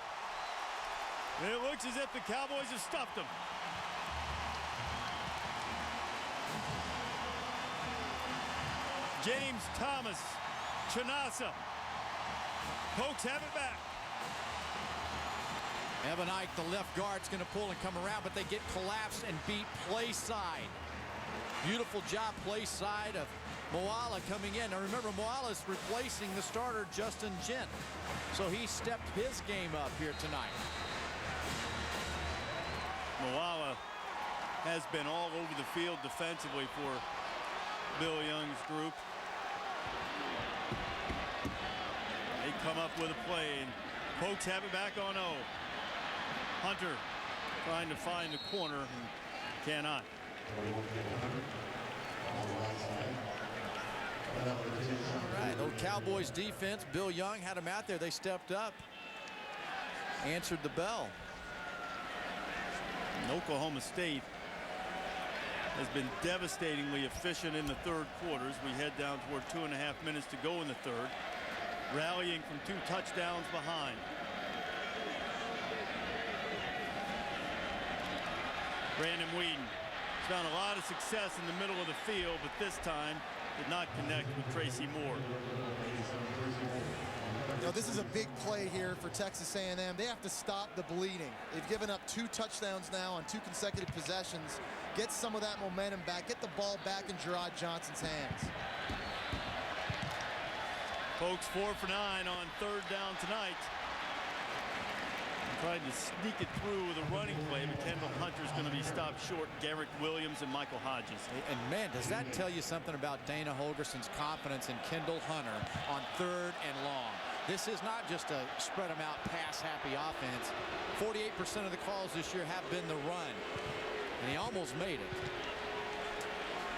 it looks as if the Cowboys have stuffed them. James Thomas, Chinasa. Pokes have it back. Evan Ike, the left guard's going to pull and come around, but they get collapsed and beat play side. Beautiful job play side of Moala coming in. Now remember, Moala's replacing the starter Justin Gent. So he stepped his game up here tonight. Moala has been all over the field defensively for Bill Young's group. They come up with a play, and Pokes have it back on 0. Hunter trying to find the corner and cannot. All right, old Cowboys defense. Bill Young had them out there. They stepped up, answered the bell. And Oklahoma State has been devastatingly efficient in the 3rd quarter as we head down toward 2.5 minutes to go in the 3rd. Rallying from 2 touchdowns behind. Brandon Weeden has found a lot of success in the middle of the field, but this time did not connect with Tracy Moore. You know, this is a big play here for Texas A&M. They have to stop the bleeding. They've given up 2 touchdowns now on 2 consecutive possessions. Get some of that momentum back. Get the ball back in Jerrod Johnson's hands. Folks 4 for 9 on 3rd down tonight. Trying to sneak it through with a running play, but Kendall Hunter's going to be stopped short. Garrick Williams and Michael Hodges. And man, does that tell you something about Dana Holgerson's confidence in Kendall Hunter on 3rd and long? This is not just a spread them out, pass-happy offense. 48% of the calls this year have been the run, and he almost made it.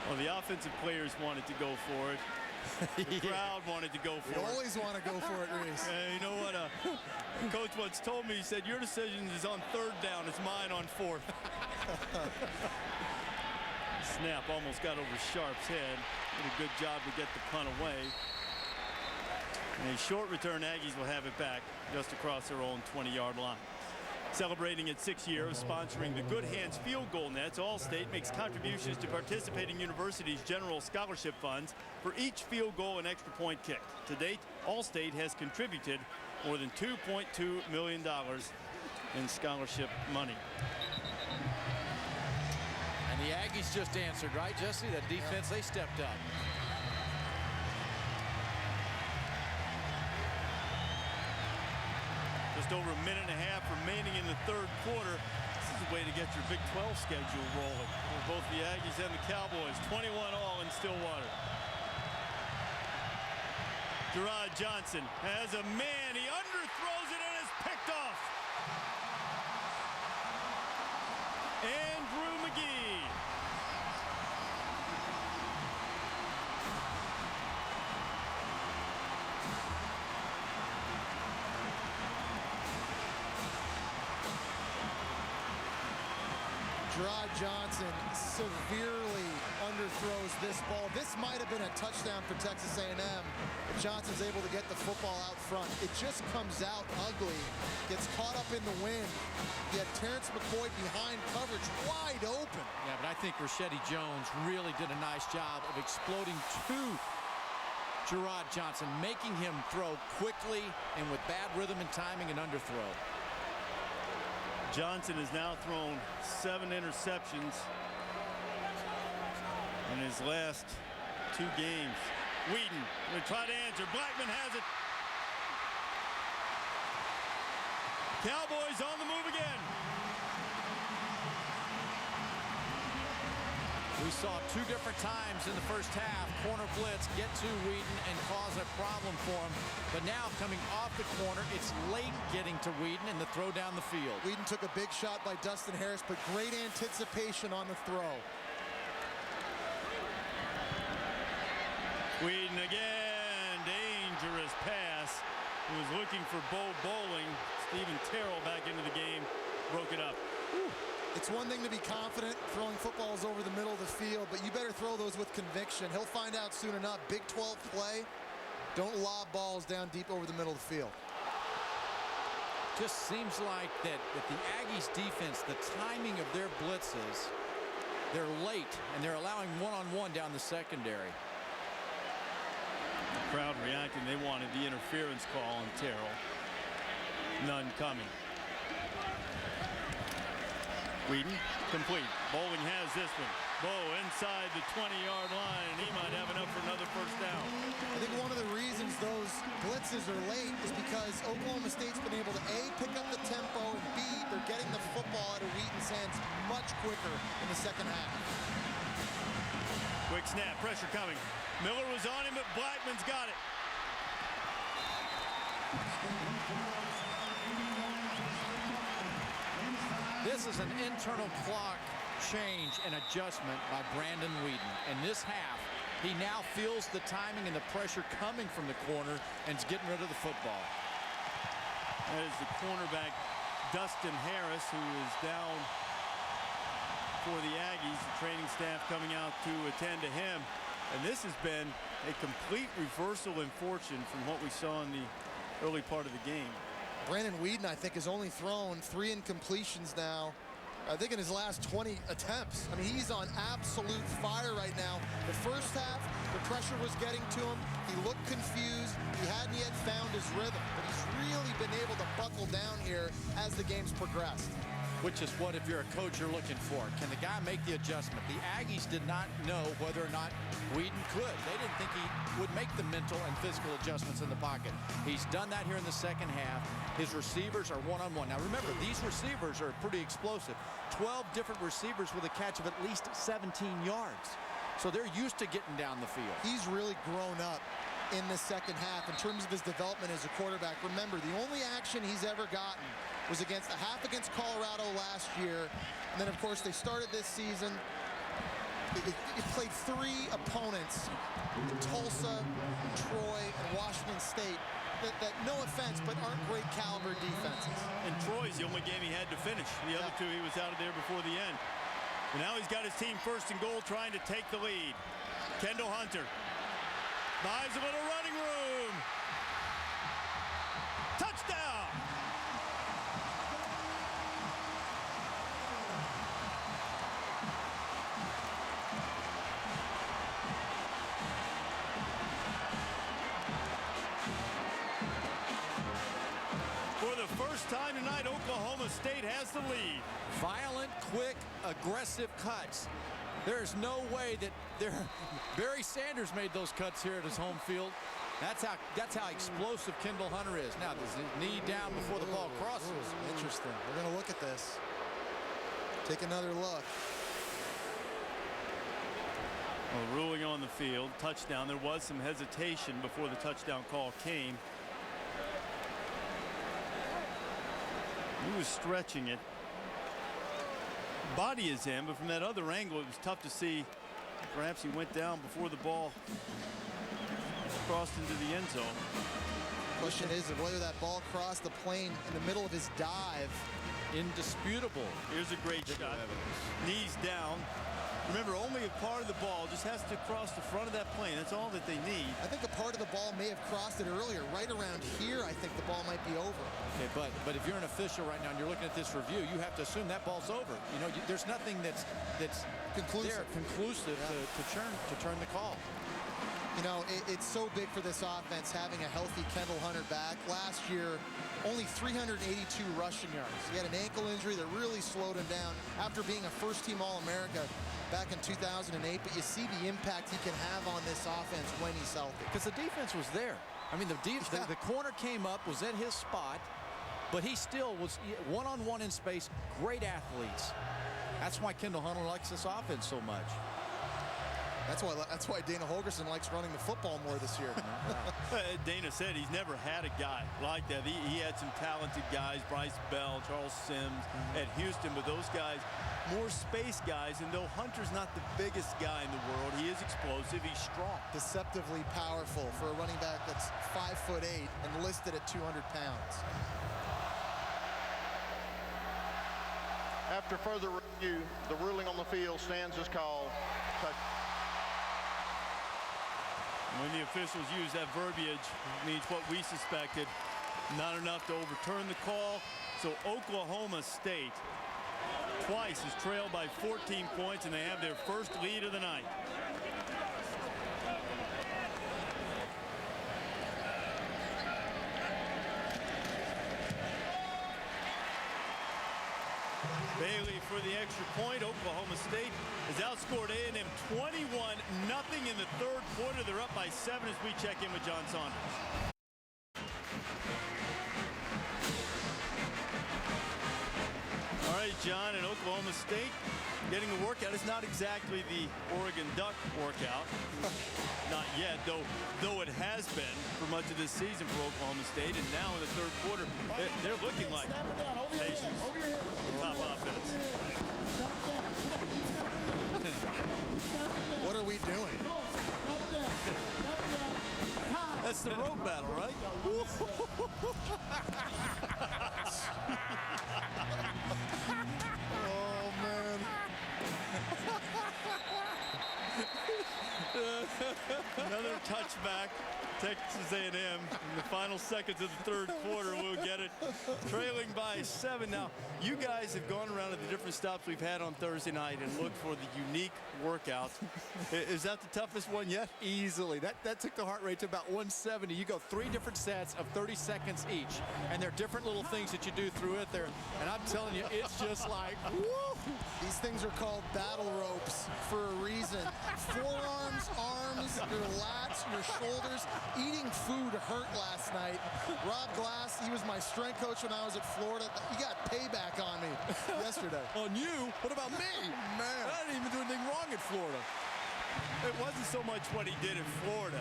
Well, the offensive players wanted to go for it. The crowd wanted to go for it. You always want to go for it, Reese. You know what? Coach once told me, he said, your decision is on 3rd down. It's mine on 4th. Snap almost got over Sharp's head. Did a good job to get the punt away. And a short return, Aggies will have it back just across their own 20-yard line. Celebrating its 6th year of sponsoring the Good Hands Field Goal Nets, Allstate makes contributions to participating universities' general scholarship funds for each field goal and extra point kicked. To date, Allstate has contributed more than $2.2 million in scholarship money. And the Aggies just answered, right, Jesse? That defense, they stepped up. Just over a minute and a half remaining in the 3rd quarter. This is a way to get your Big 12 schedule rolling for both the Aggies and the Cowboys. 21 all in Stillwater. Jerrod Johnson has a man. He underthrows it and is picked off. Andrew McGee. Jerrod Johnson severely underthrows this ball. This might have been a touchdown for Texas A&M if Johnson's able to get the football out front. It just comes out ugly, gets caught up in the wind. You have Terrence McCoy behind coverage, wide open. Yeah, but I think Rashedi Jones really did a nice job of exploding to Jerrod Johnson, making him throw quickly and with bad rhythm and timing and underthrow. Johnson has now thrown 7 interceptions in his last 2 games. Weeden will try to answer. Blackman has it. Cowboys on the move again. We saw 2 different times in the first half corner blitz get to Weeden and cause a problem for him. But now coming off the corner, it's late getting to Weeden and the throw down the field. Weeden took a big shot by Dustin Harris, but great anticipation on the throw. Weeden again, dangerous pass. He was looking for Bo Bowling. Stephen Terrell back into the game, broke it up. Whew. It's one thing to be confident throwing footballs over the middle of the field, but you better throw those with conviction. He'll find out soon enough. Big 12 play. Don't lob balls down deep over the middle of the field. Just seems like that the Aggies defense, the timing of their blitzes, they're late and they're allowing one-on-one down the secondary. The crowd reacting. They wanted the interference call on Terrell. None coming. Weeden complete. Bowling has this one. Bo inside the 20-yard line, and he might have enough for another first down. I think one of the reasons those blitzes are late is because Oklahoma State's been able to A, pick up the tempo, and B, they're getting the football out of Weeden's hands much quicker in the second half. Quick snap, pressure coming. Miller was on him, but Blackman's got it. This is an internal clock change and adjustment by Brandon Weeden. In this half, he now feels the timing and the pressure coming from the corner and is getting rid of the football. That is the cornerback, Dustin Harris, who is down for the Aggies. The training staff coming out to attend to him. And this has been a complete reversal in fortune from what we saw in the early part of the game. Brandon Weeden, I think, has only thrown 3 incompletions now, I think in his last 20 attempts. I mean, he's on absolute fire right now. The first half, the pressure was getting to him. He looked confused. He hadn't yet found his rhythm, but he's really been able to buckle down here as the game's progressed. Which is what, if you're a coach, you're looking for. Can the guy make the adjustment? The Aggies did not know whether or not Weeden could. They didn't think he would make the mental and physical adjustments in the pocket. He's done that here in the second half. His receivers are one-on-one. Now remember, these receivers are pretty explosive. 12 different receivers with a catch of at least 17 yards. So they're used to getting down the field. He's really grown up in the second half in terms of his development as a quarterback. Remember, the only action he's ever gotten was against the half against Colorado last year. And then, of course, they started this season. It played 3 opponents in Tulsa, Troy, and Washington State that, no offense, but aren't great caliber defenses. And Troy's the only game he had to finish. The other 2, he was out of there before the end. And now he's got his team first and goal, trying to take the lead. Kendall Hunter buys a little running room. Touchdown! For the first time tonight, Oklahoma State has the lead. Violent, quick, aggressive cuts. There's no way that Barry Sanders made those cuts here at his home field. That's how explosive Kendall Hunter is. Now, there's his knee down before the ball crosses. Interesting. We're going to look at this. Take another look. Well, ruling on the field, touchdown. There was some hesitation before the touchdown call came. He was stretching it. Body is in, but from that other angle, it was tough to see. Perhaps he went down before the ball crossed into the end zone. Question is whether that ball crossed the plane in the middle of his dive indisputable. Here's a great shot. Knees down. Remember, only a part of the ball just has to cross the front of that plane. That's all that they need. I think a part of the ball may have crossed it earlier. Right around here, I think the ball might be over. Okay, but if you're an official right now and you're looking at this review, you have to assume that ball's over. You know, there's nothing that's conclusive to turn the call. You know, it's so big for this offense having a healthy Kendall Hunter back. Last year, only 382 rushing yards. He had an ankle injury that really slowed him down after being a first-team All-America back in 2008. But you see the impact he can have on this offense when he's healthy. Because the defense was there. I mean, the corner came up, was at his spot, but he still was one-on-one in space. Great athletes. That's why Kendall Hunter likes this offense so much. That's why Dana Holgorsen likes running the football more this year. Dana said he's never had a guy like that. He had some talented guys, Bryce Bell, Charles Sims at Houston, but those guys, more space guys, and though Hunter's not the biggest guy in the world, he is explosive, he's strong. Deceptively powerful for a running back that's 5'8" and listed at 200 pounds. After further review, the ruling on the field stands as called. When the officials use that verbiage, it means what we suspected. Not enough to overturn the call. So Oklahoma State twice is trailed by 14 points, and they have their first lead of the night. Bailey for the extra point. Oklahoma State has outscored A&M 21-0 in the third quarter. They're up by 7 as we check in with John Saunders. All right, John, and Oklahoma State getting a workout. It's not exactly the Oregon Duck workout. Not yet, though it has been for much of this season for Oklahoma State. And now in the third quarter, they're looking like nation's top offense. What are we doing? That's the road battle, right? Oh, man. Another touchback. Texas A&M in the final seconds of the third quarter will get it, trailing by 7. Now, you guys have gone around to the different stops we've had on Thursday night and looked for the unique workouts. Is that the toughest one yet? Easily. That took the heart rate to about 170. You go 3 different sets of 30 seconds each, and there are different little things that you do through it there. And I'm telling you, it's just like, woo! These things are called battle ropes for a reason. Forearms, arms, your lats, your shoulders. Eating food hurt last night. Rob Glass, he was my strength coach when I was at Florida. He got payback on me yesterday. On you? What about me? Man. I didn't even do anything wrong at Florida. It wasn't so much what he did in Florida.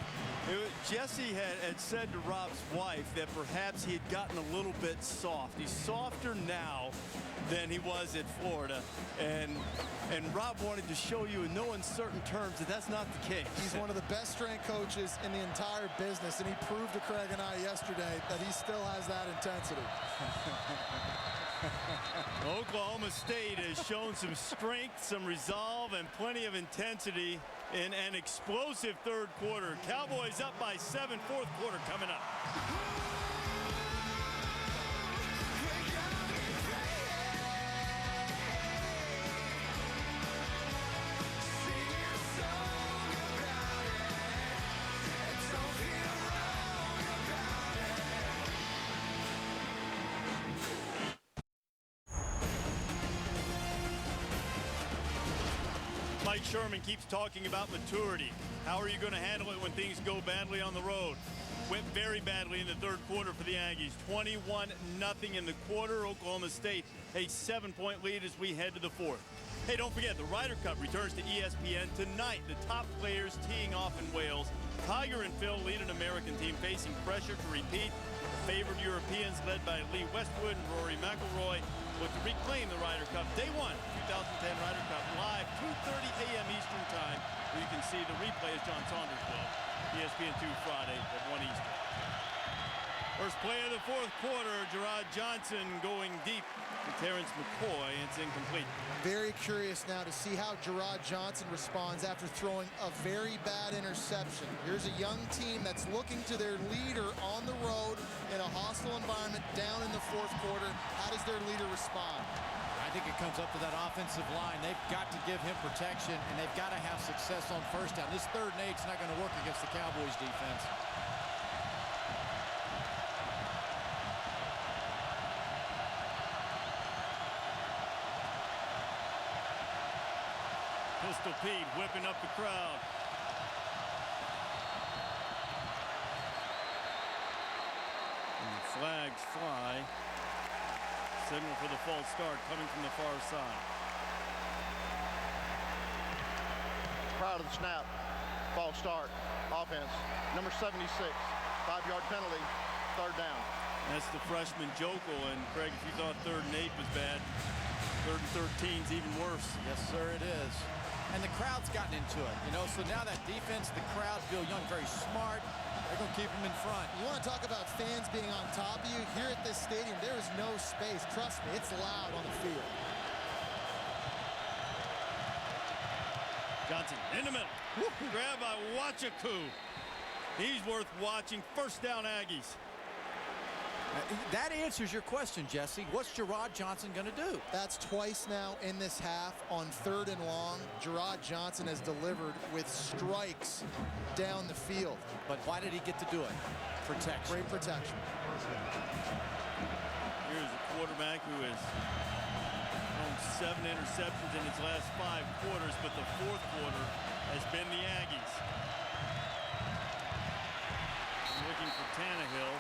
Jesse had said to Rob's wife that perhaps he had gotten a little bit soft. He's softer now than he was at Florida. And Rob wanted to show you in no uncertain terms that that's not the case. He's one of the best strength coaches in the entire business, and he proved to Craig and I yesterday that he still has that intensity. Oklahoma State has shown some strength, some resolve, and plenty of intensity in an explosive third quarter. Cowboys up by 7, fourth quarter coming up. Mike Sherman keeps talking about maturity. How are you going to handle it when things go badly on the road? Went very badly in the third quarter for the Aggies. 21-0 in the quarter. Oklahoma State a 7-point lead as we head to the fourth. Hey, don't forget, the Ryder Cup returns to ESPN tonight. The top players teeing off in Wales. Tiger and Phil lead an American team facing pressure to repeat. The favored Europeans led by Lee Westwood and Rory McIlroy look to reclaim the Ryder Cup. Day 1, 2010 Ryder Cup live, 2:30 a.m. Eastern Time. Where you can see the replay as John Saunders will. ESPN2 Friday at 1 Eastern. First Play of the fourth quarter, Jerrod Johnson going deep to Terrence McCoy. It's incomplete. Very curious now to see how Jerrod Johnson responds after throwing a very bad interception. Here's a young team that's looking to their leader on the road in a hostile environment down in the fourth quarter. How does their leader respond? I think it comes up to that offensive line. They've got to give him protection, and they've got to have success on first down. This 3rd and 8's not going to work against the Cowboys defense. Pistol Pete whipping up the crowd. And the flags fly. Signal for the false start coming from the far side. Prior to the snap, false start, offense, number 76, 5-yard penalty, 3rd down. That's the freshman Jokel, and Craig, if you thought 3rd and 8 was bad, 3rd and 13's even worse. Yes, sir, it is. And the crowd's gotten into it, you know, so now that defense, the crowd, Bill Young, very smart. They're going to keep them in front. You want to talk about fans being on top of you? Here at this stadium, there is no space. Trust me, it's loud on the field. Johnson in the middle. Grab by Wachaku. He's worth watching. First down, Aggies. That answers your question, Jesse. What's Jerrod Johnson going to do? That's twice now in this half on 3rd and long. Jerrod Johnson has delivered with strikes down the field. But why did he get to do it? Protection. Great protection. Here's a quarterback who has thrown 7 interceptions in his last 5 quarters, but the fourth quarter has been the Aggies. Looking for Tannehill.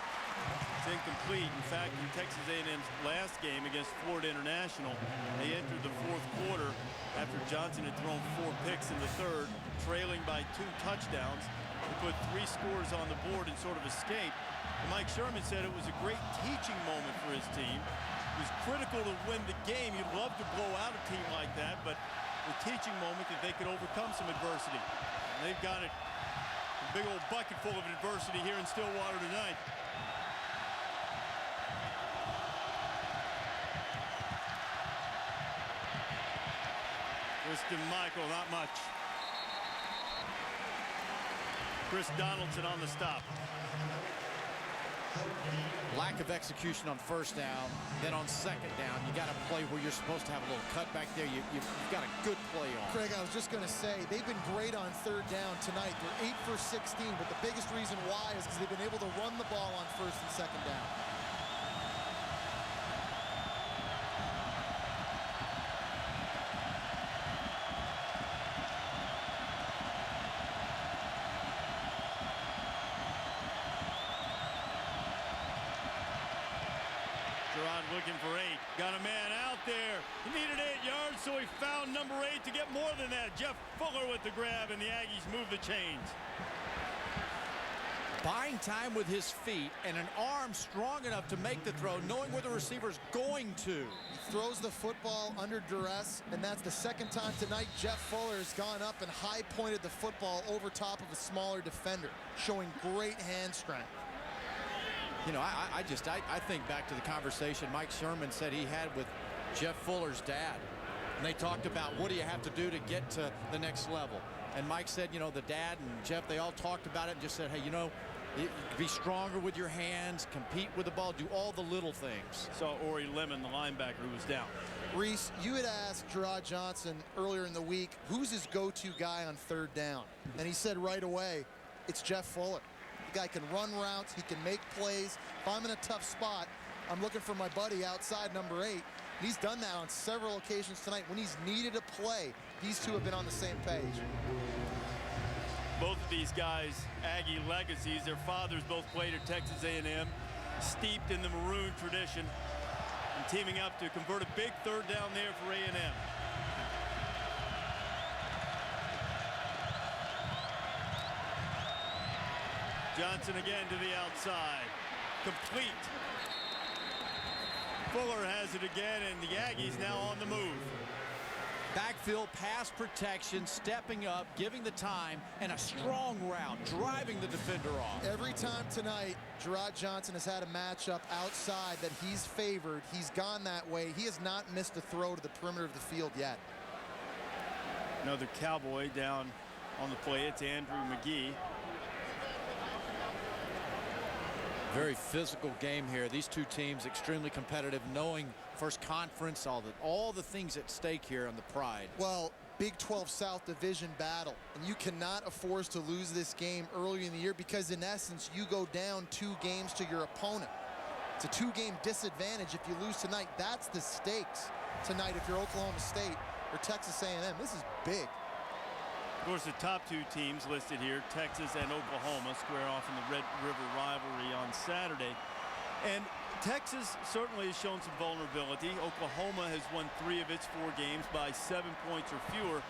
It's incomplete. In fact, in Texas A&M's last game against Florida International, they entered the fourth quarter after Johnson had thrown 4 picks in the 3rd, trailing by 2 touchdowns. They put 3 scores on the board and sort of escaped. And Mike Sherman said it was a great teaching moment for his team. It was critical to win the game. You'd love to blow out a team like that, but the teaching moment that they could overcome some adversity. And they've got it, a big old bucket full of adversity here in Stillwater tonight. Kristen Michael, not much. Chris Donaldson on the stop. Lack of execution on first down. Then on second down, you got to play where you're supposed to have a little cut back there. You've got a good play on. Craig, I was just going to say, they've been great on 3rd down tonight. They're 8 for 16, but the biggest reason why is because they've been able to run the ball on 1st and 2nd down. Looking for 8. Got a man out there. He needed 8 yards, so he found number 8 to get more than that. Jeff Fuller with the grab, and the Aggies move the chains. Buying time with his feet and an arm strong enough to make the throw, knowing where the receiver's going to. He throws the football under duress, and that's the 2nd time tonight Jeff Fuller has gone up and high-pointed the football over top of a smaller defender, showing great hand strength. You know, I think back to the conversation Mike Sherman said he had with Jeff Fuller's dad. And they talked about what do you have to do to get to the next level. And Mike said, you know, the dad and Jeff, they all talked about it and just said, hey, you know, be stronger with your hands, compete with the ball, do all the little things. Saw Ori Lemon, the linebacker, who was down. Reese, you had asked Jerrod Johnson earlier in the week, who's his go-to guy on 3rd down? And he said right away, it's Jeff Fuller. The guy can run routes, he can make plays. If I'm in a tough spot, I'm looking for my buddy outside number 8. He's done that on several occasions tonight. When he's needed a play, these two have been on the same page. Both of these guys, Aggie legacies. Their fathers both played at Texas A&M, steeped in the Maroon tradition, and teaming up to convert a big 3rd down there for A&M. Johnson again to the outside. Complete. Fuller has it again, and the Aggies now on the move. Backfield pass protection, stepping up, giving the time, and a strong route, driving the defender off. Every time tonight, Jerrod Johnson has had a matchup outside that he's favored. He's gone that way. He has not missed a throw to the perimeter of the field yet. Another Cowboy down on the play. It's Andrew McGee. Very physical game here. These two teams extremely competitive, knowing first conference, all the things at stake here on the pride. Well, Big 12 South Division battle, and you cannot afford to lose this game early in the year because in essence you go down 2 games to your opponent. It's a 2-game disadvantage if you lose tonight. That's the stakes tonight if you're Oklahoma State or Texas A&M. This is big. Of course, the top 2 teams listed here, Texas and Oklahoma, square off in the Red River rivalry on Saturday. And Texas certainly has shown some vulnerability. Oklahoma has won 3 of its 4 games by 7 points or fewer.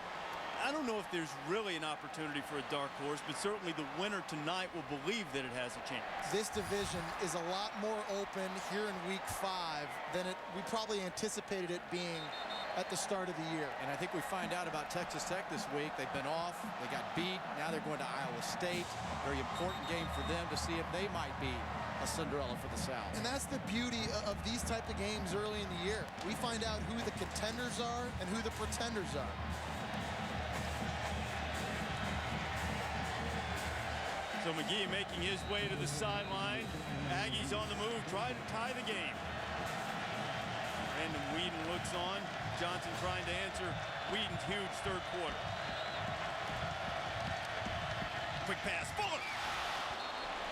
I don't know if there's really an opportunity for a dark horse, but certainly the winner tonight will believe that it has a chance. This division is a lot more open here in week 5 than we probably anticipated it being at the start of the year. And I think we find out about Texas Tech this week. They've been off, they got beat, now they're going to Iowa State. Very important game for them to see if they might be a Cinderella for the South. And that's the beauty of these type of games early in the year. We find out who the contenders are and who the pretenders are. So McGee making his way to the sideline. Aggies on the move, trying to tie the game. And Weeden looks on. Johnson trying to answer Weeden's huge third quarter. Quick pass, Fuller!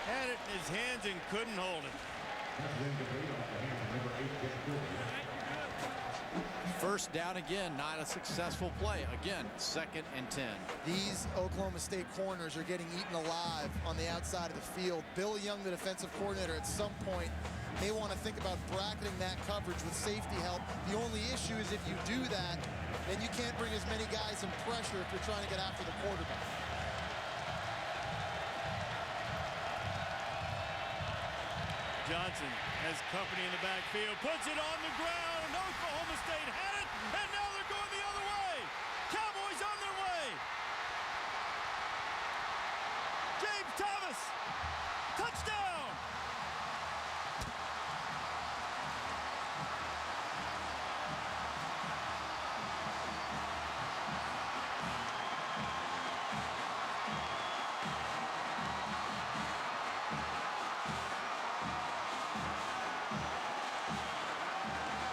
Had it in his hands and couldn't hold it. First down again, not a successful play. Again, 2nd and 10. These Oklahoma State corners are getting eaten alive on the outside of the field. Bill Young, the defensive coordinator, at some point may want to think about bracketing that coverage with safety help. The only issue is if you do that, then you can't bring as many guys in pressure if you're trying to get after the quarterback. Johnson has company in the backfield, puts it on the ground, and Oklahoma State had it, and now they're going the other way. Cowboys on their way. James Thomas, touchdown.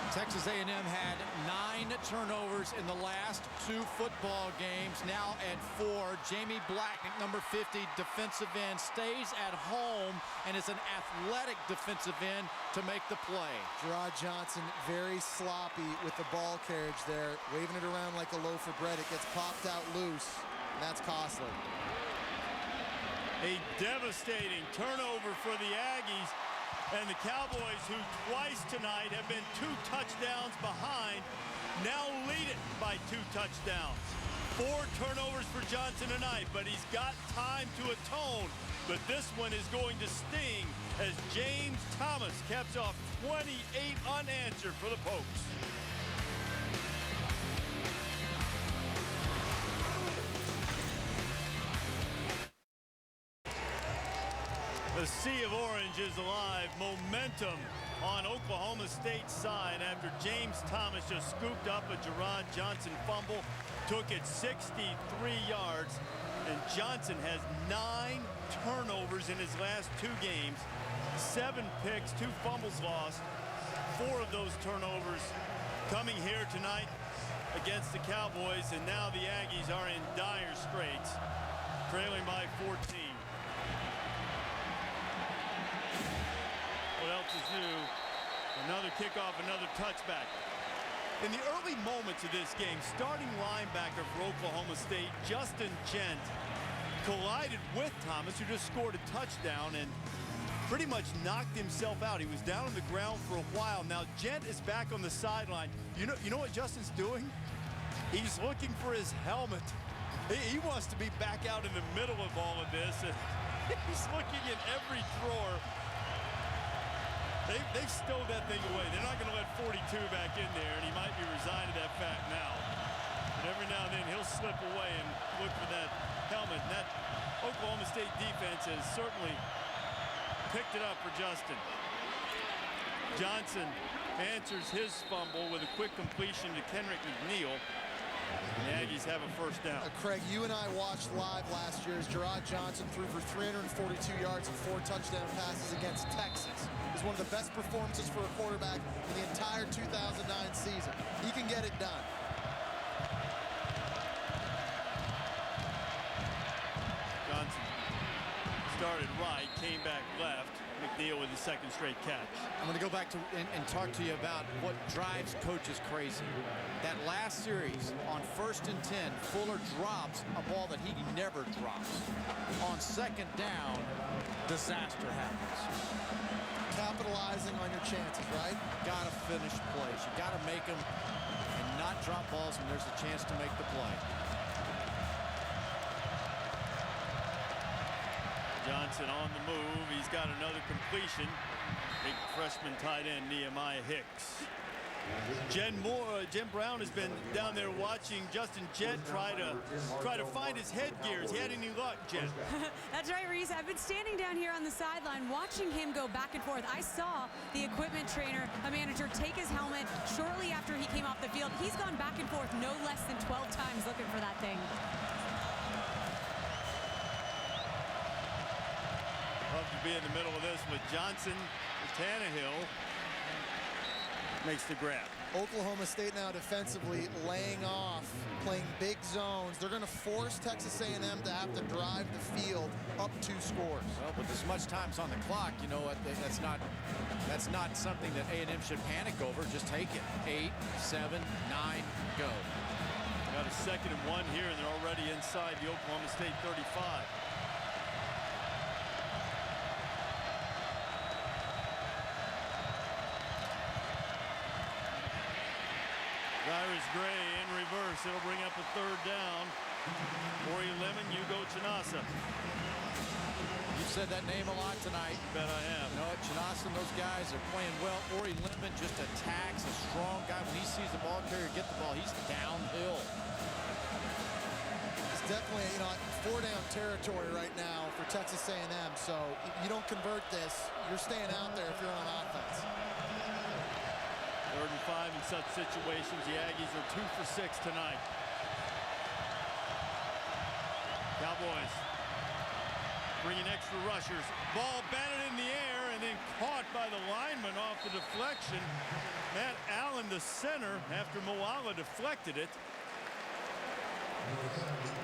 Texas A&M had 9 turnovers in the last 2 football games. Now at 4, Jamie Blacknick, number 50, defensive end, stays at home and is an athletic defensive end to make the play. Jerrod Johnson very sloppy with the ball carriage there, waving it around like a loaf of bread. It gets popped out loose, and that's costly. A devastating turnover for the Aggies. And the Cowboys, who twice tonight have been 2 touchdowns behind, now lead it by 2 touchdowns. 4 turnovers for Johnson tonight, but he's got time to atone. But this one is going to sting as James Thomas caps off 28 unanswered for the Pokes. The sea of orange is alive. Momentum on Oklahoma State's side after James Thomas just scooped up a Jerrod Johnson fumble, took it 63 yards, and Johnson has 9 turnovers in his last 2 games, 7 picks, 2 fumbles lost, 4 of those turnovers coming here tonight against the Cowboys, and now the Aggies are in dire straits, trailing by 14. What else is new? Another kickoff, another touchback. In the early moments of this game, starting linebacker for Oklahoma State, Justin Gent, collided with Thomas, who just scored a touchdown and pretty much knocked himself out. He was down on the ground for a while. Now Gent is back on the sideline. You know what Justin's doing? He's looking for his helmet. He wants to be back out in the middle of all of this. And he's looking in every drawer. They've stowed that thing away. They're not going to let 42 back in there, and he might be resigned to that fact now. Every now and then he'll slip away and look for that helmet. And that Oklahoma State defense has certainly picked it up for Justin. Johnson answers his fumble with a quick completion to Kendrick McNeil. The Aggies have a first down. Craig, you and I watched live last year as Jerrod Johnson threw for 342 yards and 4 touchdown passes against Texas. It was one of the best performances for a quarterback in the entire 2009 season. He can get it done. Johnson started right, came back left. McNeil with his second straight catch. I'm going to go back to and talk to you about what drives coaches crazy. That last series on 1st and 10, Fuller drops a ball that he never drops. On 2nd down, disaster happens. Capitalizing on your chances, right? Got to finish plays. You got to make them and not drop balls when there's a chance to make the play. Johnson on the move. He's got another completion. Big freshman tight end Nehemiah Hicks. Jen Brown has been down there watching Justin Jett try to find his headgear. Has he had any luck, Jen? That's right, Reese. I've been standing down here on the sideline watching him go back and forth. I saw the equipment trainer, a manager, take his helmet shortly after he came off the field. He's gone back and forth no less than 12 times looking for that thing. Love to be in the middle of this with Johnson. Tannehill makes the grab. Oklahoma State now defensively laying off, playing big zones. They're going to force Texas A&M to have to drive the field up 2 scores. Well, but this much time's on the clock. You know what? That's not something that A&M should panic over. Just take it. 8, 7, 9, go. Got a 2nd and 1 here, and they're already inside the Oklahoma State 35. Cyrus Gray in reverse. It'll bring up a 3rd down. Corey Lemon, Hugo Chinasa. You've said that name a lot tonight. Bet I have. You know what? Chinasa and those guys are playing well. Corey Lemon just attacks, a strong guy. When he sees the ball carrier get the ball, he's downhill. It's definitely, 4-down territory right now for Texas A&M. So if you don't convert this, you're staying out there if you're on offense. 3rd and 5 in such situations. The Aggies are 2 for 6 tonight. Cowboys bringing extra rushers. Ball batted in the air and then caught by the lineman off the deflection. Matt Allen, the center, after Moala deflected it.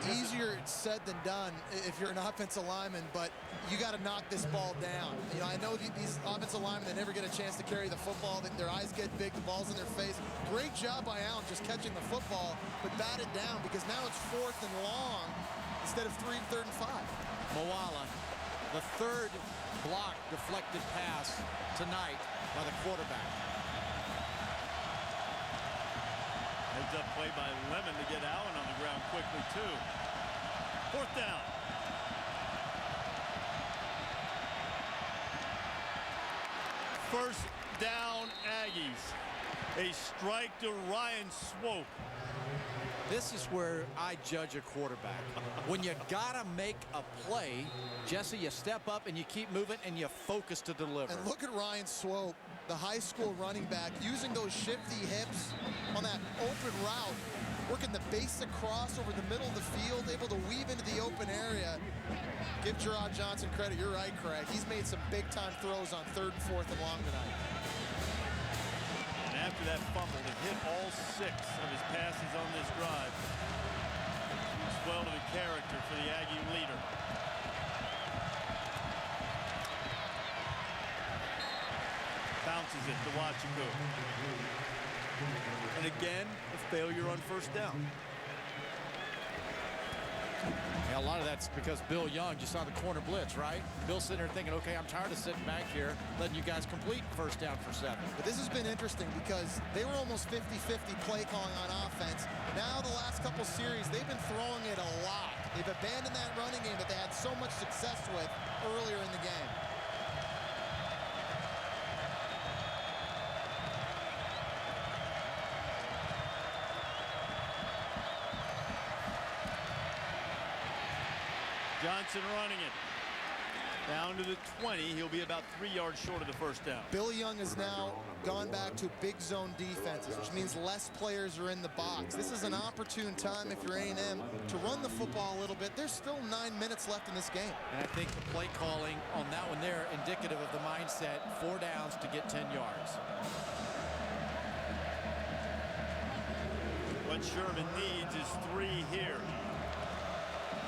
Easier said than done if you're an offensive lineman, but you got to knock this ball down. I know these offensive linemen, they never get a chance to carry the football. Their eyes get big, the ball's in their face. Great job by Allen just catching the football, but bat it down because now it's 4th and long instead of 3rd and 5. Moala, the 3rd block deflected pass tonight by the quarterback. Heads up play by Lemon to get Allen on the ground quickly, too. 4th down. First down, Aggies. A strike to Ryan Swope. This is where I judge a quarterback. When you gotta make a play, Jesse, you step up and you keep moving and you focus to deliver. And look at Ryan Swope, the high school running back, using those shifty hips on that open route, working the basic cross over the middle of the field, able to weave into the open area. Give Jerrod Johnson credit. You're right, Craig. He's made some big-time throws on 3rd and 4th and long tonight. And after that fumble, to hit all 6 of his passes on this drive, speaks well to the character for the Aggie leader. Bounces it to Wachiku. And again, a failure on 1st down. Yeah, a lot of that's because Bill Young just saw the corner blitz, right? Bill's sitting there thinking, okay, I'm tired of sitting back here, letting you guys complete 1st down for 7. But this has been interesting because they were almost 50-50 play calling on offense. Now the last couple series, they've been throwing it a lot. They've abandoned that running game that they had so much success with earlier in the game. Johnson running it. Down to the 20. He'll be about 3 yards short of the first down. Bill Young has now gone back to big zone defenses, which means less players are in the box. This is an opportune time if you're A&M to run the football a little bit. There's still 9 minutes left in this game. And I think the play calling on that one there indicative of the mindset, 4 downs to get 10 yards. What Sherman needs is 3 here.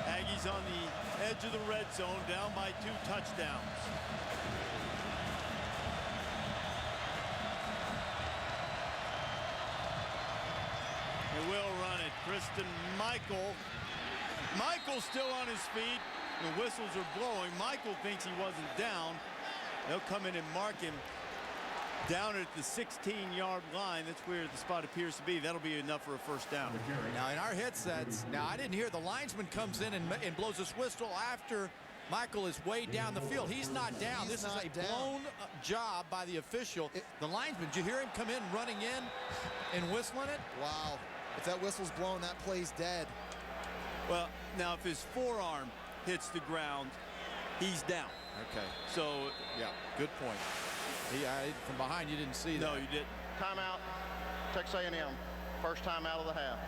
Aggies on the edge of the red zone, down by 2 touchdowns. They will run it. Kristen Michael. Michael's still on his feet. The whistles are blowing. Michael thinks he wasn't down. They'll come in and mark him down at the 16-yard line. That's where the spot appears to be. That'll be enough for a first down. Now in our headsets, I didn't hear the linesman comes in and blows his whistle after Michael is way down the field. He's not down. This is a blown job by the official. The linesman, did you hear him come in, running in and whistling it? Wow. If that whistle's blown, that play's dead. Well, now if his forearm hits the ground, he's down. Okay. So, yeah, good point. From behind, you didn't see that. No, you didn't. Timeout, Texas A&M. First time out of the half.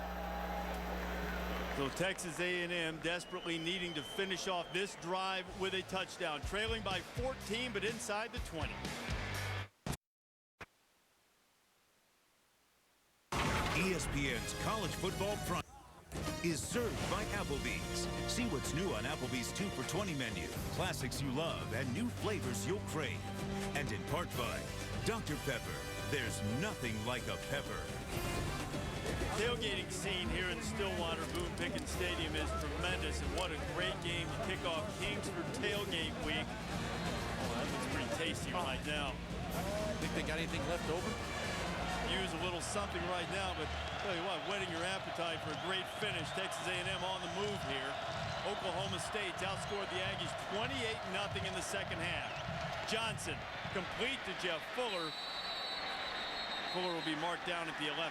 So Texas A&M desperately needing to finish off this drive with a touchdown. Trailing by 14, but inside the 20. ESPN's College Football Prime is served by Applebee's. See what's new on Applebee's 2 for $20 menu. Classics you love and new flavors you'll crave. And in part by Dr. Pepper. There's nothing like a pepper. Tailgating scene here in Stillwater Boone Pickens Stadium is tremendous, and what a great game to kick off Kingsford Tailgate Week. Oh, that looks pretty tasty right now. Think they got anything left over? Use a little something right now, but tell you what, whetting your appetite for a great finish. Texas A&M on the move here. Oklahoma State's outscored the Aggies 28-0 in the second half. Johnson complete to Jeff Fuller. Fuller will be marked down at the 11.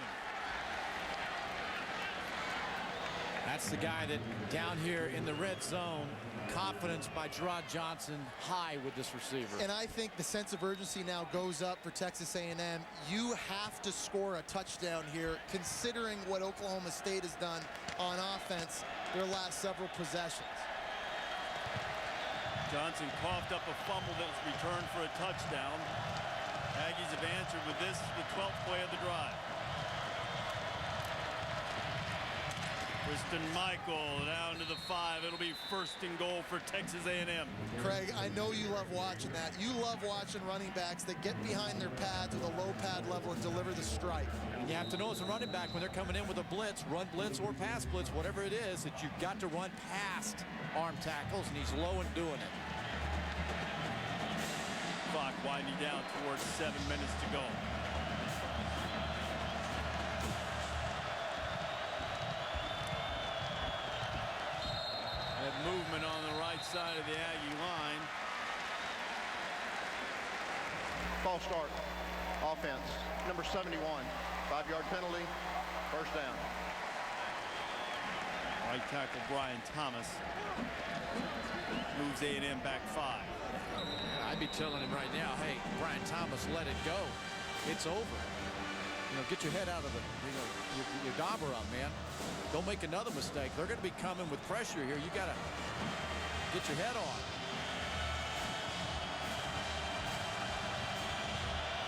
That's the guy that down here in the red zone, confidence by Jerrod Johnson high with this receiver. And I think the sense of urgency now goes up for Texas A&M. You have to score a touchdown here, considering what Oklahoma State has done on offense their last several possessions. Johnson coughed up a fumble that was returned for a touchdown. Aggies have answered with this, the 12th play of the drive. Kristen Michael down to the 5. It'll be first and goal for Texas A&M. Craig, I know you love watching that. You love watching running backs that get behind their pads with a low pad level and deliver the strike. You have to know as a running back when they're coming in with a blitz, run blitz or pass blitz, whatever it is, that you've got to run past arm tackles, and he's low and doing it. Clock winding down towards 7 minutes to go. Movement on the right side of the Aggie line. False start. Offense. Number 71. 5-yard penalty. First down. Right tackle Brian Thomas moves A&M back 5. I'd be telling him right now, hey, Brian Thomas, let it go. It's over. You know, get your head out of the, your dauber up, man. Don't make another mistake. They're going to be coming with pressure here. You got to get your head on.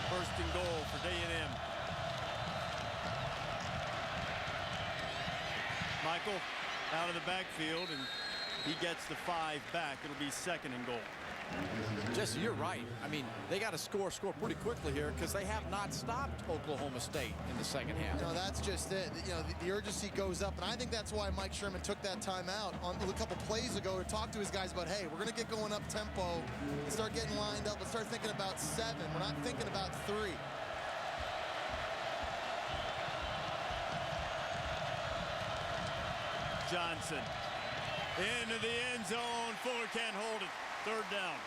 First and goal for A&M. Michael out of the backfield, and he gets the 5 back. It'll be second and goal. Jesse, you're right. I mean, they got to score pretty quickly here because they have not stopped Oklahoma State in the second half. No, that's just it. You know, the urgency goes up, and I think that's why Mike Sherman took that timeout on a couple plays ago to talk to his guys about, hey, we're going to get going up tempo and start getting lined up. Let's start thinking about 7. We're not thinking about 3. Johnson into the end zone. Fuller can't hold it. Third down.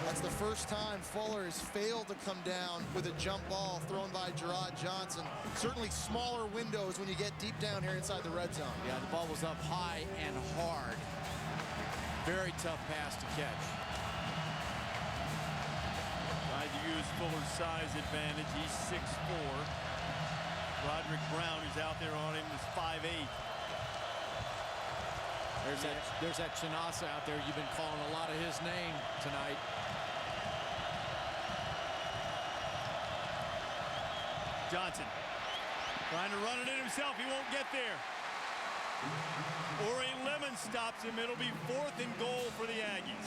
That's It's the first time Fuller has failed to come down with a jump ball thrown by Jerrod Johnson. Certainly smaller windows when you get deep down here inside the red zone. Yeah, the ball was up high and hard. Very tough pass to catch. Tried to use Fuller's size advantage. He's 6'4". Roderick Brown, who's out there on him, is 5'8". There's that Chinasa out there. You've been calling a lot of his name tonight. Johnson trying to run it in himself. He won't get there. Ori Lemon stops him. It'll be 4th and goal for the Aggies.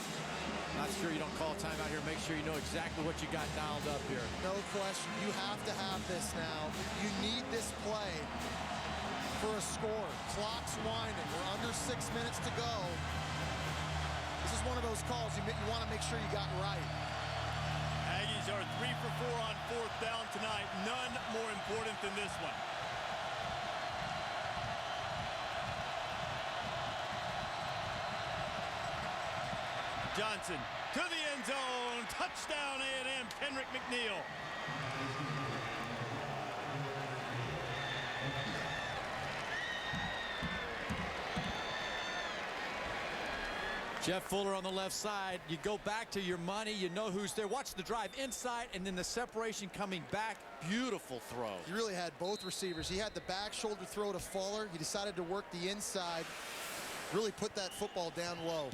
Not sure you don't call timeout here. Make sure you know exactly what you got dialed up here. No question. You have to have this now. You need this play for a score. Clock's winding. We're under 6 minutes to go. This is one of those calls you want to make sure you got right. Aggies are 3 for 4 on 4th down tonight. None more important than this one. Johnson to the end zone. Touchdown A&M. Kendrick McNeil. Jeff Fuller on the left side. You go back to your money. You know who's there. Watch the drive inside and then the separation coming back. Beautiful throw. He really had both receivers. He had the back shoulder throw to Fuller. He decided to work the inside. Really put that football down low.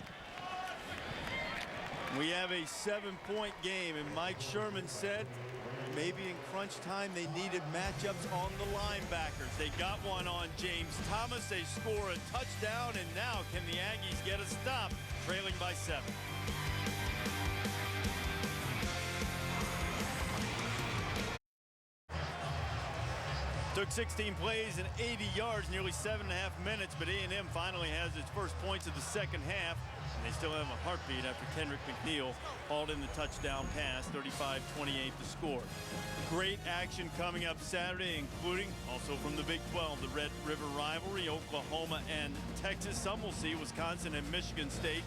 We have a 7-point game, and Mike Sherman said maybe in crunch time they needed matchups on the linebackers. They got one on James Thomas. They score a touchdown, and now can the Aggies get a stop, trailing by 7. Took 16 plays and 80 yards, nearly 7.5 minutes, but A&M finally has its first points of the second half. And they still have a heartbeat after Kendrick McNeil hauled in the touchdown pass, 35-28 the score. Great action coming up Saturday, including also from the Big 12, the Red River rivalry, Oklahoma and Texas. Some will see Wisconsin and Michigan State.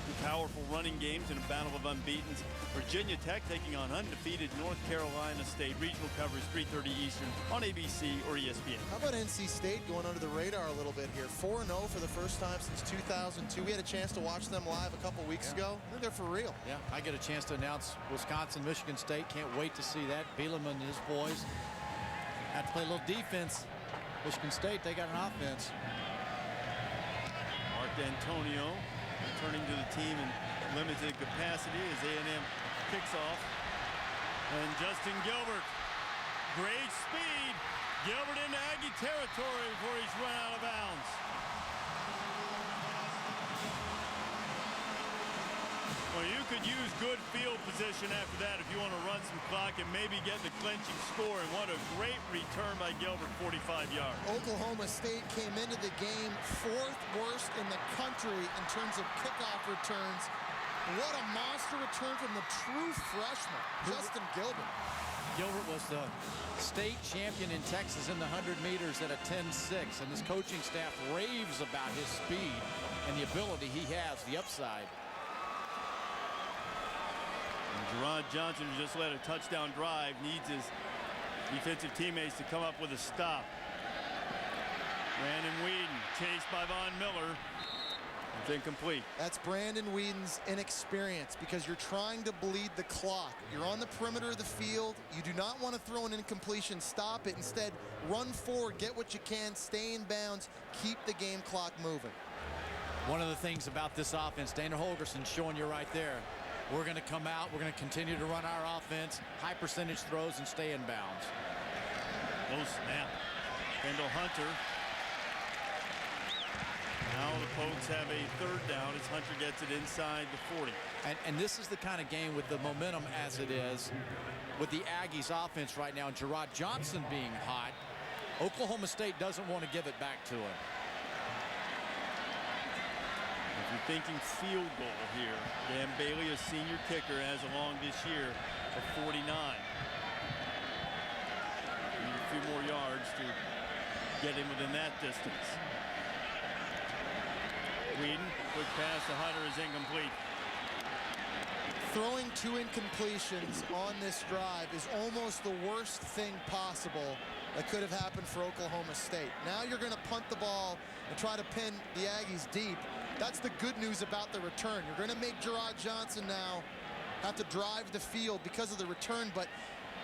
Two powerful running games in a battle of unbeatens. Virginia Tech taking on undefeated North Carolina State. Regional coverage 3:30 Eastern on ABC or ESPN. How about NC State going under the radar a little bit here? 4-0 for the first time since 2002. We had a chance to watch them live a couple weeks ago. I think they're for real. Yeah, I get a chance to announce Wisconsin, Michigan State. Can't wait to see that. Bielema and his boys have to play a little defense. Michigan State, they got an offense. Mark D'Antonio returning to the team in limited capacity as A&M kicks off. And Justin Gilbert, great speed. Gilbert into Aggie territory before he's run out of bounds. Well, you could use good field position after that if you want to run some clock and maybe get the clinching score. And what a great return by Gilbert, 45 yards. Oklahoma State came into the game 4th worst in the country in terms of kickoff returns. What a monster return from the true freshman, Justin Gilbert. Gilbert was the state champion in Texas in the 100 meters at a 10.6, and his coaching staff raves about his speed and the ability he has, the upside. And Jerrod Johnson, who just led a touchdown drive, needs his defensive teammates to come up with a stop. Brandon Weeden chased by Von Miller. It's incomplete. That's Brandon Weeden's inexperience because you're trying to bleed the clock. You're on the perimeter of the field. You do not want to throw an incompletion. Stop it. Instead, run forward, get what you can, stay in bounds, keep the game clock moving. One of the things about this offense, Dana Holgorsen showing you right there, we're going to come out, we're going to continue to run our offense, high percentage throws, and stay in bounds. Oh, snap. Kendall Hunter. Now the Pokes have a 3rd down as Hunter gets it inside the 40. And this is the kind of game with the momentum as it is with the Aggies offense right now, and Jerrod Johnson being hot. Oklahoma State doesn't want to give it back to him. If you're thinking field goal here, Dan Bailey, a senior kicker, has along this year of 49. Need a few more yards to get him within that distance. Weeden, quick pass to Hunter is incomplete. Throwing 2 incompletions on this drive is almost the worst thing possible that could have happened for Oklahoma State. Now you're going to punt the ball and try to pin the Aggies deep. That's the good news about the return. You're going to make Jerrod Johnson now have to drive the field because of the return, but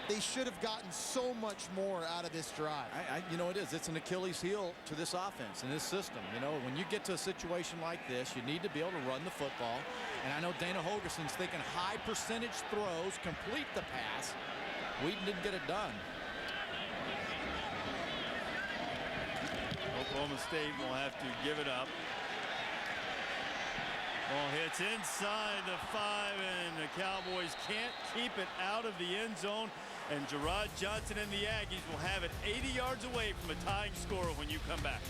they should have gotten so much more out of this drive. You know, it's an Achilles heel to this offense and this system. You know, when you get to a situation like this, you need to be able to run the football. And I know Dana Holgerson's thinking high percentage throws, complete the pass. Weeden didn't get it done. Oklahoma State will have to give it up. Ball hits inside the 5, and the Cowboys can't keep it out of the end zone. And Jerrod Johnson and the Aggies will have it 80 yards away from a tying score when you come back.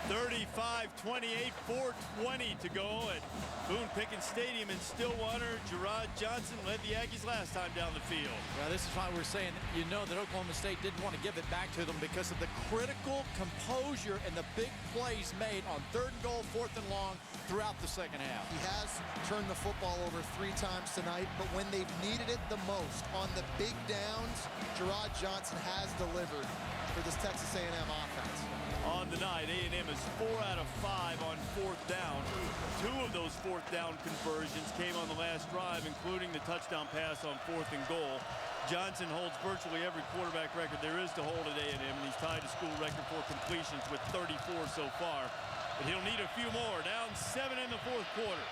35-28, 4:20 to go at Boone-Pickens Stadium in Stillwater. Jerrod Johnson led the Aggies last time down the field. Well, this is why we're saying, you know, that Oklahoma State didn't want to give it back to them because of the critical composure and the big plays made on 3rd and goal, 4th and long throughout the second half. He has turned the football over 3 times tonight, but when they've needed it the most on the big downs, Jerrod Johnson has delivered for this Texas A&M offense. On the night, A&M is 4 out of 5 on 4th down. 2 of those 4th down conversions came on the last drive, including the touchdown pass on 4th and goal. Johnson holds virtually every quarterback record there is to hold at A&M, and he's tied a school record for completions with 34 so far. But he'll need a few more. Down 7 in the 4th quarter.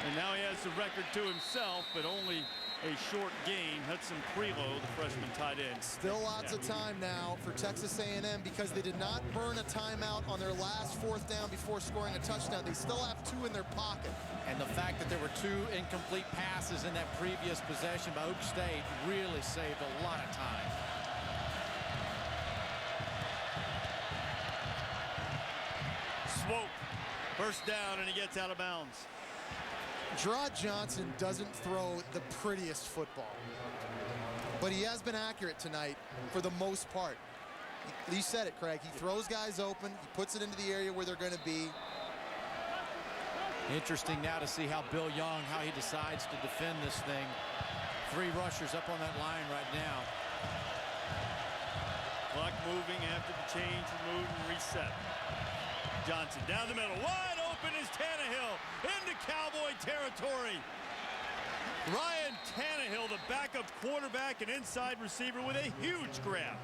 And now he has the record to himself, but only a short gain. Hudson Prelo, the freshman tight end. Still lots of time now for Texas A&M because they did not burn a timeout on their last 4th down before scoring a touchdown. They still have 2 in their pocket. And the fact that there were 2 incomplete passes in that previous possession by Oak State really saved a lot of time. Swope, first down, and he gets out of bounds. Jerrod Johnson doesn't throw the prettiest football, but he has been accurate tonight for the most part. You said it, Craig. He throws guys open. He puts it into the area where they're going to be. Interesting now to see how Bill Young, how he decides to defend this thing. 3 rushers up on that line right now. Clock moving after the change, removed and reset. Johnson down the middle, wide open is Tannehill into Cowboy territory. Ryan Tannehill, the backup quarterback and inside receiver, with a huge grab.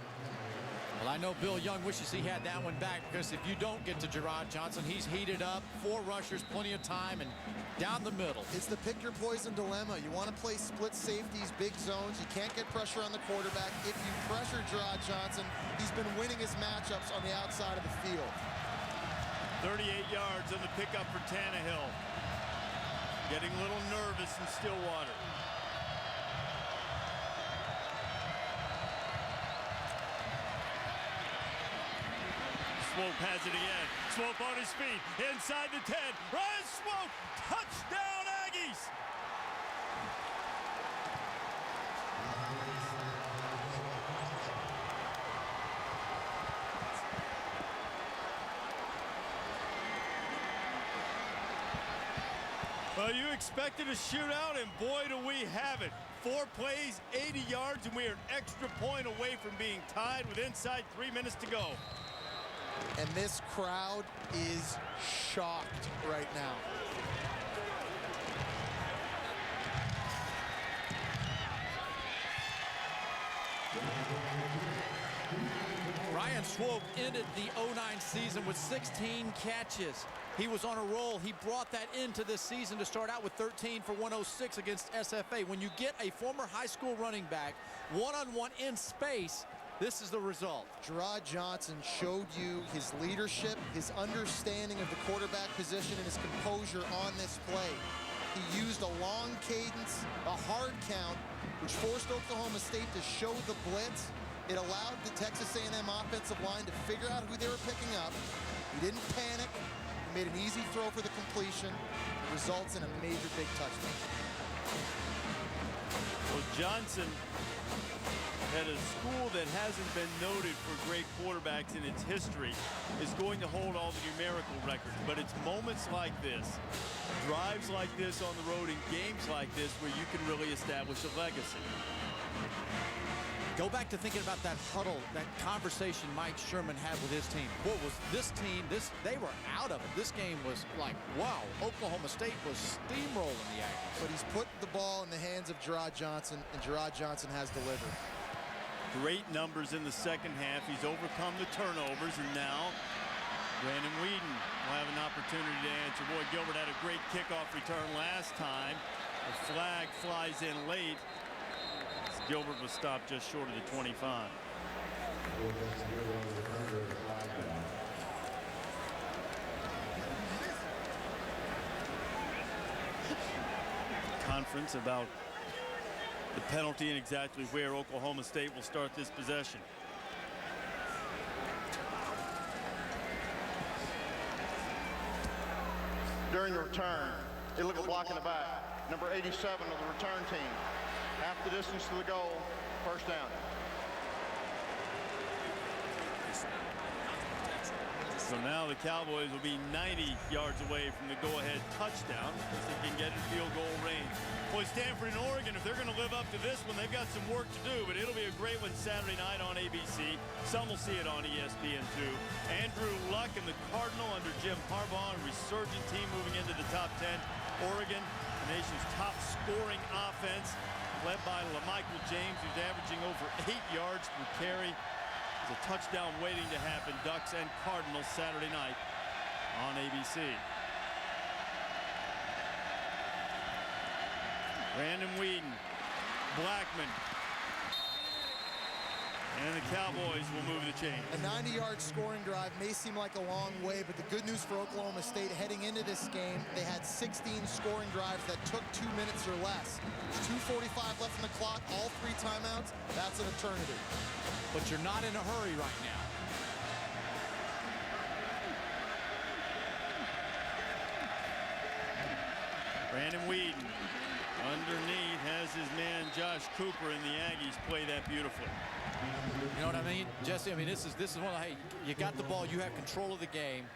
Well, I know Bill Young wishes he had that one back, because if you don't get to Jerrod Johnson, he's heated up. 4 rushers, plenty of time, and down the middle. It's the pick your poison dilemma. You want to play split safeties, big zones. You can't get pressure on the quarterback. If you pressure Jerrod Johnson, he's been winning his matchups on the outside of the field. 38 yards on the pickup for Tannehill. Getting a little nervous in Stillwater. Swope has it again. Swope on his feet. Inside the 10. Ryan Swope. Touchdown, Aggies. Well, you expected a shootout, and boy, do we have it. 4 plays, 80 yards, and we are an extra point away from being tied with inside 3 minutes to go. And this crowd is shocked right now. Ryan Swope ended the 09 season with 16 catches. He was on a roll. He brought that into this season to start out with 13 for 106 against SFA. When you get a former high school running back one-on-one in space, this is the result. Jerrod Johnson showed you his leadership, his understanding of the quarterback position, and his composure on this play. He used a long cadence, a hard count, which forced Oklahoma State to show the blitz. It allowed the Texas A&M offensive line to figure out who they were picking up. He didn't panic. He made an easy throw for the completion. It results in a major big touchdown. Well, Johnson that a school that hasn't been noted for great quarterbacks in its history is going to hold all the numerical records. But it's moments like this, drives like this on the road, in games like this, where you can really establish a legacy. Go back to thinking about that huddle, that conversation Mike Sherman had with his team. What was this team? They were out of it. This game was like, wow, Oklahoma State was steamrolling the Aggies. But he's put the ball in the hands of Jerrod Johnson, and Jerrod Johnson has delivered. Great numbers in the second half. He's overcome the turnovers, and now Brandon Weeden will have an opportunity to answer. Boy, Gilbert had a great kickoff return last time. The flag flies in late. Gilbert was stopped just short of the 25. Conference about the penalty and exactly where Oklahoma State will start this possession. During the return, illegal block in the back. Number 87 of the return team. Half the distance to the goal, first down. So now the Cowboys will be 90 yards away from the go-ahead touchdown because they can get in field goal range. Boy, Stanford and Oregon, if they're going to live up to this one, they've got some work to do, but it'll be a great one Saturday night on ABC. Some will see it on ESPN2. Andrew Luck and the Cardinal under Jim Harbaugh, a resurgent team moving into the top 10. Oregon, the nation's top scoring offense, led by LaMichael James, who's averaging over 8 yards per carry. There's a touchdown waiting to happen. Ducks and Cardinals Saturday night on ABC. Brandon Weeden, Blackman, and the Cowboys will move the chain. A 90-yard scoring drive may seem like a long way, but the good news for Oklahoma State heading into this game, they had 16 scoring drives that took 2 minutes or less. There's 2:45 left in the clock, all 3 timeouts. That's an eternity. But you're not in a hurry right now. Brandon Weeden underneath has his man Josh Cooper, and the Aggies play that beautifully. You know what I mean, Jesse? I mean, this is one of, hey, you got the ball, you have control of the game.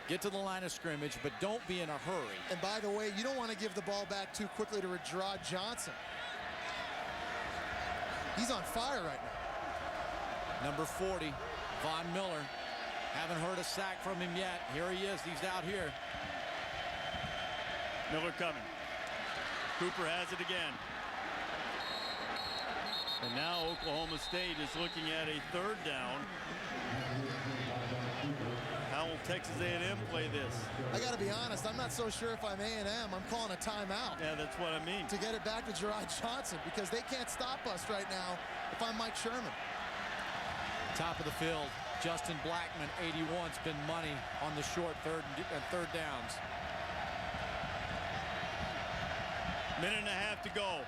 Get to the line of scrimmage, but don't be in a hurry. And by the way, you don't want to give the ball back too quickly to Jerrod Johnson. He's on fire right now. Number 40, Von Miller. Haven't heard a sack from him yet. Here he is. He's out here. Miller coming. Cooper has it again. And now Oklahoma State is looking at a 3rd down. How will Texas A&M play this? I got to be honest, I'm not so sure if I'm A&M. I'm calling a timeout. Yeah, that's what I mean. To get it back to Jerrod Johnson, because they can't stop us right now if I'm Mike Sherman. Top of the field, Justin Blackman, 81, spend money on the short third downs. Minute and a half to go.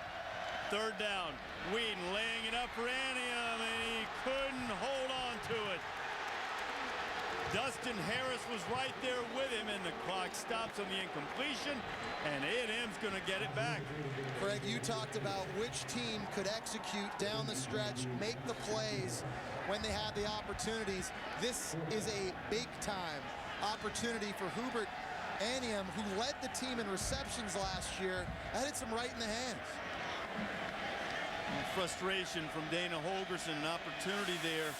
3rd down. Weeden laying it up for A&M, and he couldn't hold on to it. Dustin Harris was right there with him, and the clock stops on the incompletion, and A&M's going to get it back. Craig, you talked about which team could execute down the stretch, make the plays when they have the opportunities. This is a big-time opportunity for Hubert Anium, who led the team in receptions last year. That hits him right in the hands. Frustration from Dana Holgorsen, an opportunity there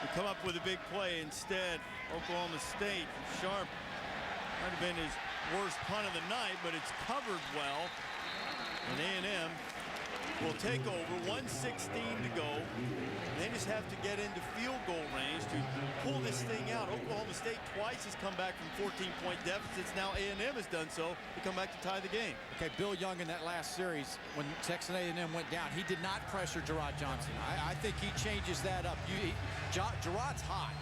to come up with a big play. Instead, Oklahoma State, Sharp, might have been his worst punt of the night, but it's covered well. And A&M will take over, 1:16 to go. They just have to get into field goal range to pull this thing out. Oklahoma State twice has come back from 14-point deficits. Now A&M has done so to come back to tie the game. Okay, Bill Young in that last series, when Texas A&M went down, he did not pressure Jerrod Johnson. I think he changes that up. Jerrod's hot.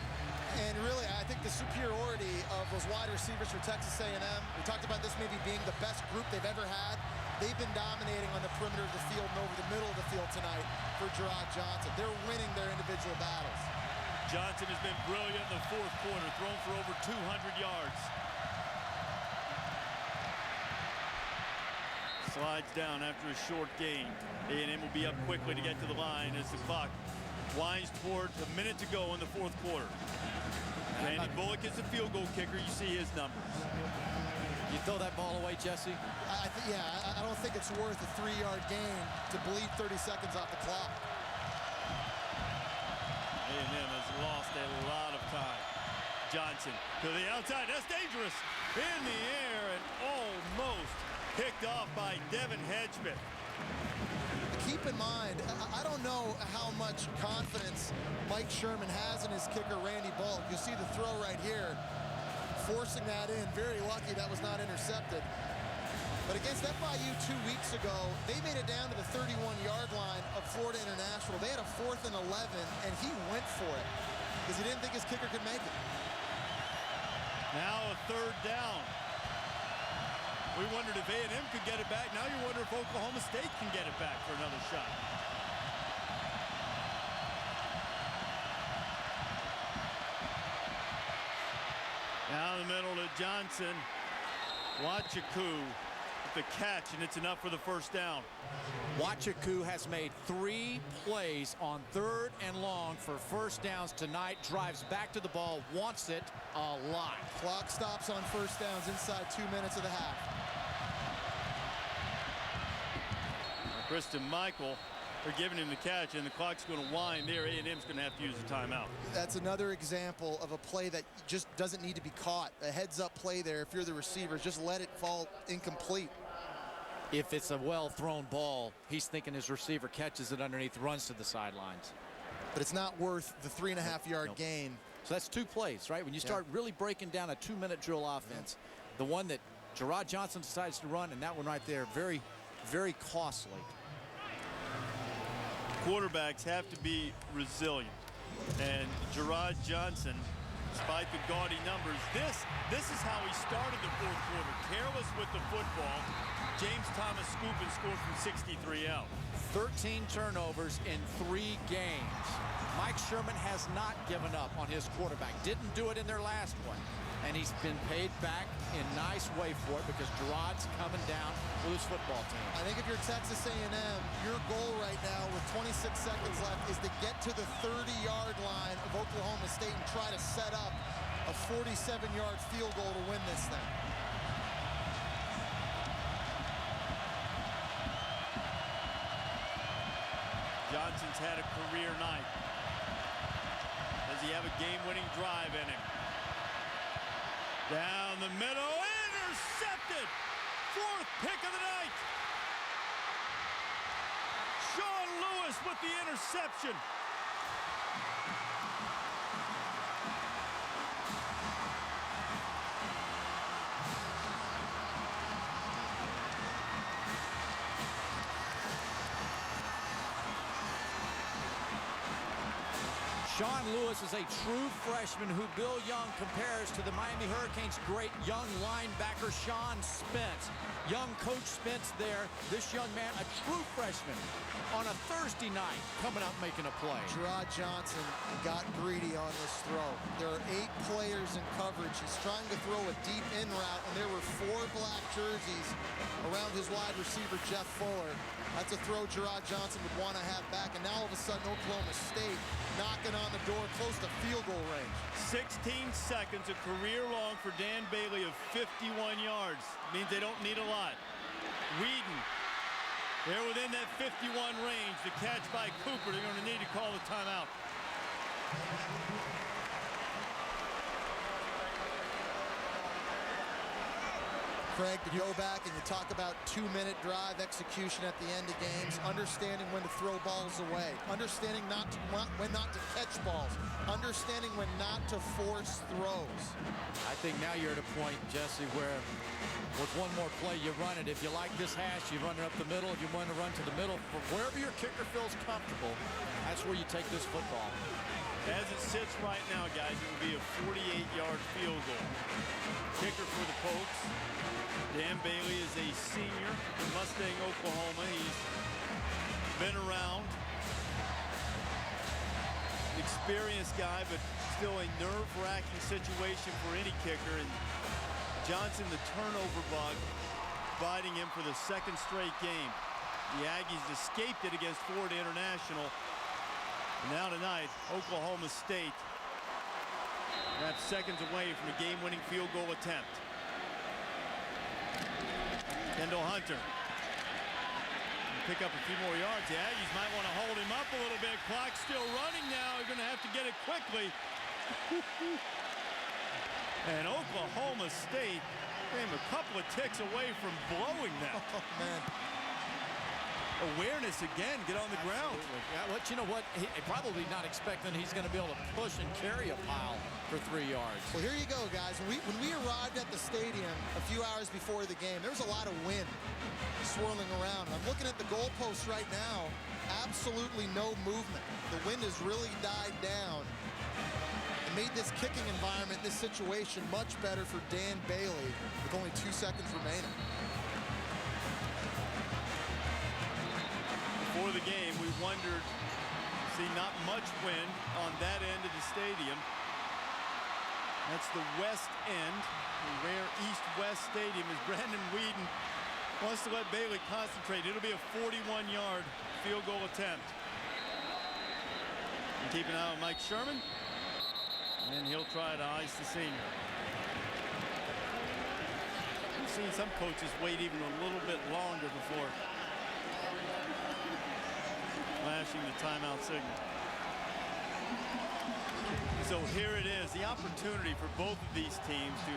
And really, I think the superiority of those wide receivers for Texas A&M, we talked about this maybe being the best group they've ever had. They've been dominating on the perimeter of the field and over the middle of the field tonight for Jerrod Johnson. They're winning their individual battles. Johnson has been brilliant in the 4th quarter, thrown for over 200 yards. Slides down after a short gain. A&M will be up quickly to get to the line as the clock winds toward a minute to go in the fourth quarter. Randy Bullock is the field goal kicker. You see his numbers. You throw that ball away, Jesse? I don't think it's worth a 3-yard gain to bleed 30 seconds off the clock. A&M has lost a lot of time. Johnson to the outside. That's dangerous. In the air and almost picked off by Devin Hedgemith. Keep in mind, I don't know how much confidence Mike Sherman has in his kicker, Randy Bullock. You see the throw right here, forcing that in. Very lucky that was not intercepted. But against FIU 2 weeks ago, they made it down to the 31-yard line of Florida International. They had a 4th and 11, and he went for it because he didn't think his kicker could make it. Now a 3rd down. We wondered if A&M could get it back. Now you wonder if Oklahoma State can get it back for another shot. Down the middle to Johnson. Wachaku with the catch, and it's enough for the 1st down. Wachaku has made 3 plays on 3rd and long for 1st downs tonight. Drives back to the ball, wants it a lot. Clock stops on 1st downs inside 2 minutes of the half. Kristen Michael, they're giving him the catch, and the clock's going to wind there. A&M's going to have to use a timeout. That's another example of a play that just doesn't need to be caught. A heads-up play there. If you're the receiver, just let it fall incomplete. If it's a well-thrown ball, he's thinking his receiver catches it underneath, runs to the sidelines. But it's not worth the 3.5-yard gain. So that's 2 plays, right? When you start really breaking down a 2-minute drill offense, the one that Jerrod Johnson decides to run, and that one right there, very, very costly. Quarterbacks have to be resilient, and Jerrod Johnson, despite the gaudy numbers, this is how he started the 4th quarter. Careless with the football. James Thomas scooped and scored from 63 out. 13 turnovers in 3 games. Mike Sherman has not given up on his quarterback. Didn't do it in their last one. And he's been paid back in a nice way for it because Jerrod's coming down with his football team. I think if you're Texas A&M, your goal right now with 26 seconds left is to get to the 30-yard line of Oklahoma State and try to set up a 47-yard field goal to win this thing. Johnson's had a career night. Does he have a game-winning drive in him? Down the middle, intercepted! 4th pick of the night! Shaun Lewis with the interception. Shaun Lewis is a true freshman who Bill Young compares to the Miami Hurricanes' great young linebacker Sean Spence. Young Coach Spence there, this young man, a true freshman on a Thursday night, coming up making a play. Jerrod Johnson got greedy on this throw. There are 8 players in coverage. He's trying to throw a deep in route, and there were 4 black jerseys around his wide receiver, Jeff Fuller. That's a throw Jerrod Johnson would want to have back, and now all of a sudden Oklahoma State knocking on the door close to field goal range. 16 seconds, a career long for Dan Bailey of 51 yards. Means they don't need a lot. Weeden, they're within that 51 range. The catch by Cooper, they're going to need to call the timeout. Craig, to go back and you talk about 2-minute drive execution at the end of games, understanding when to throw balls away, understanding when not to catch balls, understanding when not to force throws. I think now you're at a point, Jesse, where with one more play, you run it. If you like this hash, you run it up the middle. If you want to run to the middle, wherever your kicker feels comfortable, that's where you take this football. As it sits right now, guys, it would be a 48-yard field goal. Kicker for the Pokes. Dan Bailey is a senior in Mustang, Oklahoma. He's been around. An experienced guy, but still a nerve-wracking situation for any kicker. And Johnson, the turnover bug. biting him for the second straight game. The Aggies escaped it against Florida International. And now tonight, Oklahoma State wraps seconds away from a game-winning field goal attempt. Kendall Hunter. Pick up a few more yards. The Aggies might want to hold him up a little bit. Clock's still running now. They're going to have to get it quickly. And Oklahoma State came a couple of ticks away from blowing that. Oh, man. Awareness again, get on the ground. Yeah, you know what? Probably not expecting he's going to be able to push and carry a pile for 3 yards. Well, here you go, guys. When we arrived at the stadium a few hours before the game, there was a lot of wind swirling around. I'm looking at the goalposts right now. Absolutely no movement. The wind has really died down and made this kicking environment, this situation, much better for Dan Bailey with only 2 seconds remaining. Before the game, we wondered, see not much wind on that end of the stadium. That's the west end, the rare east-west stadium, as Brandon Weeden wants to let Bailey concentrate. It'll be a 41-yard field goal attempt. And keep an eye on Mike Sherman, and he'll try to ice the senior. I've seen some coaches wait even a little bit longer before flashing the timeout signal. So here it is, the opportunity for both of these teams to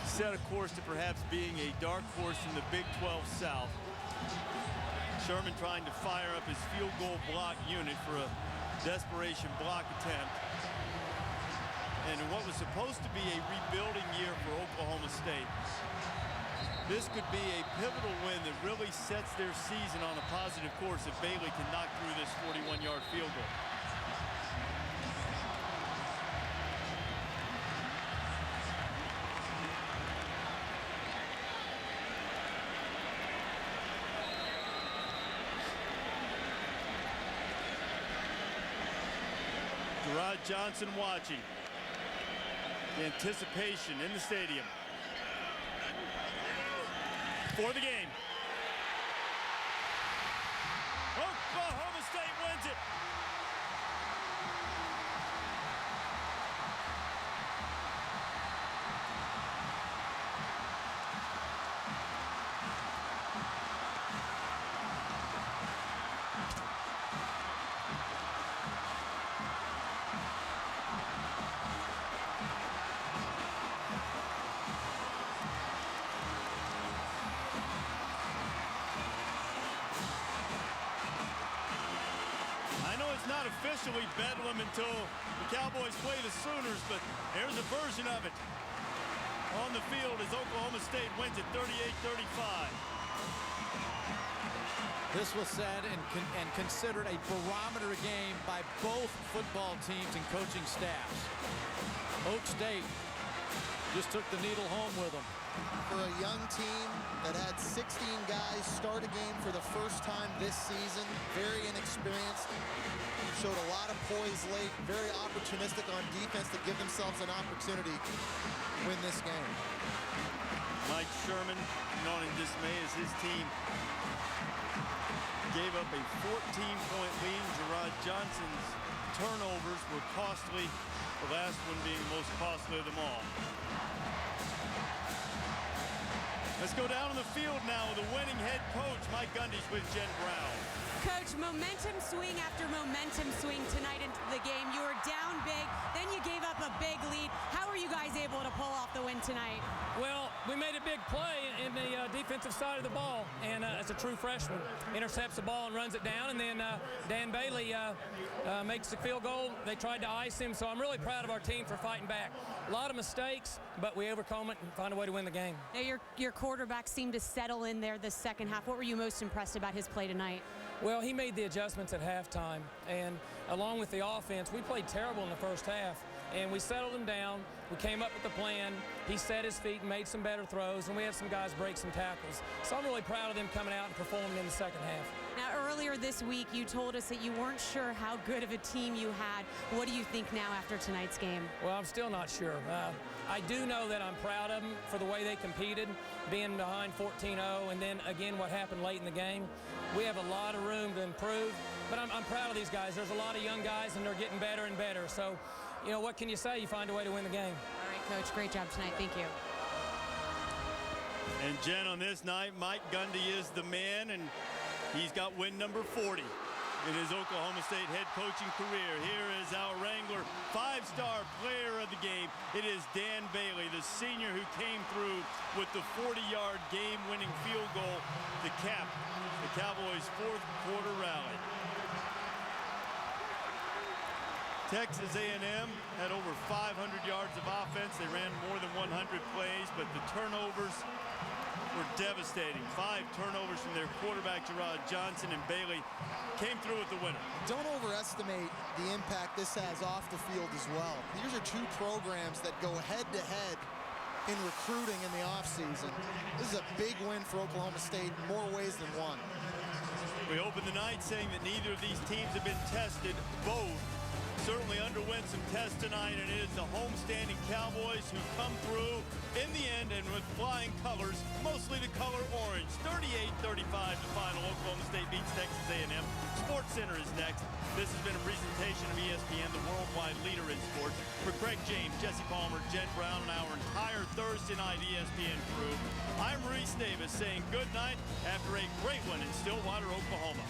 set a course to perhaps being a dark horse in the Big 12 South. Sherman trying to fire up his field goal block unit for a desperation block attempt. And in what was supposed to be a rebuilding year for Oklahoma State, this could be a pivotal win that really sets their season on a positive course if Bailey can knock through this 41-yard field goal. Jerrod Johnson watching. The anticipation in the stadium for the game. Oklahoma State wins it. Not officially bedlam until the Cowboys play the Sooners, but here's a version of it on the field as Oklahoma State wins it 38-35. This was said and considered a barometer game by both football teams and coaching staffs. Oak State just took the needle home with them. For a young team that had 16 guys start a game for the first time this season, very inexperienced, showed a lot of poise late, very opportunistic on defense to give themselves an opportunity to win this game. Mike Sherman known in dismay as his team gave up a 14-point lead. Jerrod Johnson's turnovers were costly, the last one being the most costly of them all. Let's go down on the field now with the winning head coach, Mike Gundy's with Jen Brown. Coach, momentum swing after momentum swing tonight into the game. You were down big, then you gave up a big lead. How are you guys able to pull off the win tonight? Well, we made a big play in the defensive side of the ball, and it's a true freshman. Intercepts the ball and runs it down, and then Dan Bailey makes the field goal. They tried to ice him, so I'm really proud of our team for fighting back. A lot of mistakes, but we overcome it and find a way to win the game. Now your quarterback seemed to settle in there the second half. What were you most impressed about his play tonight? Well, he made the adjustments at halftime, and along with the offense, we played terrible in the first half, and we settled him down. We came up with the plan. He set his feet and made some better throws, and we had some guys break some tackles. So I'm really proud of them coming out and performing in the second half. Now, earlier this week, you told us that you weren't sure how good of a team you had. What do you think now after tonight's game? Well, I'm still not sure. I do know that I'm proud of them for the way they competed, being behind 14-0, and then again what happened late in the game. We have a lot of room to improve, but I'm proud of these guys. There's a lot of young guys, and they're getting better and better. So, you know, what can you say? You find a way to win the game. All right, Coach. Great job tonight. Thank you. And Jen, on this night, Mike Gundy is the man, and he's got win number 40 in his Oklahoma State head coaching career. Here is our Wrangler, 5-star player of the game. It is Dan Bailey, the senior who came through with the 40-yard game-winning field goal to cap the Cowboys' fourth quarter rally. Texas A&M had over 500 yards of offense. They ran more than 100 plays, but the turnovers were devastating. 5 turnovers from their quarterback, Jerrod Johnson, and Bailey came through with the winner. Don't overestimate the impact this has off the field as well. These are two programs that go head-to-head in recruiting in the offseason. This is a big win for Oklahoma State in more ways than one. We opened the night saying that neither of these teams have been tested. Both certainly underwent some tests tonight, and it is the homestanding Cowboys who come through in the end and with flying colors, mostly the color orange. 38-35 the final. Oklahoma State beats Texas A&M. Sports Center is next. This has been a presentation of ESPN, the worldwide leader in sports. For Craig James, Jesse Palmer, Jen Brown, and our entire Thursday night ESPN crew, I'm Reese Davis saying good night after a great one in Stillwater, Oklahoma.